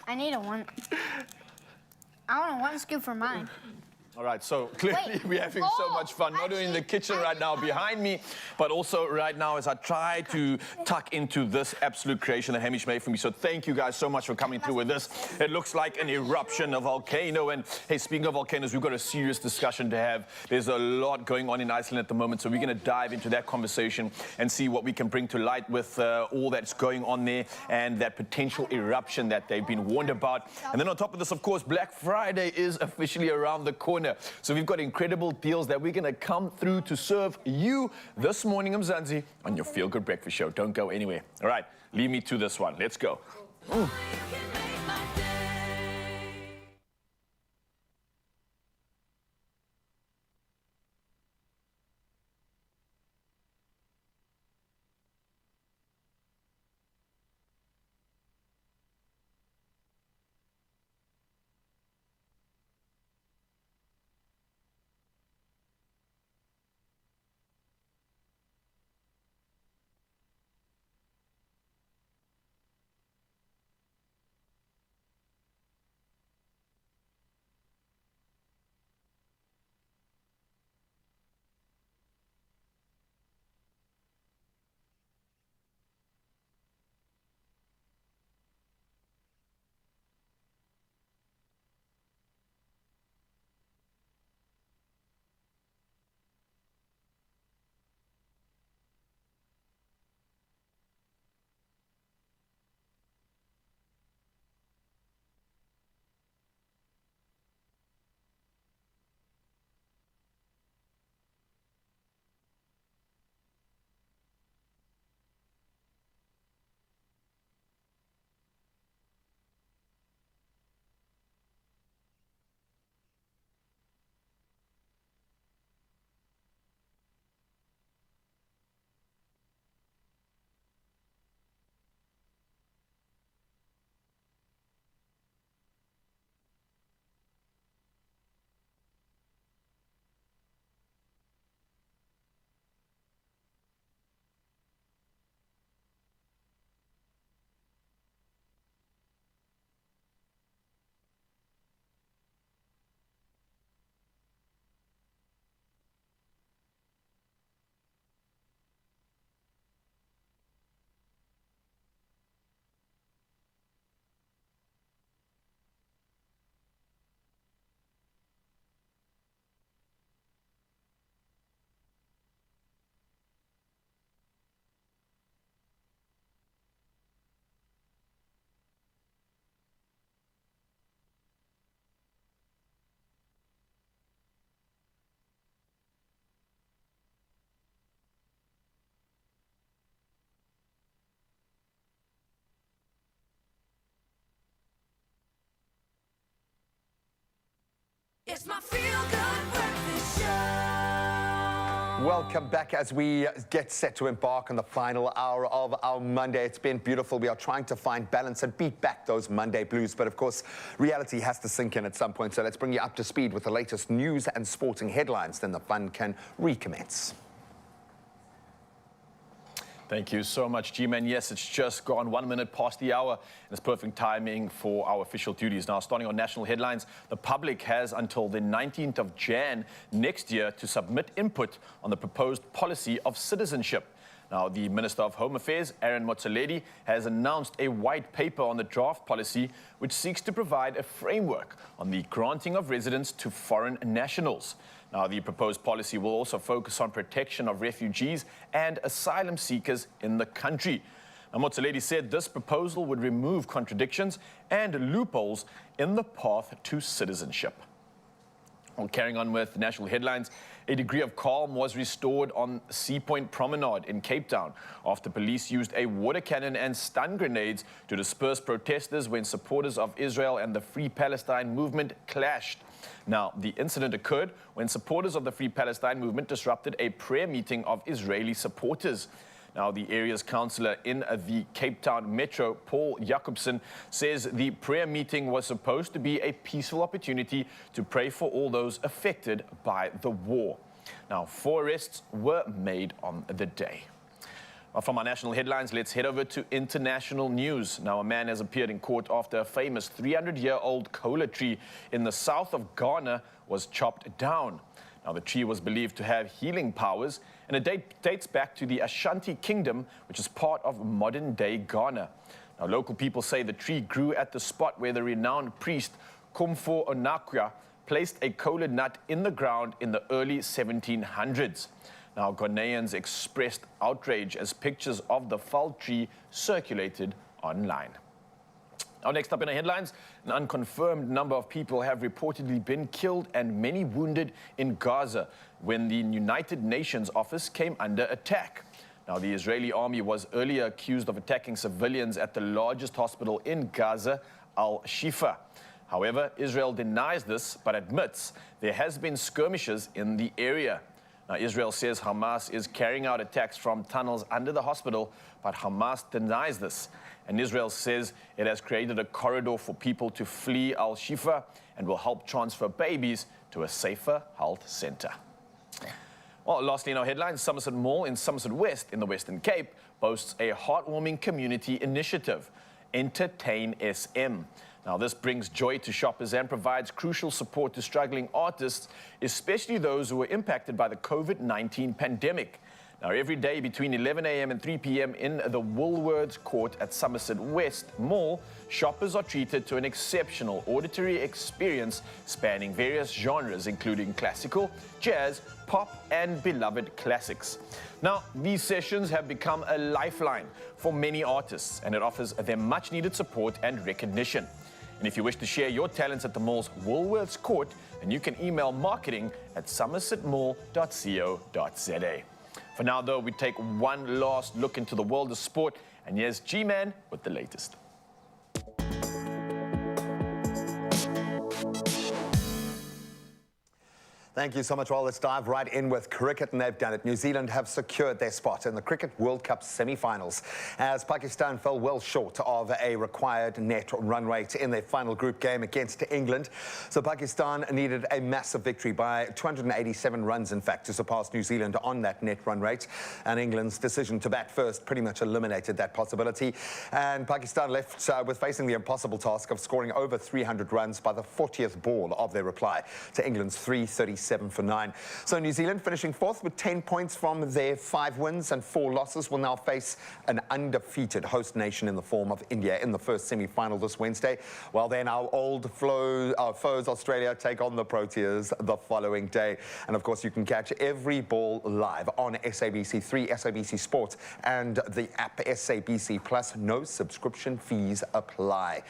S19: I need a one. I want a one scoop for mine.
S1: All right, so clearly we're having so much fun, not only in the kitchen right now behind me, but also right now as I try to tuck into this absolute creation that Hamish made for me. So thank you guys so much for coming through with this. It looks like an eruption, a volcano. And hey, speaking of volcanoes, we've got a serious discussion to have. There's a lot going on in Iceland at the moment, so we're going to dive into that conversation and see what we can bring to light with all that's going on there and that potential eruption that they've been warned about. And then on top of this, of course, Black Friday is officially around the corner. So we've got incredible deals that we're going to come through to serve you this morning, Mzansi, on your Feel Good Breakfast Show. Don't go anywhere. All right, leave me to this one. Let's go.
S16: It's my feel-good breakfast show.
S2: Welcome back as we get set to embark on the final hour of our Monday. It's been beautiful. We are trying to find balance and beat back those Monday blues. But of course, reality has to sink in at some point. So let's bring you up to speed with the latest news and sporting headlines. Then the fun can recommence.
S1: Thank you so much, G-Man. Yes, it's just gone 1 minute past the hour, and it's perfect timing for our official duties. Now, starting on national headlines, the public has until the 19th of Jan next year to submit input on the proposed policy of citizenship. Now, the Minister of Home Affairs, Aaron Motsoaledi, has announced a white paper on the draft policy, which seeks to provide a framework on the granting of residence to foreign nationals. Now, the proposed policy will also focus on protection of refugees and asylum seekers in the country. Now, Motsoaledi said this proposal would remove contradictions and loopholes in the path to citizenship. Well, carrying on with national headlines, a degree of calm was restored on Sea Point Promenade in Cape Town after police used a water cannon and stun grenades to disperse protesters when supporters of Israel and the Free Palestine movement clashed. Now, the incident occurred when supporters of the Free Palestine movement disrupted a prayer meeting of Israeli supporters. Now, the area's councillor in the Cape Town Metro, Paul Jacobson, says the prayer meeting was supposed to be a peaceful opportunity to pray for all those affected by the war. Now, 4 arrests were made on the day. Well, from our national headlines, let's head over to international news. Now, a man has appeared in court after a famous 300-year-old cola tree in the south of Ghana was chopped down. Now, the tree was believed to have healing powers, and it dates back to the Ashanti Kingdom, which is part of modern-day Ghana. Now, local people say the tree grew at the spot where the renowned priest Kumfo Onakwa placed a cola nut in the ground in the early 1700s. Now, Ghanaians expressed outrage as pictures of the felled tree circulated online. Now, next up in the headlines, an unconfirmed number of people have reportedly been killed and many wounded in Gaza when the United Nations office came under attack. Now, the Israeli army was earlier accused of attacking civilians at the largest hospital in Gaza, Al-Shifa. However, Israel denies this but admits there has been skirmishes in the area. Now, Israel says Hamas is carrying out attacks from tunnels under the hospital, but Hamas denies this. And Israel says it has created a corridor for people to flee Al-Shifa and will help transfer babies to a safer health center. Well, lastly in our headlines, Somerset Mall in Somerset West in the Western Cape boasts a heartwarming community initiative, Entertain SM. Now, this brings joy to shoppers and provides crucial support to struggling artists, especially those who were impacted by the COVID-19 pandemic. Now, every day between 11 a.m. and 3 p.m. in the Woolworths Court at Somerset West Mall, shoppers are treated to an exceptional auditory experience spanning various genres, including classical, jazz, pop, and beloved classics. Now, these sessions have become a lifeline for many artists, and it offers them much-needed support and recognition. And if you wish to share your talents at the mall's Woolworths Court, then you can email marketing@somersetmall.co.za. For now, though, we take one last look into the world of sport, and here's G-Man with the latest.
S2: Thank you so much. Well, let's dive right in with cricket, and they've done it. New Zealand have secured their spot in the Cricket World Cup semi-finals as Pakistan fell well short of a required net run rate in their final group game against England. So Pakistan needed a massive victory by 287 runs, in fact, to surpass New Zealand on that net run rate. And England's decision to bat first pretty much eliminated that possibility. And Pakistan left with facing the impossible task of scoring over 300 runs by the 40th ball of their reply to England's 337 for 9. So New Zealand, finishing fourth with 10 points from their 5 wins and 4 losses, will now face an undefeated host nation in the form of India in the first semi-final this Wednesday. While then our old foes Australia take on the Proteas the following day. And of course, you can catch every ball live on SABC3, SABC Sport, and the app SABC Plus. No subscription fees apply.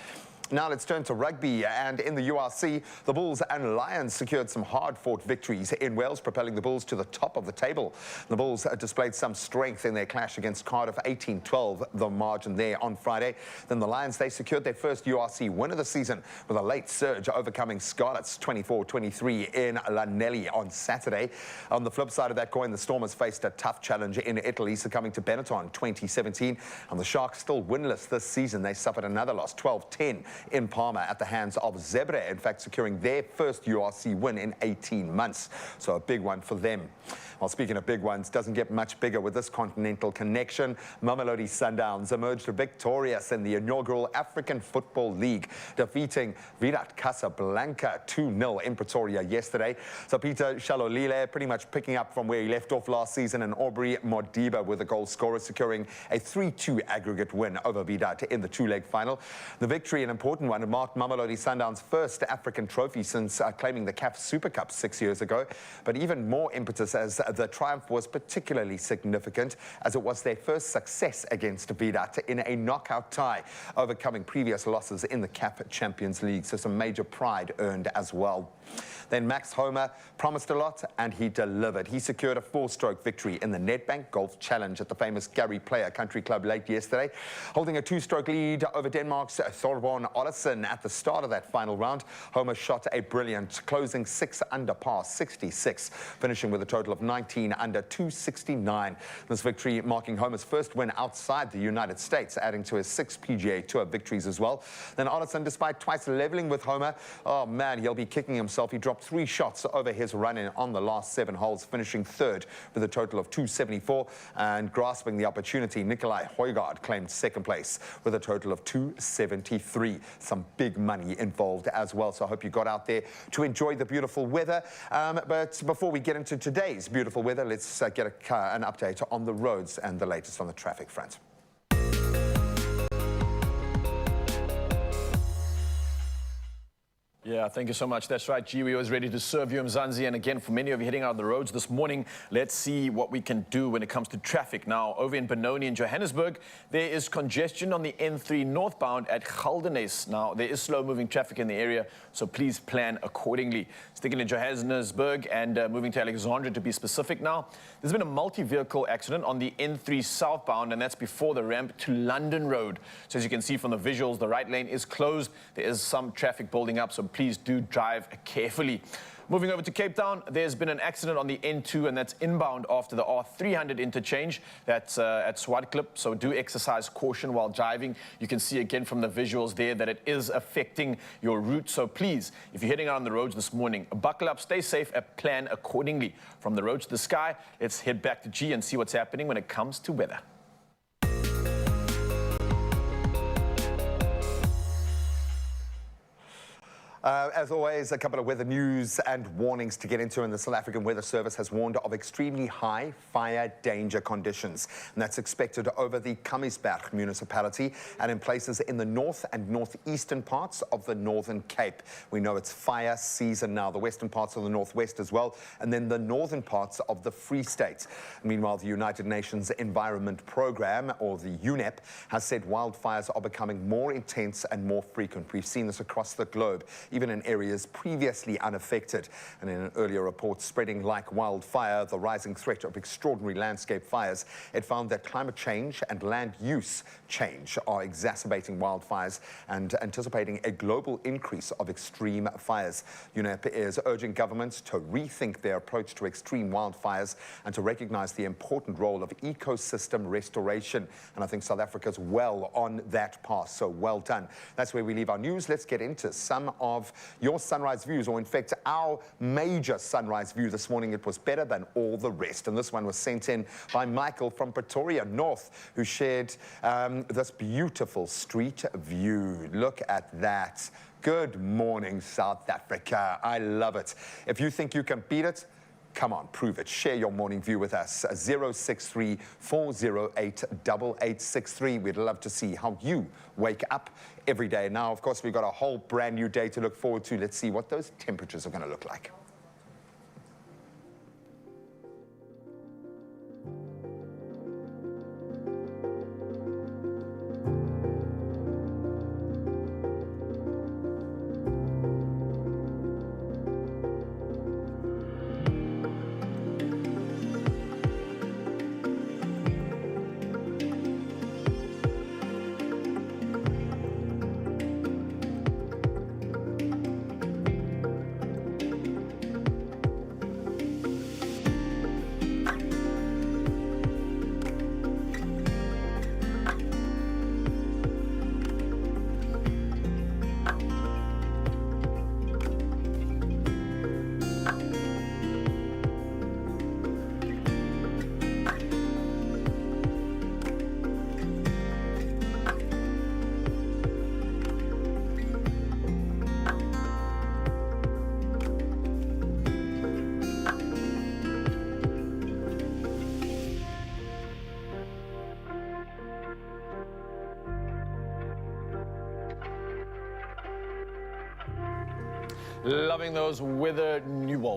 S2: Now let's turn to rugby, and in the URC, the Bulls and Lions secured some hard-fought victories in Wales, propelling the Bulls to the top of the table. The Bulls displayed some strength in their clash against Cardiff, 18-12, the margin there on Friday. Then the Lions, they secured their first URC win of the season with a late surge, overcoming Scarlets 24-23 in Lanelli on Saturday. On the flip side of that coin, the Stormers faced a tough challenge in Italy, succumbing to Benetton 2017, and the Sharks still winless this season. They suffered another loss, 12-10 in Parma at the hands of Zebre, in fact securing their first URC win in 18 months. So a big one for them. Well, speaking of big ones, doesn't get much bigger with this continental connection. Mamelodi Sundowns emerged victorious in the inaugural African Football League, defeating Virat Casablanca 2-0 in Pretoria yesterday. So Peter Shalolile pretty much picking up from where he left off last season, and Aubrey Modiba with a goal scorer, securing a 3-2 aggregate win over Virat in the two-leg final. The victory, an important one, marked Mamelodi Sundowns' first African trophy since claiming the CAF Super Cup 6 years ago. But even more impetus as the triumph was particularly significant, as it was their first success against Virat in a knockout tie, overcoming previous losses in the CAF Champions League. So some major pride earned as well. Then Max Homer promised a lot, and he delivered. He secured a 4-stroke victory in the Nedbank Golf Challenge at the famous Gary Player Country Club late yesterday, holding a 2-stroke lead over Denmark's Thorbjørn Olesen at the start of that final round. Homer shot a brilliant closing 6 under par 66, finishing with a total of 19 under 269. This victory marking Homer's first win outside the United States, adding to his 6 PGA Tour victories as well. Then Olesen, despite twice leveling with Homer, oh man, he'll be kicking himself. He dropped 3 shots over his run-in on the last 7 holes, finishing third with a total of 274. And grasping the opportunity, Nikolai Højgaard claimed second place with a total of 273. Some big money involved as well. So I hope you got out there to enjoy the beautiful weather. But before we get into today's beautiful weather, let's get an update on the roads and the latest on the traffic front.
S1: Yeah, thank you so much. That's right, G. We're always ready to serve you, Mzansi. And again, for many of you heading out on the roads this morning, let's see what we can do when it comes to traffic. Now, over in Benoni in Johannesburg, there is congestion on the N3 northbound at Geldenes. Now, there is slow-moving traffic in the area, so please plan accordingly. Sticking in Johannesburg and moving to Alexandria to be specific now, there's been a multi-vehicle accident on the N3 southbound, and that's before the ramp to London Road. So as you can see from the visuals, the right lane is closed. There is some traffic building up, so please do drive carefully. Moving over to Cape Town, there's been an accident on the N2, and that's inbound after the R300 interchange. That's at Swartklip, so do exercise caution while driving. You can see again from the visuals there that it is affecting your route. So please, if you're heading out on the roads this morning, buckle up, stay safe, and plan accordingly. From the road to the sky, let's head back to G and see what's happening when it comes to weather.
S2: As always, a couple of weather news and warnings to get into, and the South African Weather Service has warned of extremely high fire danger conditions, and that's expected over the Kamiesberg municipality and in places in the north and northeastern parts of the Northern Cape. We know it's fire season now, the western parts of the northwest as well, and then the northern parts of the Free State. Meanwhile, the United Nations Environment Programme, or the UNEP, has said wildfires are becoming more intense and more frequent. We've seen this across the globe, even in areas previously unaffected. And in an earlier report, Spreading Like Wildfire, the rising threat of extraordinary landscape fires, it found that climate change and land use change are exacerbating wildfires and anticipating a global increase of extreme fires. UNEP is urging governments to rethink their approach to extreme wildfires and to recognize the important role of ecosystem restoration. And I think South Africa's well on that path, so well done. That's where we leave our news. Let's get into some of your sunrise views, or in fact, our major sunrise view this morning. It was better than all the rest. And this one was sent in by Michael from Pretoria North, who shared this beautiful street view. Look at that. Good morning, South Africa. I love it. If you think you can beat it, come on, prove it. Share your morning view with us. 063-408-8863. We'd love to see how you wake up every day. Now, of course, we've got a whole brand new day to look forward to. Let's see what those temperatures are going to look like.
S1: Loving those weather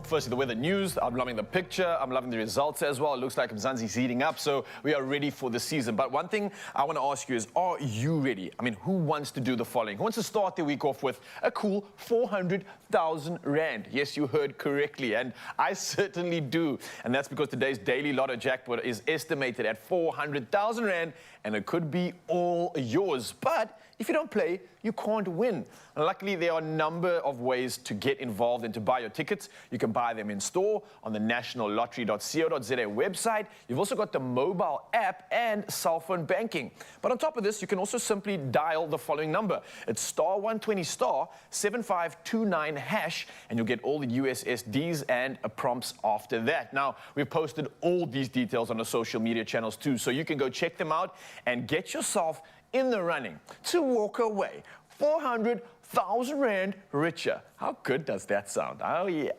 S1: firstly the weather news. I'm loving the picture. I'm loving the results as well. It looks like Mzansi's heating up, so we are ready for the season. But one thing I want to ask you is, are you ready? I mean, who wants to do the following? Who wants to start their week off with a cool 400,000 Rand? Yes, you heard correctly, and I certainly do. And that's because today's daily lotto jackpot is estimated at 400,000 Rand, and it could be all yours. But if you don't play, you can't win. And luckily, there are a number of ways to get involved and to buy your tickets. You can buy them in store on the nationallottery.co.za website. You've also got the mobile app and cell phone banking. But on top of this, you can also simply dial the following number. It's *120 *7529 hash, and you'll get all the USSDs and prompts after that. Now, we've posted all these details on the social media channels too, so you can go check them out and get yourself in the running to walk away 400,000 Rand richer. How good does that sound? Oh, yeah.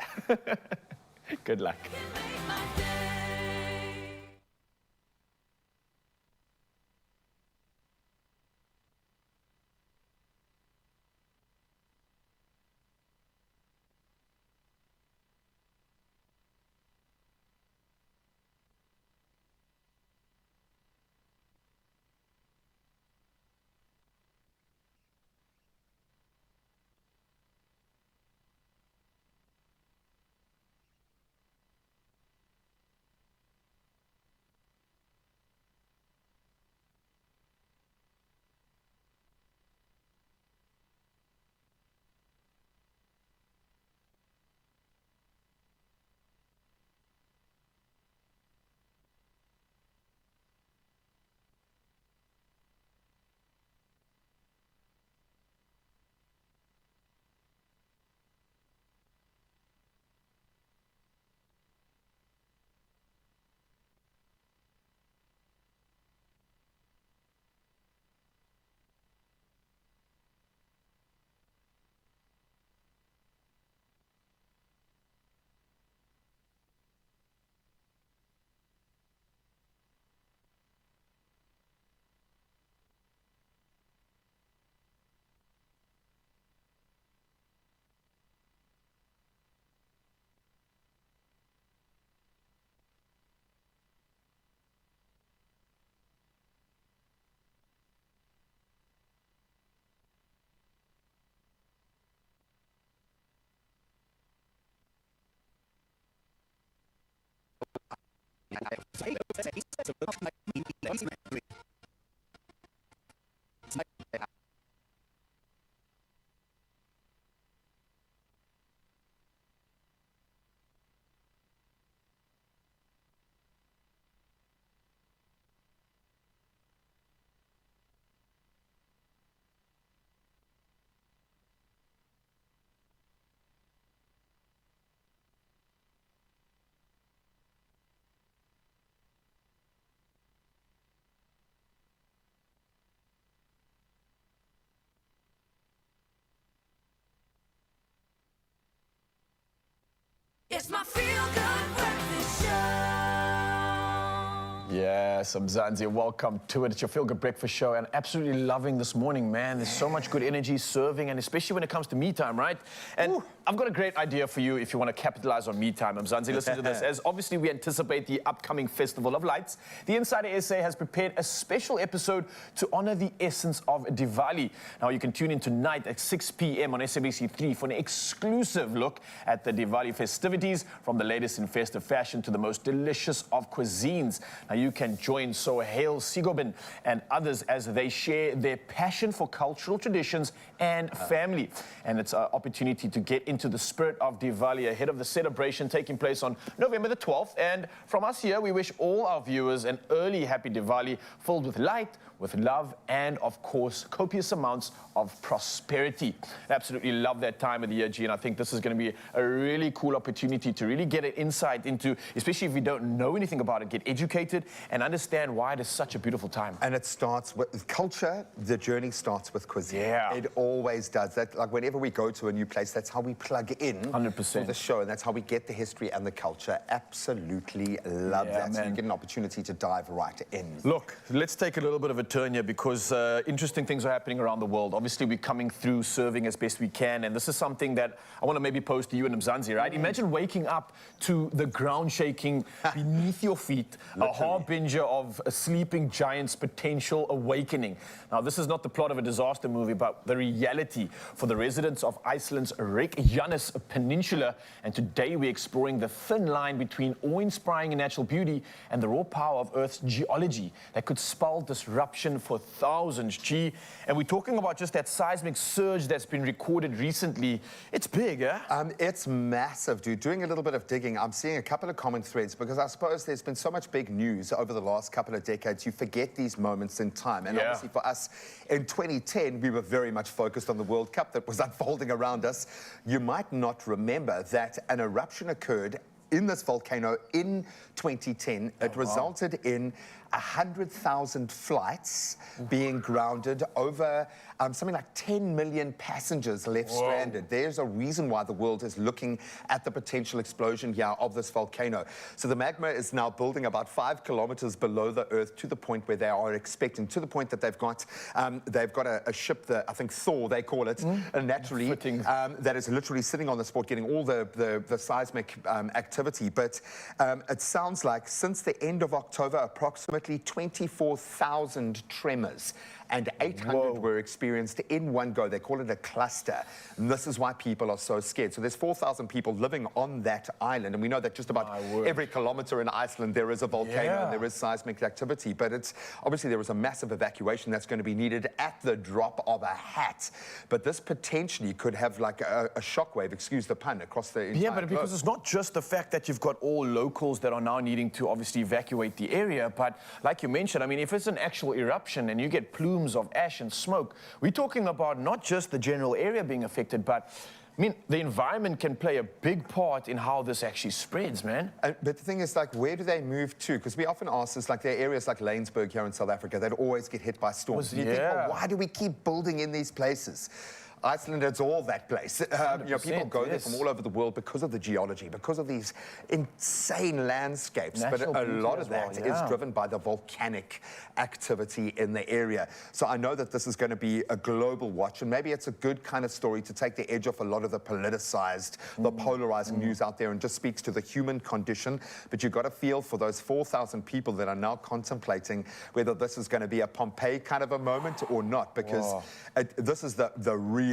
S1: Good luck.
S17: It's my feel-good breakfast show.
S1: Yes, Mzansi, welcome to it. It's your Feel Good Breakfast Show, and absolutely loving this morning, man. There's so much good energy serving, and especially when it comes to me time, right? And I've got a great idea for you if you want to capitalize on me time, Mzansi. Listen to this. As obviously we anticipate the upcoming Festival of Lights, the Insider SA has prepared a special episode to honor the essence of Diwali. Now, you can tune in tonight at 6 p.m. on SABC3 for an exclusive look at the Diwali festivities, from the latest in festive fashion to the most delicious of cuisines. Now, you can join Sohail Sigobin and others as they share their passion for cultural traditions and family. And it's an opportunity to get into the spirit of Diwali ahead of the celebration taking place on November the 12th. And from us here, we wish all our viewers an early happy Diwali filled with light, with love, and of course, copious amounts of prosperity. I absolutely love that time of the year, G, and I think this is going to be a really cool opportunity to really get an insight into, especially if you don't know anything about it, get educated and understand why it is such a beautiful time.
S2: And it starts with culture. The journey starts with cuisine.
S1: Yeah.
S2: It always does. That, like, whenever we go to a new place, that's how we plug in
S1: 100%.
S2: for the show, and that's how we get the history and the culture. Absolutely love that. So you get an opportunity to dive right in.
S1: Look, let's take a little bit of a turn here because interesting things are happening around the world. Obviously, we're coming through, serving as best we can, and this is something that I want to maybe pose to you and Mzansi, right? Imagine waking up to the ground shaking beneath your feet, a harbinger of a sleeping giant's potential awakening. Now, this is not the plot of a disaster movie, but the reality for the residents of Iceland's Reykjanes Peninsula, and today we're exploring the thin line between awe-inspiring natural beauty and the raw power of Earth's geology that could spell disruption for thousands. And we're talking about just that seismic surge that's been recorded recently. It's big, eh?
S2: It's massive, dude. Doing a little bit of digging, I'm seeing a couple of common threads because I suppose there's been so much big news over the last couple of decades. You forget these moments in time. And obviously for us, in 2010, we were very much focused on the World Cup that was unfolding around us. You might not remember that an eruption occurred in this volcano in 2010. It resulted in 100,000 flights being grounded, over something like 10 million passengers left stranded. There's a reason why the world is looking at the potential explosion here of this volcano. So the magma is now building about 5 kilometers below the Earth, to the point where they are expecting, to the point that they've got a ship, I think Thor, they call it, naturally, that is literally sitting on the spot, getting all the seismic activity. But it sounds like since the end of October, approximately 24,000 tremors and 800 were experienced in one go. They call it a cluster. And this is why people are so scared. So there's 4,000 people living on that island. And we know that just about every kilometer in Iceland, there is a volcano and there is seismic activity. But it's obviously there is a massive evacuation that's going to be needed at the drop of a hat. But this potentially could have like a shockwave, excuse the pun, across the entire
S1: but because it's not just the fact that you've got all locals that are now needing to obviously evacuate the area, but like you mentioned, I mean, if it's an actual eruption and you get plumes of ash and smoke, we're talking about not just the general area being affected, but I mean, the environment can play a big part in how this actually spreads, man.
S2: But the thing is, like, where do they move to? Because we often ask this, like, there are areas like Lanesburg here in South Africa that always get hit by storms. And you think, well, why do we keep building in these places? Iceland, it's all that place. You know, people go there from all over the world because of the geology, because of these insane landscapes.
S1: Natural
S2: but a
S1: beauty
S2: lot
S1: as
S2: of that
S1: well,
S2: is driven by the volcanic activity in the area. So I know that this is going to be a global watch, and maybe it's a good kind of story to take the edge off a lot of the politicized, the polarizing news out there, and just speaks to the human condition. But you've got to feel for those 4,000 people that are now contemplating whether this is going to be a Pompeii kind of a moment or not, because this is the real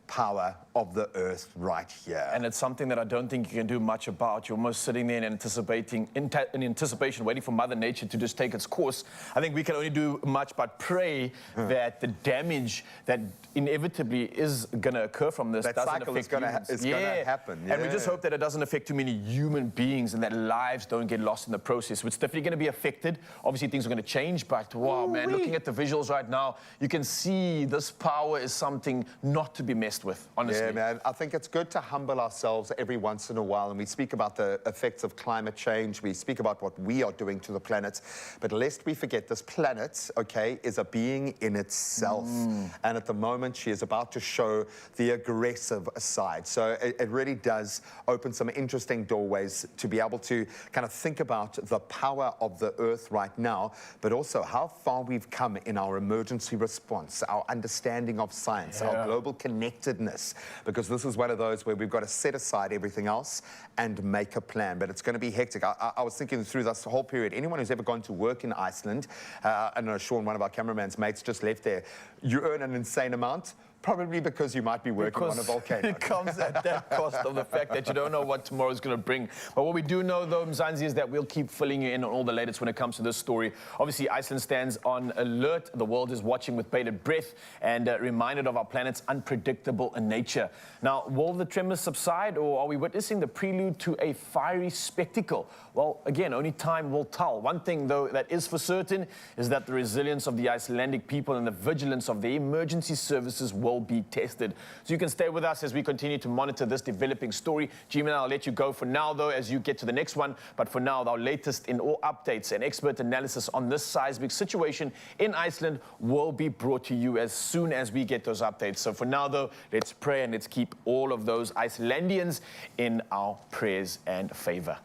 S2: power of the Earth right here.
S1: And it's something that I don't think you can do much about. You're almost sitting there in anticipation, waiting for Mother Nature to just take its course. I think we can only do much but pray that the damage that inevitably is going to occur from this doesn't affect humans.
S2: It's going to happen.
S1: And we just hope that it doesn't affect too many human beings and that lives don't get lost in the process. It's definitely going to be affected. Obviously, things are going to change, but wow, man, looking at the visuals right now, you can see this power is something not to be messed with, honestly.
S2: Yeah, man. I think it's good to humble ourselves every once in a while, and we speak about the effects of climate change. We speak about what we are doing to the planet, but lest we forget, this planet, okay, is a being in itself. And at the moment, she is about to show the aggressive side. So it really does open some interesting doorways to be able to kind of think about the power of the Earth right now, but also how far we've come in our emergency response, our understanding of science, our global connectedness, because this is one of those where we've got to set aside everything else and make a plan. But it's going to be hectic. I was thinking through this whole period, anyone who's ever gone to work in Iceland, I know Sean, one of our cameraman's mates, just left there, you earn an insane amount. Probably because you might be working on a volcano.
S1: It comes at that cost of the fact that you don't know what tomorrow's going to bring. But what we do know, though, Mzansi, is that we'll keep filling you in on all the latest when it comes to this story. Obviously, Iceland stands on alert. The world is watching with bated breath and reminded of our planet's unpredictable nature. Now, will the tremors subside, or are we witnessing the prelude to a fiery spectacle? Well, again, only time will tell. One thing, though, that is for certain is that the resilience of the Icelandic people and the vigilance of their emergency services will will be tested. So you can stay with us as we continue to monitor this developing story. G-Man, I'll let you go for now, though, as you get to the next one. But for now, our latest in all updates and expert analysis on this seismic situation in Iceland will be brought to you as soon as we get those updates. So for now, though, let's pray and let's keep all of those Icelandians in our prayers and favor.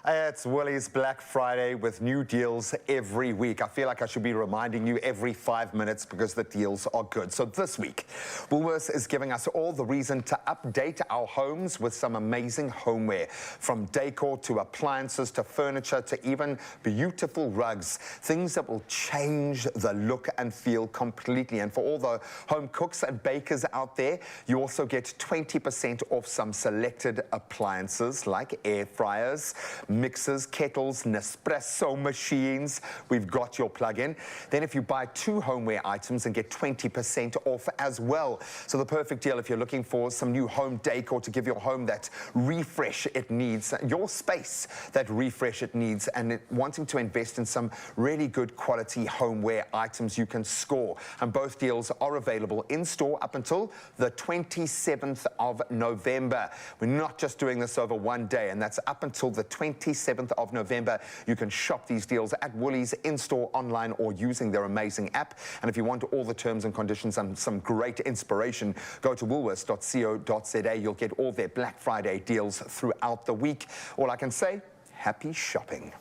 S2: It's Willie's Black Friday with new deals every week. I feel like I should be reminding you every 5 minutes because the deals are good. So this week, Woolworths is giving us all the reason to update our homes with some amazing homeware. From decor to appliances to furniture to even beautiful rugs. Things that will change the look and feel completely. And for all the home cooks and bakers out there, you also get 20% off some selected appliances like air fryers, mixers, kettles, Nespresso machines. We've got your plug-in. Then if you buy 2 homeware items and get 20% off as well. So the perfect deal if you're looking for some new home decor to give your home that refresh it needs, your space that refresh it needs, and wanting to invest in some really good quality homeware items, you can score. And both deals are available in store up until the 27th of November. We're not just doing this over one day, and that's up until the 27th of November. You can shop these deals at Woolies in-store, online, or using their amazing app. And if you want all the terms and conditions and some great inspiration, go to woolworths.co.za. You'll get all their Black Friday deals throughout the week. All I can say, happy shopping.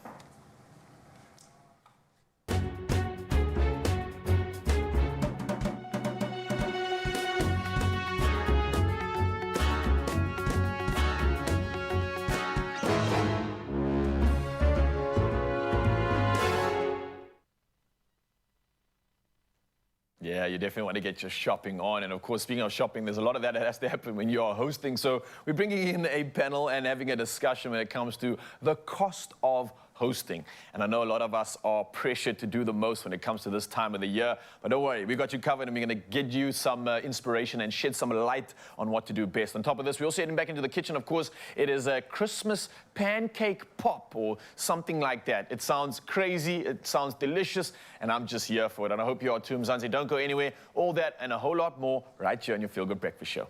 S1: Yeah, you definitely want to get your shopping on. And of course, speaking of shopping, there's a lot of that has to happen when you are hosting. So we're bringing in a panel and having a discussion when it comes to the cost of hosting. And I know a lot of us are pressured to do the most when it comes to this time of the year. But don't worry, we got you covered, and we're going to get you some inspiration and shed some light on what to do best. On top of this, we're also heading back into the kitchen. Of course, it is a Christmas pancake pop or something like that. It sounds crazy, it sounds delicious, and I'm just here for it. And I hope you are too, Mzansi. Don't go anywhere. All that and a whole lot more right here on your Feel Good Breakfast Show.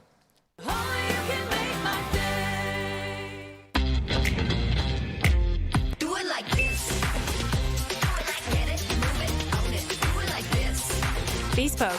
S20: Bespoke.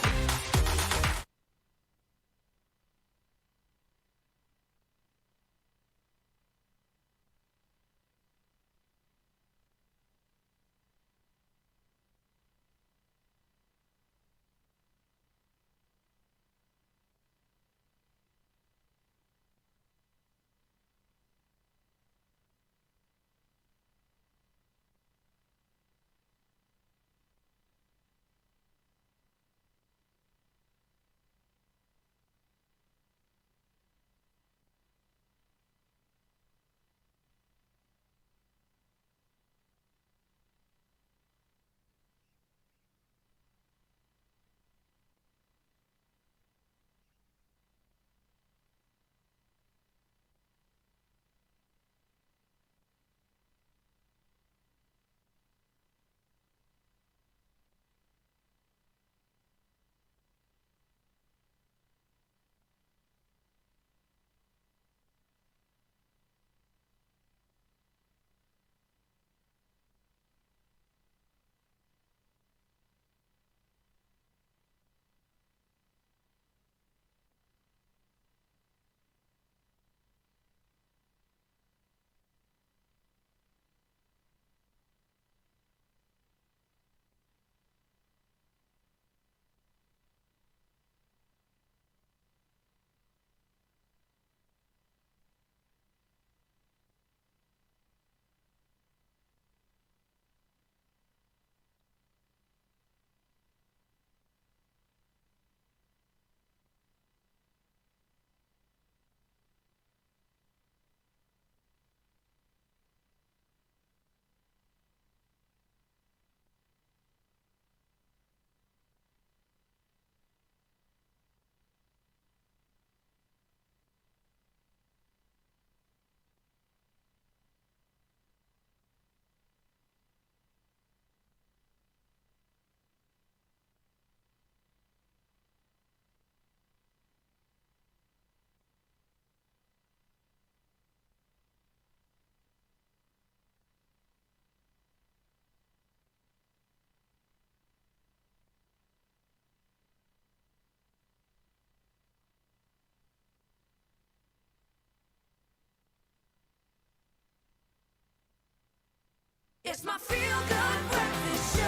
S16: It's my feel-good breakfast show.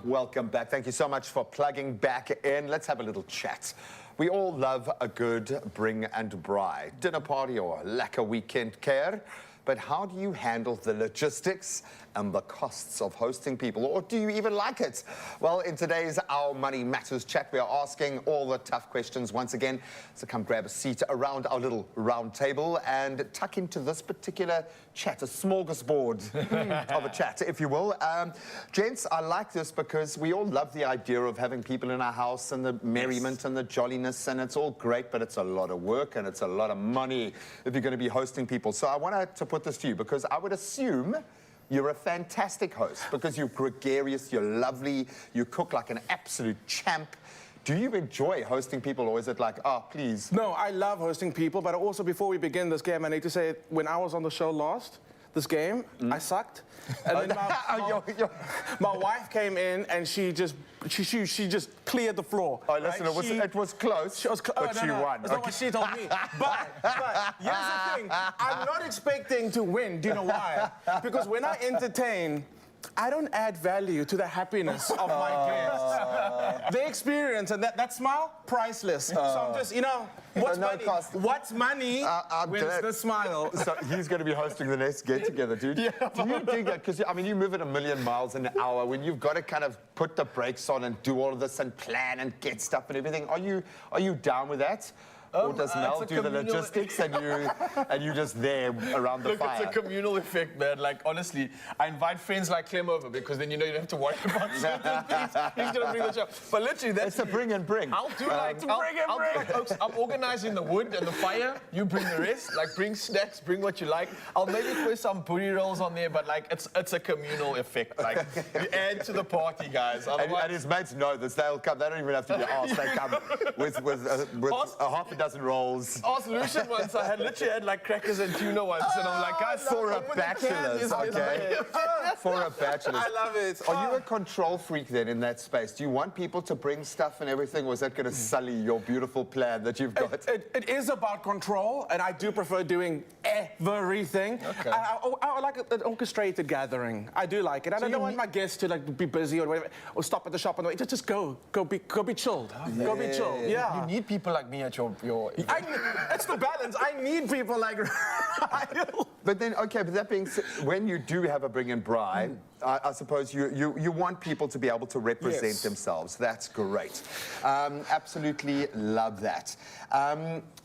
S2: Welcome back. Thank you so much for plugging back in. Let's have a little chat. We all love a good bring and braai, dinner party or lekker weekend care. But how do you handle the logistics and the costs of hosting people? Or do you even like it? Well, in today's Our Money Matters chat, we are asking all the tough questions once again. So come grab a seat around our little round table and tuck into this particular chat, a smorgasbord of a chat, if you will. Gents, I like this because we all love the idea of having people in our house and the merriment and the jolliness, and it's all great, but it's a lot of work and it's a lot of money if you're going to be hosting people. So I wanted to put this to you because I would assume you're a fantastic host because you're gregarious, you're lovely, you cook like an absolute champ. Do you enjoy hosting people, or is it like, oh, please?
S18: No, I love hosting people, but also before we begin this game, I need to say, when I was on the show last, this game, I sucked. And then my wife came in and she just cleared the floor.
S2: Oh, listen,
S18: right?
S2: it was close, but she won.
S18: That's not what she told me. But here's the thing, I'm not expecting to win. Do you know why? Because when I entertain, I don't add value to the happiness of my guests. They experience, and that smile, priceless. So I'm just, what's money? What's money wins the smile.
S2: So he's going to be hosting the next get-together, dude. Yeah. Do you dig that? Because, I mean, you move at 1,000,000 miles an hour when you've got to kind of put the brakes on and do all of this and plan and get stuff and everything. Are you down with that? Or does Mel do the logistics and you just there around the fire?
S1: Look, it's a communal effect, man. Like, honestly, I invite friends like Clem over because then you don't have to worry about certain things. He's going to bring the show. But literally, that's...
S2: It's a bring and bring.
S1: I'll do like... I'm organizing the wood and the fire. You bring the rest. Like, bring snacks, bring what you like. I'll maybe put some booty rolls on there, but, like, it's a communal effect. Like, you add to the party, guys.
S2: And his mates know this. They'll come. They don't even have to be asked. They come with a half a dozen rolls.
S1: Ask Lucian once. I literally had like crackers and tuna once, and I'm like, guys,
S2: for a bachelor's, okay? For a bachelor's.
S18: I love it.
S2: Are you a control freak then in that space? Do you want people to bring stuff and everything, or is that going to sully your beautiful plan that you've got?
S18: It is about control, and I do prefer doing everything.
S2: Okay.
S18: I like an orchestrated gathering. I do like it. And I don't want my guests to like be busy or whatever, or stop at the shop and just go be chilled.
S2: Yeah.
S18: Go be chilled. Yeah.
S1: You need people like me at your
S18: it's the balance. I need people like
S2: But then, okay, but that being said, when you do have a bring and braai, I suppose you want people to be able to represent themselves. That's great. Absolutely love that.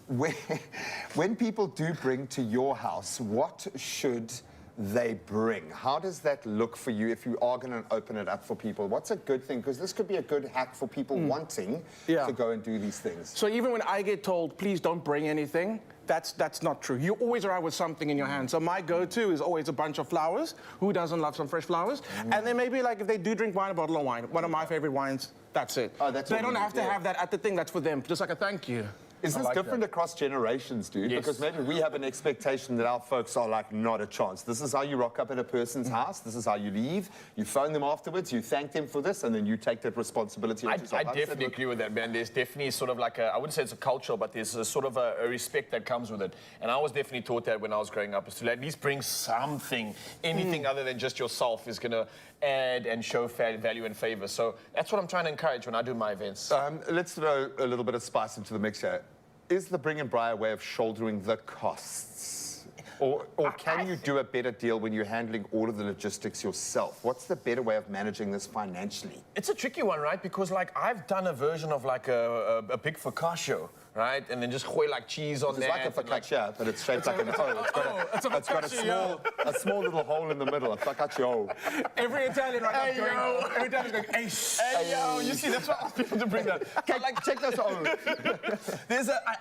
S2: When people do bring to your house, what should they bring? How does that look for you if you are going to open it up for people? What's a good thing? Because this could be a good hack for people wanting to go and do these things.
S18: So even when I get told, please don't bring anything, that's not true. You always arrive with something in your hand. So my go-to is always a bunch of flowers. Who doesn't love some fresh flowers? And then maybe like if they do drink wine, a bottle of wine. One of my favorite wines, that's it.
S2: Oh, that's
S18: they don't have to have that at the thing. That's for them. Just like a thank you.
S2: Is this different across generations, dude?
S1: Yes.
S2: Because maybe we have an expectation that our folks are like, not a chance. This is how you rock up at a person's house. This is how you leave. You phone them afterwards. You thank them for this, and then you take that responsibility.
S1: I definitely agree with that, man. There's definitely sort of like I wouldn't say it's a culture, but there's a sort of a respect that comes with it. And I was definitely taught that when I was growing up, is to at least bring something. Anything other than just yourself is going to add and show value and favor. So that's what I'm trying to encourage when I do my events.
S2: Let's throw a little bit of spice into the mix here. Is the bring and braai a way of shouldering the costs? Or can you do a better deal when you're handling all of the logistics yourself? What's the better way of managing this financially?
S1: It's a tricky one, right? Because like I've done a version of like a big focaccia, right? And then just gooi like cheese on
S2: that. It's like a focaccia, but it's shaped like an O. It's got a small little hole in the middle, a focaccia.
S18: Every Italian right now every time is going,
S1: hey, yo, you see, that's why I ask people to bring that.
S2: Okay, like, check those out.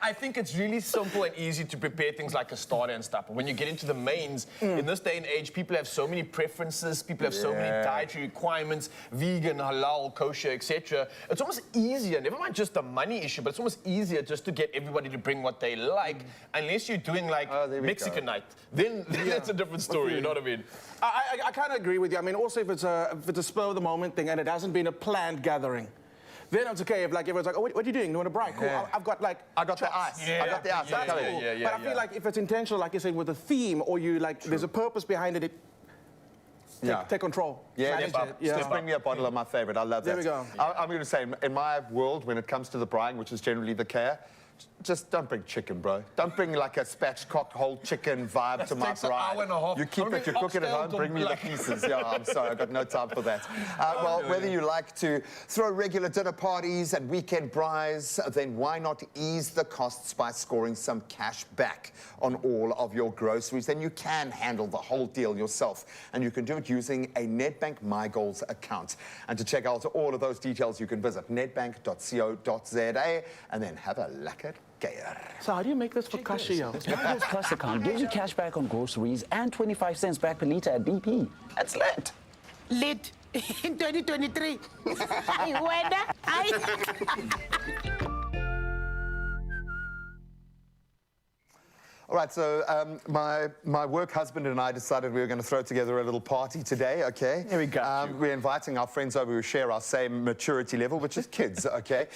S1: I think it's really simple and easy to prepare things like a starter and stuff. But when you get into the mains, in this day and age, people have so many preferences, people have so many dietary requirements, vegan, halal, kosher, etc. It's almost easier, never mind just the money issue, but it's almost easier just to get everybody to bring what they like, unless you're doing like Mexican night. Then that's a different story, you know what I mean?
S18: I kind of agree with you. I mean, also if it's a spur of the moment thing and it hasn't been a planned gathering, Then it's okay if like everyone's like, oh, what are you doing? You want to brag? Cool.
S2: Yeah.
S18: I've got like,
S2: I got the ice. I got the ice.
S18: That's
S2: I'm
S18: cool.
S2: coming.
S18: But I feel like if it's intentional, like you said, with a theme, or you like, there's a purpose behind it. Take control.
S2: Yeah,
S18: Manage it.
S2: just bring me a bottle of my favorite. I love that.
S18: There we go.
S2: I'm going to say, in my world, when it comes to the braaiing, which is generally the care, just don't bring chicken, bro. Don't bring like a spatchcock whole chicken vibe to my
S1: takes an
S2: braai.
S1: hour and a half.
S2: You keep it, you cook it at home, bring me the pieces. Yeah, I'm sorry, I've got no time for that. Well, whether you like to throw regular dinner parties and weekend braais, then why not ease the costs by scoring some cash back on all of your groceries? Then you can handle the whole deal yourself, and you can do it using a Nedbank MyGoals account. And to check out all of those details, you can visit nedbank.co.za and then have a lekker geier.
S18: So how do you make this for Kashia?
S21: MyGoals Plus account gives you cash back on groceries and 25 cents back per litre at BP. That's lit.
S22: Lit in 2023.
S2: All right, so my work husband and I decided we were going to throw together a little party today, okay?
S1: Here we go.
S2: We're inviting our friends over who share our same maturity level, which is kids, okay?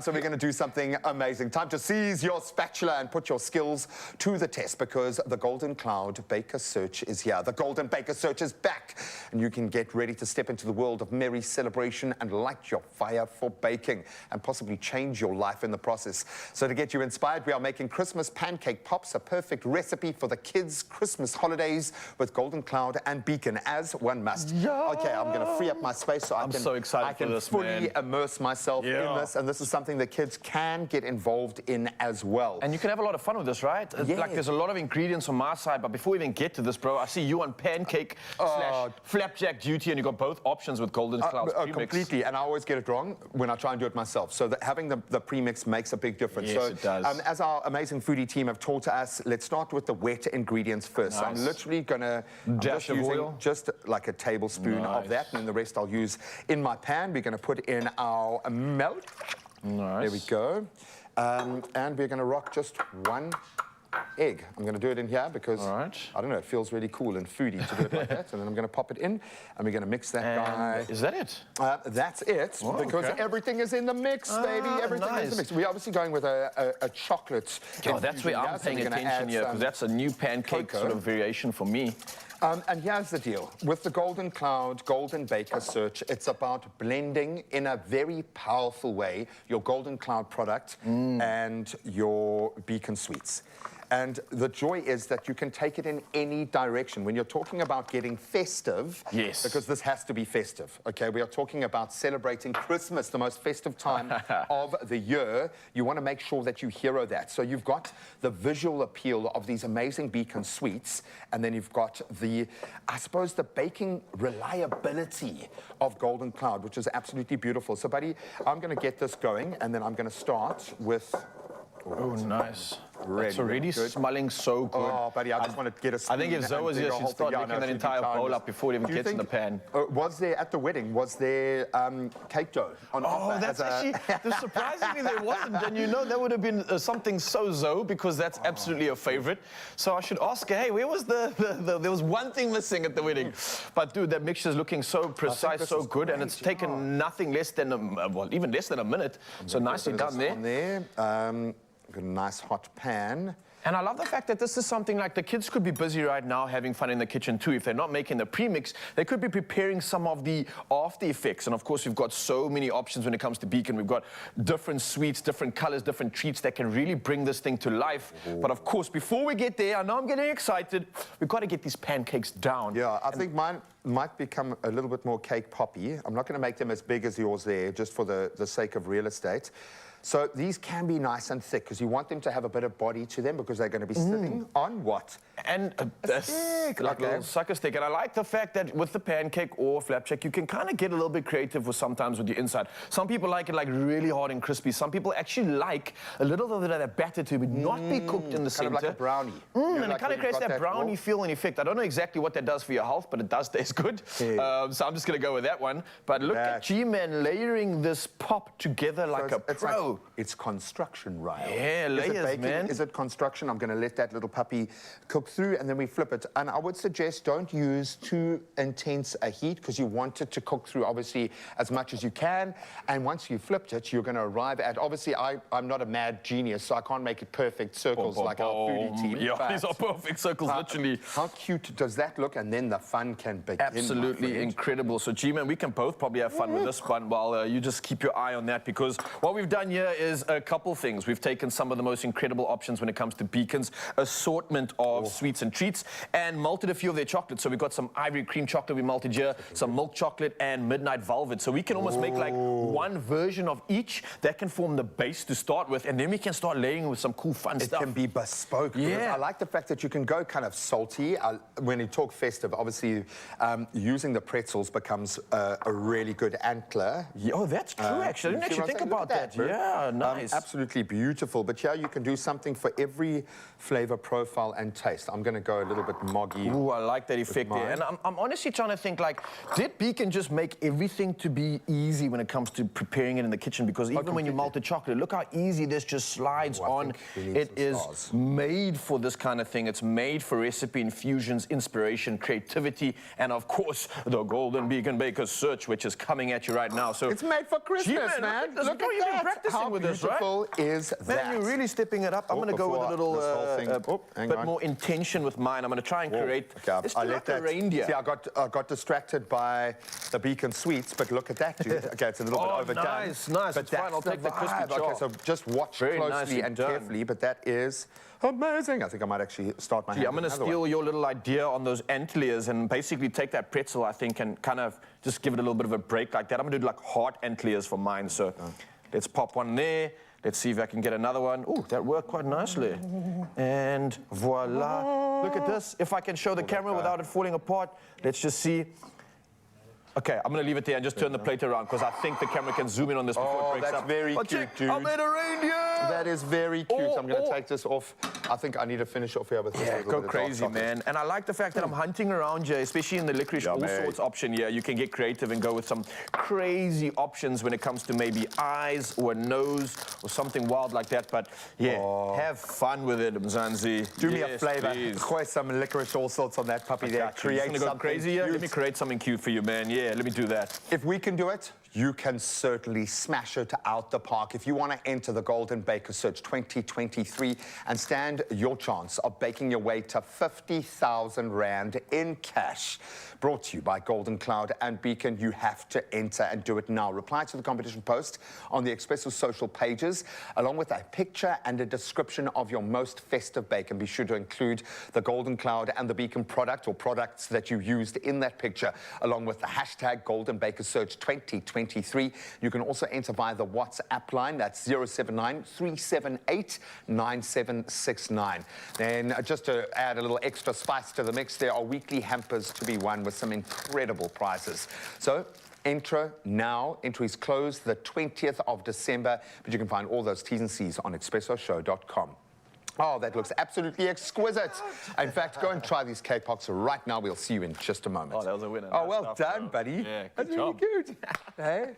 S2: So we're going to do something amazing. Time to seize your spatula and put your skills to the test, because the Golden Cloud Baker Search is here. The Golden Baker Search is back, and you can get ready to step into the world of merry celebration and light your fire for baking and possibly change your life in the process. So to get you inspired, we are making Christmas pancake pops, a perfect recipe for the kids' Christmas holidays with Golden Cloud and Beacon, as one must. Okay, I'm going to free up my space so I can fully immerse myself in this, and this is something that kids can get involved in as well.
S1: And you can have a lot of fun with this, right? Like, there's a lot of ingredients on my side, but before we even get to this, bro, I see you on pancake slash flapjack duty, and you got both options with Golden Cloud's premix.
S2: Completely, and I always get it wrong when I try and do it myself. So that having the premix makes a big difference.
S1: Yes,
S2: so,
S1: it does.
S2: As our amazing foodie team have taught us, let's start with the wet ingredients first.
S1: Nice.
S2: So I'm literally gonna
S1: Dash of oil,
S2: just like a tablespoon of that, and then the rest I'll use in my pan. We're gonna put in our milk.
S1: Nice.
S2: There we go. And we're gonna rock just one egg. I'm going to do it in here because, I don't know, it feels really cool and foodie to do it like that. And then I'm going to pop it in, and we're going to mix that guy.
S1: Is that it?
S2: That's it, because everything is in the mix, baby. Everything is in the mix. We're obviously going with a chocolate.
S1: Oh, that's where I'm paying attention here, because that's a new pancake sort of variation for me.
S2: And here's the deal. With the Golden Cloud Golden Baker Search, it's about blending in a very powerful way your Golden Cloud product and your Beacon sweets. And the joy is that you can take it in any direction. When you're talking about getting festive, because this has to be festive, okay? We are talking about celebrating Christmas, the most festive time of the year. You want to make sure that you hero that. So you've got the visual appeal of these amazing Beacon sweets, and then you've got the, I suppose, the baking reliability of Golden Cloud, which is absolutely beautiful. So, buddy, I'm going to get this going, and then I'm going to start with...
S1: Oh, nice.
S2: Really,
S1: it's already smelling so good.
S2: Oh, buddy, I just want to get a spoon.
S1: I think if Zoe was here, she'd start making that entire bowl up before it even gets in the pan.
S2: Was there, at the wedding, was there cake dough on offer?
S1: Oh, that's actually, surprisingly there wasn't. And you know, that would have been something so Zoe, because that's absolutely a favorite. So I should ask her, hey, where was there was one thing missing at the wedding. But dude, that mixture is looking so precise, so good, and it's taken nothing less than, well, even less than a minute. So nicely done there.
S2: Got a nice hot pan.
S1: And I love the fact that this is something like the kids could be busy right now having fun in the kitchen too. If they're not making the premix, they could be preparing some of the after effects. And of course, we've got so many options when it comes to Beacon. We've got different sweets, different colors, different treats that can really bring this thing to life. But of course, before we get there, I know I'm getting excited, we've got to get these pancakes down.
S2: Yeah, I think mine might become a little bit more cake poppy. I'm not going to make them as big as yours there, just for the sake of real estate. So these can be nice and thick, because you want them to have a bit of body to them, because they're going to be sitting on what?
S1: And a stick, like a little sucker stick. And I like the fact that with the pancake or flapjack, you can kind of get a little bit creative with sometimes with your inside. Some people like it like really hard and crispy. Some people actually like a little bit of that batter to not be cooked in the center.
S2: Kind of like a brownie.
S1: And it kind of creates that brownie feel and effect. I don't know exactly what that does for your health, but it does taste good. So I'm just going to go with that one. But look at G-Man layering this pop together like a pro. Oh.
S2: It's construction rail.
S1: Yeah,
S2: Is it
S1: layers,
S2: baking?
S1: man.
S2: Is it construction? I'm going to let that little puppy cook through, and then we flip it. And I would suggest don't use too intense a heat, because you want it to cook through, obviously, as much as you can. And once you flipped it, you're going to arrive at, obviously, I'm not a mad genius, so I can't make it perfect circles like our foodie team.
S1: Yeah, these are perfect circles, literally.
S2: How cute does that look? And then the fun can begin.
S1: Absolutely incredible. So, G-Man, we can both probably have fun with this one while you just keep your eye on that, because what we've done here is a couple things. We've taken some of the most incredible options when it comes to Beacon's assortment of sweets and treats and malted a few of their chocolates. So we've got some ivory cream chocolate we malted here, some milk chocolate and midnight velvet. So we can almost make like one version of each that can form the base to start with, and then we can start laying with some cool fun stuff.
S2: It can be bespoke.
S1: Yeah.
S2: I like the fact that you can go kind of salty. When you talk festive, obviously using the pretzels becomes a really good antler.
S1: Yeah, oh, that's true, actually. I didn't actually think about that. Yeah, nice.
S2: Absolutely beautiful. But yeah, you can do something for every flavor profile and taste. I'm going to go a little bit moggy.
S1: Ooh, I like that effect there. And I'm honestly trying to think, like, did Beacon just make everything to be easy when it comes to preparing it in the kitchen? Because even when you melt the chocolate, look how easy this just slides on. It is made for this kind of thing. It's made for recipe infusions, inspiration, creativity, and of course, the Golden Beacon Baker's Search, which is coming at you right now. So
S2: it's made for Christmas, man.
S1: Look at that. You've been practicing with this, right?
S2: How beautiful is that?
S1: Man, you're really stepping it up. I'm going to go with a little bit more intention with mine. I'm going to try and create. It's like a reindeer.
S2: See, I got distracted by the Beacon sweets, but look at that, dude. Okay, it's a little bit overdone.
S1: Nice.
S2: But
S1: It's fine. I'll take the crispy chop.
S2: Okay, so just watch closely and carefully, but that is amazing. I think I might actually start my hand.
S1: I'm going to steal your little idea on those antlers and basically take that pretzel, I think, and kind of just give it a little bit of a break like that. I'm going to do like heart antlers for mine. So let's pop one there. Let's see if I can get another one. Ooh, that worked quite nicely. And voila. Look at this. If I can show the camera without it falling apart, let's just see. Okay, I'm going to leave it there and just turn the plate around, because I think the camera can zoom in on this before it breaks up.
S2: That's very cute, dude.
S1: I made a reindeer!
S2: That is very cute. I'm going to take this off. I think I need to finish off here with this.
S1: Yeah, go crazy, man. And I like the fact that I'm hunting around here, especially in the licorice all sorts option here. You can get creative and go with some crazy options when it comes to maybe eyes or a nose or something wild like that. But yeah, have fun with it, Mzansi.
S2: Do me a flavor. Quite some licorice all sorts on that puppy there.
S1: Create something go crazy here. Let me create something cute for you, man. Yeah, let me do that.
S2: If we can do it, you can certainly smash it out the park. If you want to enter the Golden Baker Search 2023 and stand your chance of baking your way to 50,000 Rand in cash, brought to you by Golden Cloud and Beacon, you have to enter and do it now. Reply to the competition post on the Expresso social pages, along with a picture and a description of your most festive bake. And be sure to include the Golden Cloud and the Beacon product or products that you used in that picture, along with the hashtag Golden Baker Search 2023. You can also enter via the WhatsApp line. That's 079-378-9769. Then just to add a little extra spice to the mix, there are weekly hampers to be won with some incredible prizes. So enter now. Entries close the 20th of December, but you can find all those T's and C's on expressoshow.com. Oh, that looks absolutely exquisite. In fact, go and try these cake pops right now. We'll see you in just a moment.
S1: Oh, that was a winner.
S2: Oh, well done, buddy.
S1: Yeah,
S2: That's
S1: good job.
S2: really good. Hey?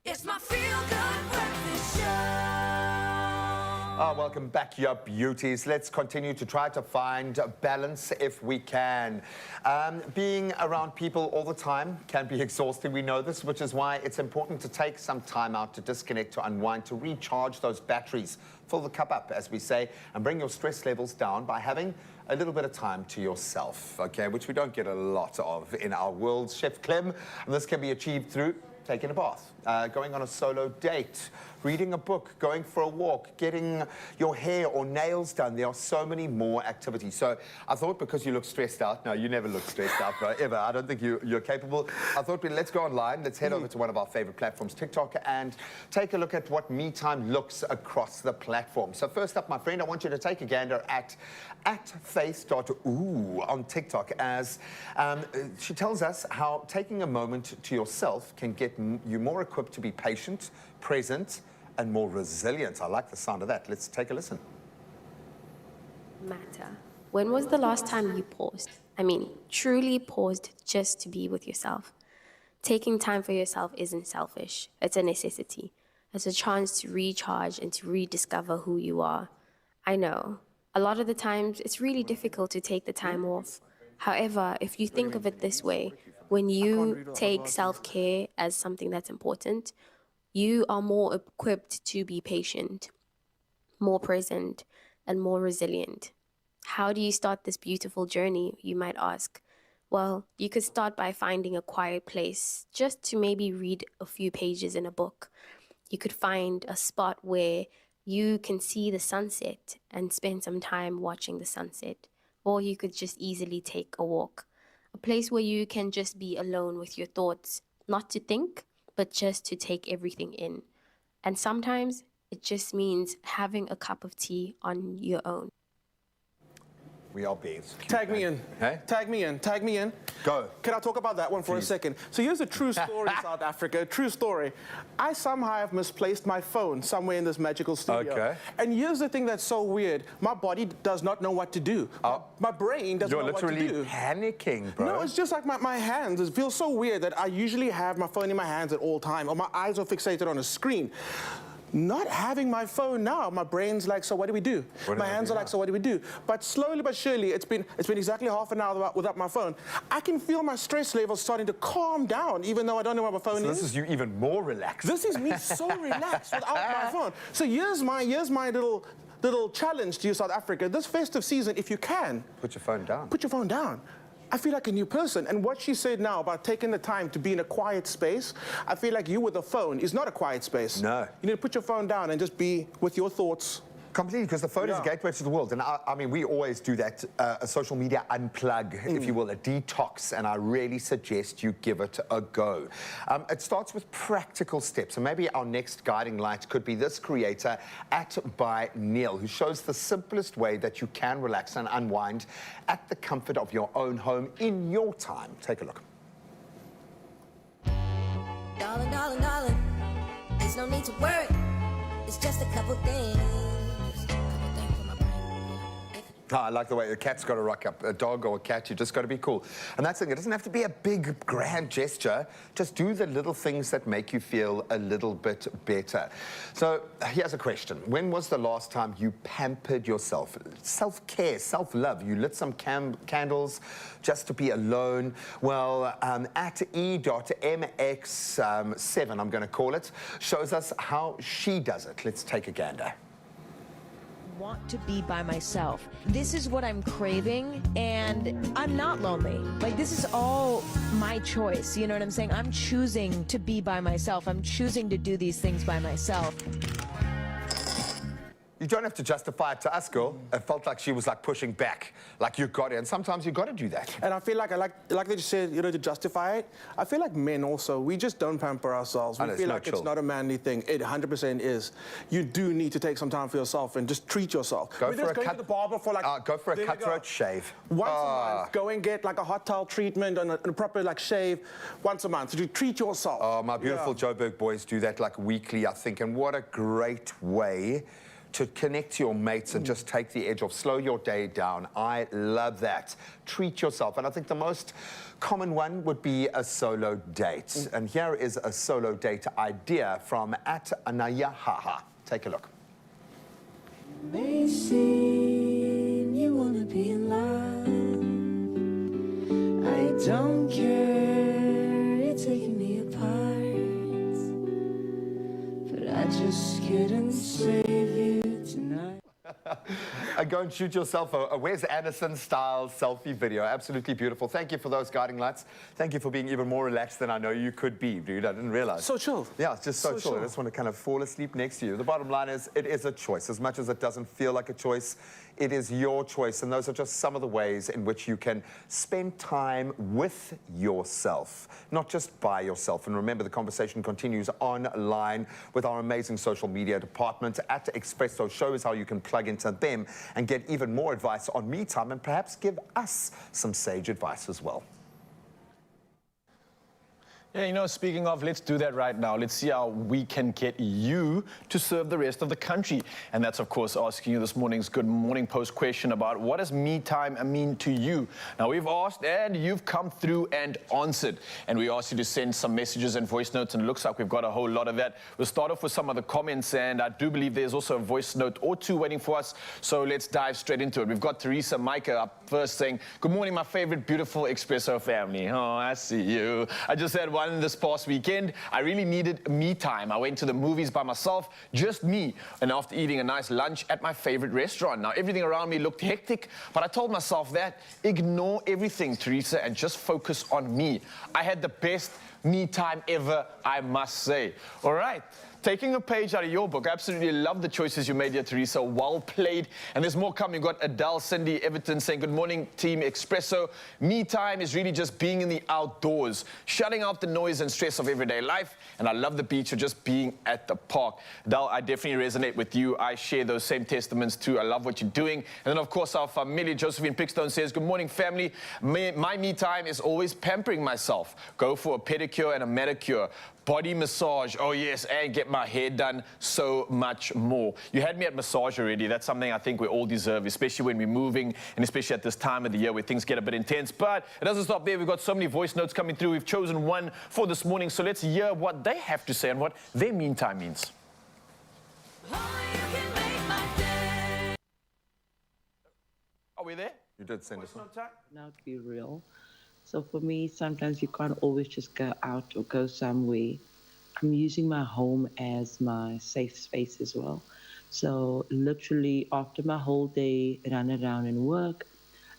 S16: It's my feel-good breakfast show.
S2: Welcome back, you beauties. Let's continue to try to find balance if we can. Being around people all the time can be exhausting, we know this, which is why it's important to take some time out to disconnect, to unwind, to recharge those batteries. Fill the cup up, as we say, and bring your stress levels down by having a little bit of time to yourself, okay, which we don't get a lot of in our world, Chef Clem. And this can be achieved through taking a bath, going on a solo date, reading a book, going for a walk, getting your hair or nails done. There are so many more activities. So I thought, because you look stressed out, no, you never look stressed out, bro, ever. I don't think you're capable. I thought, let's go online. Let's head over to one of our favorite platforms, TikTok, and take a look at what me time looks across the platform. So first up, my friend, I want you to take a gander at face.ooh on TikTok, as she tells us how taking a moment to yourself can get you more equipped to be patient, present, and more resilient. I like the sound of that. Let's take a listen.
S4: Matter. When was the last time you paused? I mean, truly paused just to be with yourself. Taking time for yourself isn't selfish. It's a necessity. It's a chance to recharge and to rediscover who you are. I know, a lot of the times it's really difficult to take the time off. However, if you think of it this way, when you take self-care as something that's important, you are more equipped to be patient, more present, and more resilient. How do you start this beautiful journey, you might ask? Well, you could start by finding a quiet place just to maybe read a few pages in a book. You could find a spot where you can see the sunset and spend some time watching the sunset. Or you could just easily take a walk. A place where you can just be alone with your thoughts, not to think, but just to take everything in. And sometimes it just means having a cup of tea on your own.
S2: We are babes.
S18: Tag me in.
S2: Hey?
S18: Tag me in. Tag me in.
S2: Go.
S18: Can I talk about that one for a second? So here's a true story in South Africa, a true story. I somehow have misplaced my phone somewhere in this magical studio.
S2: Okay.
S18: And here's the thing that's so weird. My body does not know what to do. My brain doesn't know what to do.
S2: You're literally panicking, bro.
S18: No, it's just like my hands. It feels so weird that I usually have my phone in my hands at all time, or my eyes are fixated on a screen. Not having my phone now, my brain's like, so what do we do? My hands are like, so what do we do? But slowly but surely, it's been exactly half an hour without my phone. I can feel my stress levels starting to calm down, even though I don't know where my phone is.
S2: This is you even more relaxed.
S18: This is me so relaxed without my phone. So here's my little challenge to you, South Africa. This festive season, if you can,
S2: put your phone down.
S18: Put your phone down. I feel like a new person. And what she said now about taking the time to be in a quiet space, I feel like you with a phone is not a quiet space.
S2: No.
S18: You need to put your phone down and just be with your thoughts.
S2: Completely, because the phone is a gateway to the world. And I mean, we always do that, a social media unplug, if you will, a detox, and I really suggest you give it a go. It starts with practical steps, and maybe our next guiding light could be this creator, @byneil, who shows the simplest way that you can relax and unwind at the comfort of your own home in your time. Take a look.
S16: Darling, darling, darling, there's no need to worry. It's just a couple things.
S2: I like the way a cat's got to rock up. A dog or a cat, you just got to be cool. And that's the thing, it doesn't have to be a big, grand gesture. Just do the little things that make you feel a little bit better. So here's a question. When was the last time you pampered yourself? Self-care, self-love. You lit some candles just to be alone. Well, at e.mx7, I'm going to call it, shows us how she does it. Let's take a gander.
S5: Want to be by myself. This is what I'm craving, and I'm not lonely. Like, this is all my choice, you know what I'm saying? I'm choosing to be by myself. I'm choosing to do these things by myself.
S2: You don't have to justify it to us, girl. It felt like she was like pushing back, like you got it, and sometimes you got to do that.
S18: And I feel like they just said, you know, to justify it. I feel like men also, we just don't pamper ourselves. We feel like it's not a manly thing. It 100% is. You do need to take some time for yourself and just treat yourself.
S2: Go for
S18: to the barber for like.
S2: Go for a cutthroat shave.
S18: Once a month, go and get like a hot towel treatment and a proper like shave once a month. So you treat yourself.
S2: Oh, my beautiful Joburg boys do that like weekly, I think, and what a great way to connect to your mates and just take the edge off, slow your day down. I love that. Treat yourself. And I think the most common one would be a solo date. And here is a solo date idea from @Anayahaha. Take a look.
S3: May seem you wanna be in love. I don't care, you're taking me apart, but I just couldn't save you tonight.
S2: Go and shoot yourself a Wes Anderson-style selfie video. Absolutely beautiful. Thank you for those guiding lights. Thank you for being even more relaxed than I know you could be, dude. I didn't realize.
S18: So chill.
S2: Yeah, it's just so chill. I just want to kind of fall asleep next to you. The bottom line is, it is a choice. As much as it doesn't feel like a choice, it is your choice. And those are just some of the ways in which you can spend time with yourself, not just by yourself. And remember, the conversation continues online with our amazing social media department. Expresso shows how you can plug into them and get even more advice on me time, and perhaps give us some sage advice as well.
S1: Yeah, you know, speaking of, let's do that right now. Let's see how we can get you to serve the rest of the country. And that's, of course, asking you this morning's Good Morning Post question about what does me time mean to you? Now, we've asked and you've come through and answered. And we asked you to send some messages and voice notes, and it looks like we've got a whole lot of that. We'll start off with some of the comments, and I do believe there's also a voice note or two waiting for us. So let's dive straight into it. We've got Teresa Micah up first saying, good morning, my favorite, beautiful Expresso family. Oh, I see you. I just had one this past weekend. I really needed me time. I went to the movies by myself, just me, and after eating a nice lunch at my favorite restaurant. Now, everything around me looked hectic, but I told myself that ignore everything, Teresa, and just focus on me. I had the best me time ever, I must say. All right. Taking a page out of your book. I absolutely love the choices you made here, Teresa. Well played. And there's more coming. You've got Adele, Cindy, Everton saying, good morning, Team Expresso. Me time is really just being in the outdoors, shutting out the noise and stress of everyday life. And I love the beach or just being at the park. Adele, I definitely resonate with you. I share those same testaments too. I love what you're doing. And then, of course, our familia, Josephine Pickstone says, good morning, family. My me time is always pampering myself. Go for a pedicure and a manicure. Body massage, oh yes, and get my hair done, so much more. You had me at massage already. That's something I think we all deserve, especially when we're moving, and especially at this time of the year where things get a bit intense. But it doesn't stop there. We've got so many voice notes coming through. We've chosen one for this morning, so let's hear what they have to say and what their meantime means. Are we there?
S2: You did send us one.
S7: Now, to be real. So for me, sometimes you can't always just go out or go somewhere. I'm using my home as my safe space as well. So literally after my whole day, run around and work,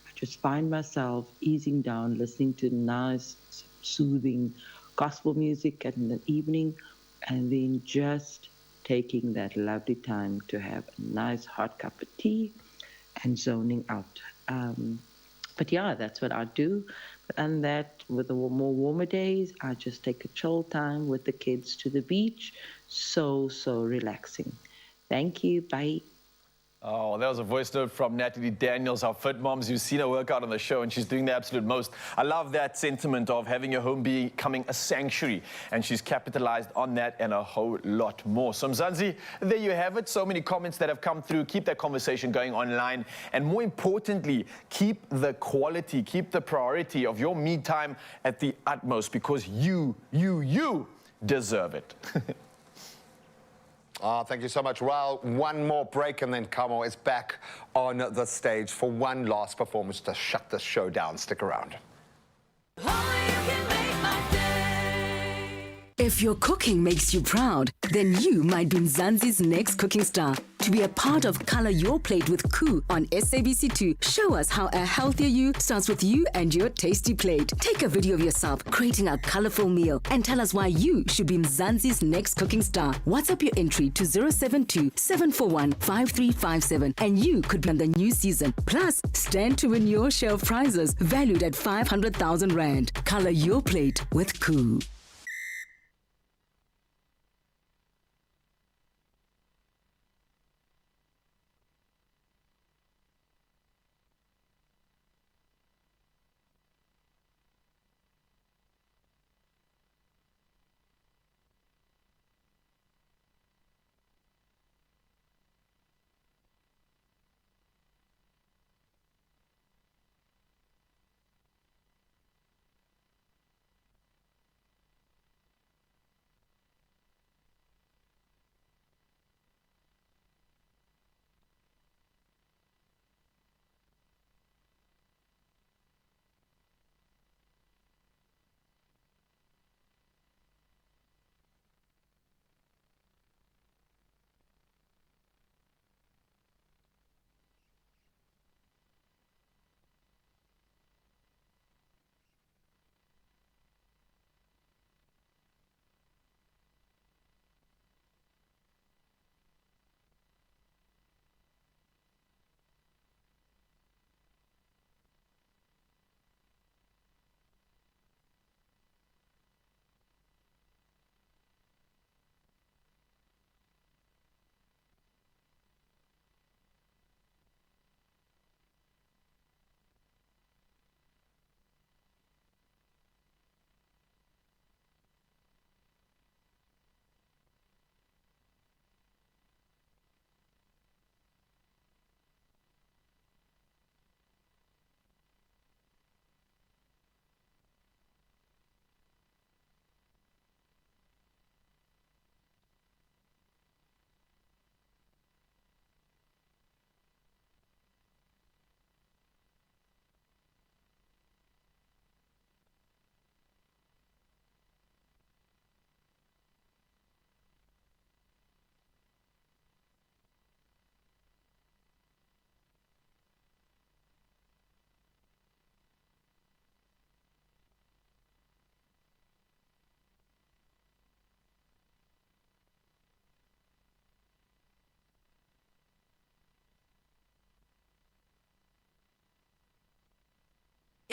S7: I just find myself easing down, listening to nice, soothing gospel music in the evening, and then just taking that lovely time to have a nice hot cup of tea and zoning out. But yeah, that's what I do. And that, with the more warmer days, I just take a chill time with the kids to the beach. So relaxing. Thank you. Bye.
S1: Oh, that was a voice note from Natalie Daniels, our fit moms. You've seen her work out on the show, and she's doing the absolute most. I love that sentiment of having your home becoming a sanctuary, and she's capitalized on that and a whole lot more. So, Mzansi, there you have it. So many comments that have come through. Keep that conversation going online, and more importantly, keep the quality, keep the priority of your me time at the utmost, because you deserve it.
S2: Thank you so much. Well, one more break and then Kamo is back on the stage for one last performance to shut this show down. Stick around.
S17: If your cooking makes you proud, then you might be Mzansi's next cooking star. To be a part of Color Your Plate with Koo on SABC2, show us how a healthier you starts with you and your tasty plate. Take a video of yourself creating a colorful meal and tell us why you should be Mzansi's next cooking star. WhatsApp your entry to 072-741-5357 and you could be on the new season. Plus, stand to win your share of prizes valued at 500,000 Rand. Color Your Plate with Koo.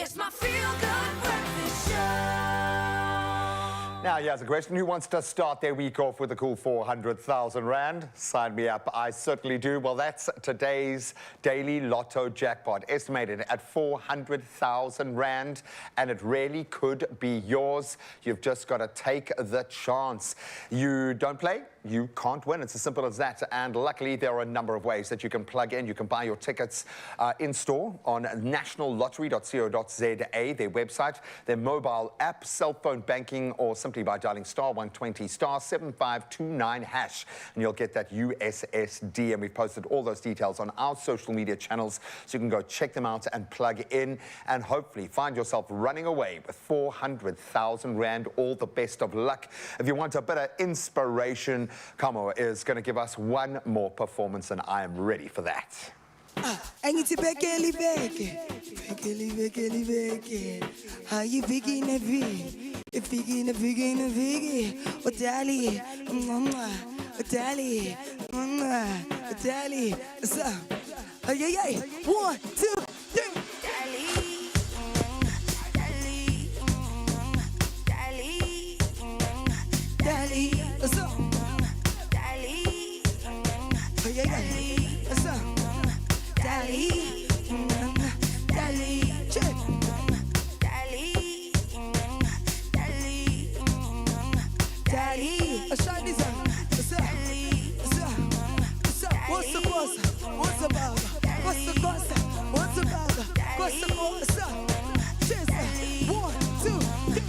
S3: It's my feel-good breakfast show.
S2: Now, here's a question. Who wants to start their week off with a cool 400,000 Rand? Sign me up. I certainly do. Well, that's today's daily lotto jackpot, estimated at 400,000 Rand, and it really could be yours. You've just got to take the chance. You don't play, you can't win. It's as simple as that. And luckily, there are a number of ways that you can plug in. You can buy your tickets in-store on nationallottery.co.za, their website, their mobile app, cell phone banking, or simply by dialing *120 *7529#, and you'll get that USSD. And we've posted all those details on our social media channels, so you can go check them out and plug in and hopefully find yourself running away with 400,000 Rand. All the best of luck. If you want a bit of inspiration, Kamo is going to give us one more performance, and I am ready for that.
S15: Angithi bekeli beke. Hayi viki ne viki. Viki ne viki ne viki. Udali. Udali. Udali. So. Ay. 1, 2, 3. Dali. So. Dali, check. Dali, a shiny song. What's up? What's the boss? What's the baba? What's the boss? What's the baba? What's the boss? Cheers. 1, 2, 3.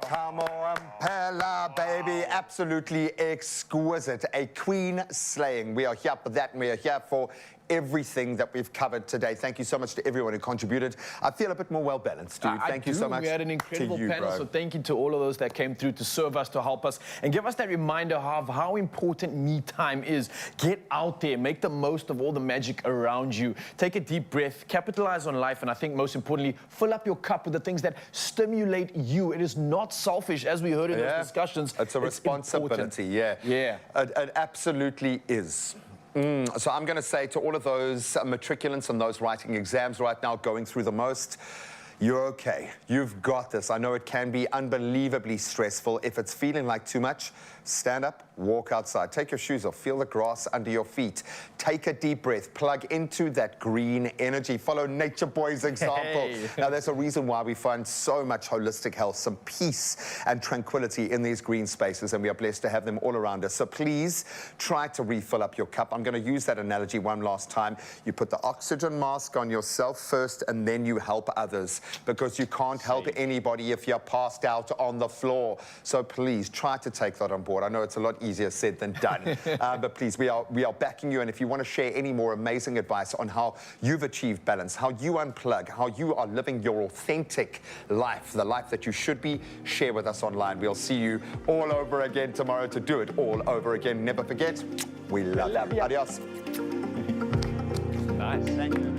S15: Come on, Pella, baby. Absolutely exquisite. A queen slaying. We are here for that, and we are here for everything that we've covered today. Thank you so much to everyone who contributed. I feel a bit more well-balanced, dude. Thank you so much.
S1: We had an incredible
S2: to you,
S1: panel,
S2: bro.
S1: so thank you to all of those that came through to serve us, to help us, and give us that reminder of how important me time is. Get out there, make the most of all the magic around you. Take a deep breath, capitalize on life, and I think most importantly, fill up your cup with the things that stimulate you. It is not selfish, as we heard in those discussions.
S2: It's a responsibility, yeah. It absolutely is. So I'm going to say to all of those matriculants and those writing exams right now, going through the most, you're okay. You've got this. I know it can be unbelievably stressful. If it's feeling like too much, stand up, walk outside. Take your shoes off. Feel the grass under your feet. Take a deep breath. Plug into that green energy. Follow Nature Boy's example.
S1: Hey.
S2: Now, there's a reason why we find so much holistic health, some peace and tranquility in these green spaces, and we are blessed to have them all around us. So please try to refill up your cup. I'm going to use that analogy one last time. You put the oxygen mask on yourself first, and then you help others, because you can't help anybody if you're passed out on the floor. So please try to take that on board. I know it's a lot easier said than done, but please, we are backing you. And if you want to share any more amazing advice on how you've achieved balance, how you unplug, how you are living your authentic life, the life that you should be, share with us online. We'll see you all over again tomorrow to do it all over again. Never forget, we love you. Adios.
S1: Nice. Thank you.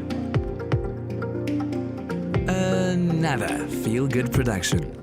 S8: Another feel-good production.